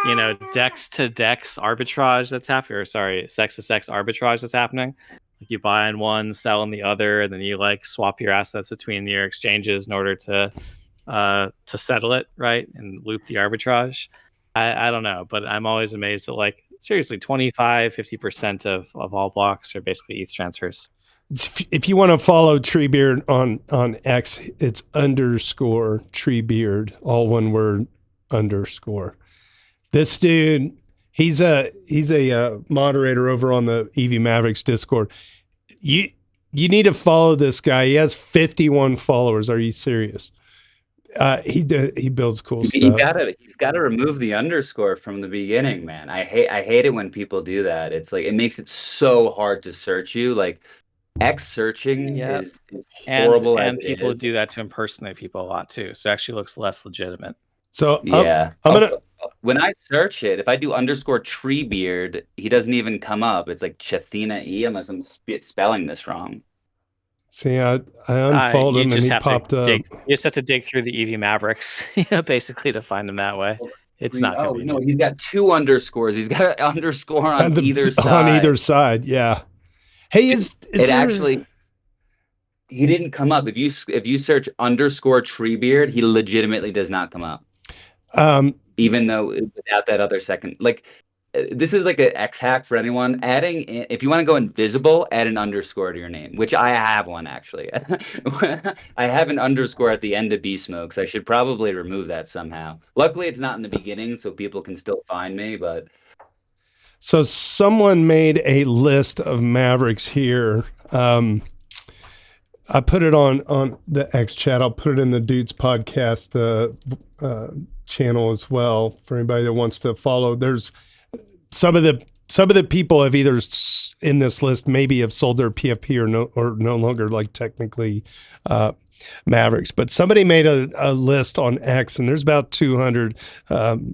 Speaker 5: DEX to DEX arbitrage that's happening? Or sorry, sex to sex arbitrage that's happening? Like, you buy in one, sell in the other, and then you like swap your assets between your exchanges in order to settle it, right? And loop the arbitrage. I don't know, but I'm always amazed that, like, seriously, 25-50% of all blocks are basically ETH transfers.
Speaker 1: If you want to follow Treebeard on X, it's _ Treebeard, all one word, _ This dude, he's a moderator over on the EV Mavericks Discord. you need to follow this guy. He has 51 followers. Are you serious? He builds cool stuff.
Speaker 3: He's gotta remove the underscore from the beginning, man. I hate it when people do that. It's like it makes it so hard to search you. Like X searching is horrible.
Speaker 5: And people do that to impersonate people a lot too. So it actually looks less legitimate.
Speaker 1: So
Speaker 3: yeah,
Speaker 1: I'm gonna.
Speaker 3: When I search it, if I do underscore Treebeard, he doesn't even come up. It's like Chathina E, unless I'm spelling this wrong.
Speaker 1: See, I unfold him and he popped up.
Speaker 5: You just have to dig through the EV Mavericks, basically to find him that way. It's not convenient.
Speaker 3: No, he's got 2 underscores. He's got an underscore on either side.
Speaker 1: On either side, yeah. Hey,
Speaker 3: actually, he didn't come up. If you search underscore Treebeard, he legitimately does not come up. Even though without that other second, like this is like an X hack for anyone. If you want to go invisible, add an underscore to your name, which I have one actually. I have an underscore at the end of B Smokes. I should probably remove that somehow. Luckily, it's not in the beginning, so people can still find me. But
Speaker 1: so someone made a list of Mavericks here. I put it on the X chat. I'll put it in the Dudes podcast channel as well for anybody that wants to follow. There's some of the people have either in this list maybe have sold their PFP or no longer like technically Mavericks, but somebody made a list on X and there's about 200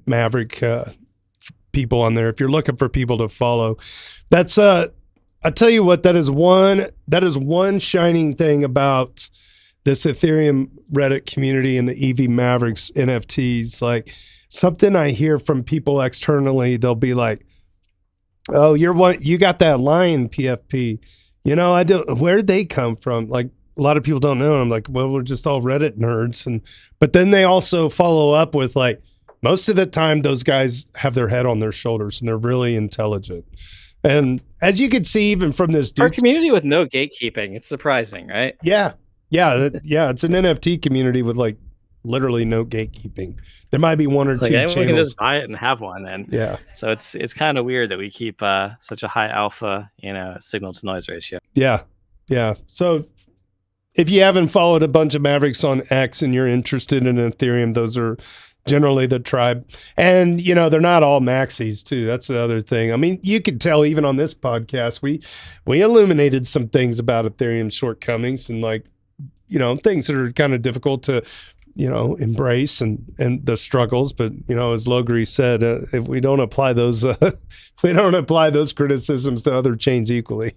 Speaker 1: Maverick people on there. If you're looking for people to follow, that's I tell you what, that is one shining thing about this Ethereum Reddit community and the EV Mavericks NFTs. Like something I hear from people externally, they'll be like, "Oh, you got that Lion PFP." Where'd they come from? Like a lot of people don't know. And I'm like, well, we're just all Reddit nerds. But then they also follow up with like, most of the time those guys have their head on their shoulders and they're really intelligent. And as you can see, even from this
Speaker 5: Our community with no gatekeeping, it's surprising, right?
Speaker 1: Yeah. It's an NFT community with like literally no gatekeeping. There might be one or two channels.
Speaker 5: Anyone can just buy it and have one, and
Speaker 1: yeah.
Speaker 5: So it's kind of weird that we keep such a high alpha, signal to noise ratio.
Speaker 1: Yeah. So if you haven't followed a bunch of Mavericks on X and you're interested in Ethereum, those are generally the tribe. And, they're not all maxis too. That's the other thing. I mean, you could tell even on this podcast, we illuminated some things about Ethereum's shortcomings and like, things that are kind of difficult to, embrace and the struggles. But, as Logri said, if we don't apply those, criticisms to other chains equally.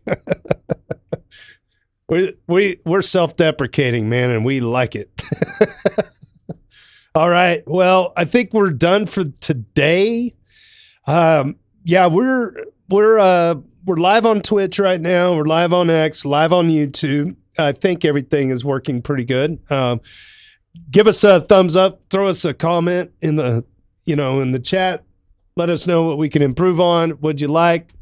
Speaker 1: We're self-deprecating, man, and we like it. All right. Well, I think we're done for today. We're live on Twitch right now. We're live on X, live on YouTube. I think everything is working pretty good. Give us a thumbs up. Throw us a comment in the chat. Let us know what we can improve on. Would you like?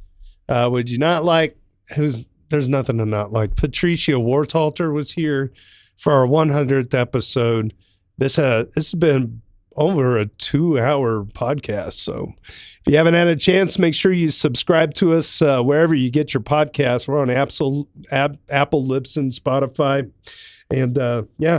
Speaker 1: Would you not like? There's nothing to not like. Patricio Worthalter was here for our 100th episode. This has been over a 2-hour podcast. So if you haven't had a chance, make sure you subscribe to us wherever you get your podcasts. We're on Apple, Libsyn, Spotify. And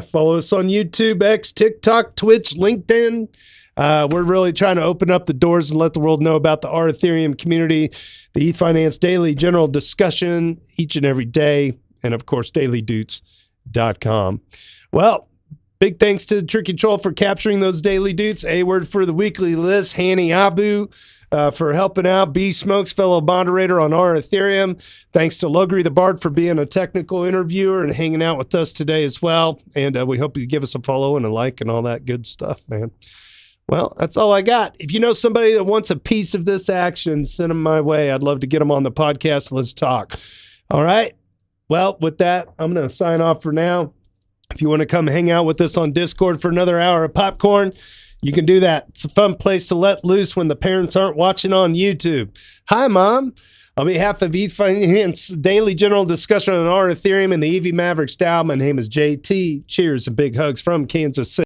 Speaker 1: follow us on YouTube, X, TikTok, Twitch, LinkedIn. We're really trying to open up the doors and let the world know about our Ethereum community, the Ethfinance Daily General Discussion each and every day. And of course, dailydoots.com. Well, big thanks to Tricky Troll for capturing those Daily Doots. A word for the weekly list. Hanny Abu for helping out. B Smokes, fellow moderator on our Ethereum. Thanks to Logri the Bard for being a technical interviewer and hanging out with us today as well. And we hope you give us a follow and a like and all that good stuff, man. Well, that's all I got. If you know somebody that wants a piece of this action, send them my way. I'd love to get them on the podcast. Let's talk. All right. Well, with that, I'm going to sign off for now. If you want to come hang out with us on Discord for another hour of popcorn, you can do that. It's a fun place to let loose when the parents aren't watching on YouTube. Hi, Mom. On behalf of Ethfinance Daily General Discussion on our Ethereum and the EV Mavericks DAO, my name is JT. Cheers and big hugs from Kansas City.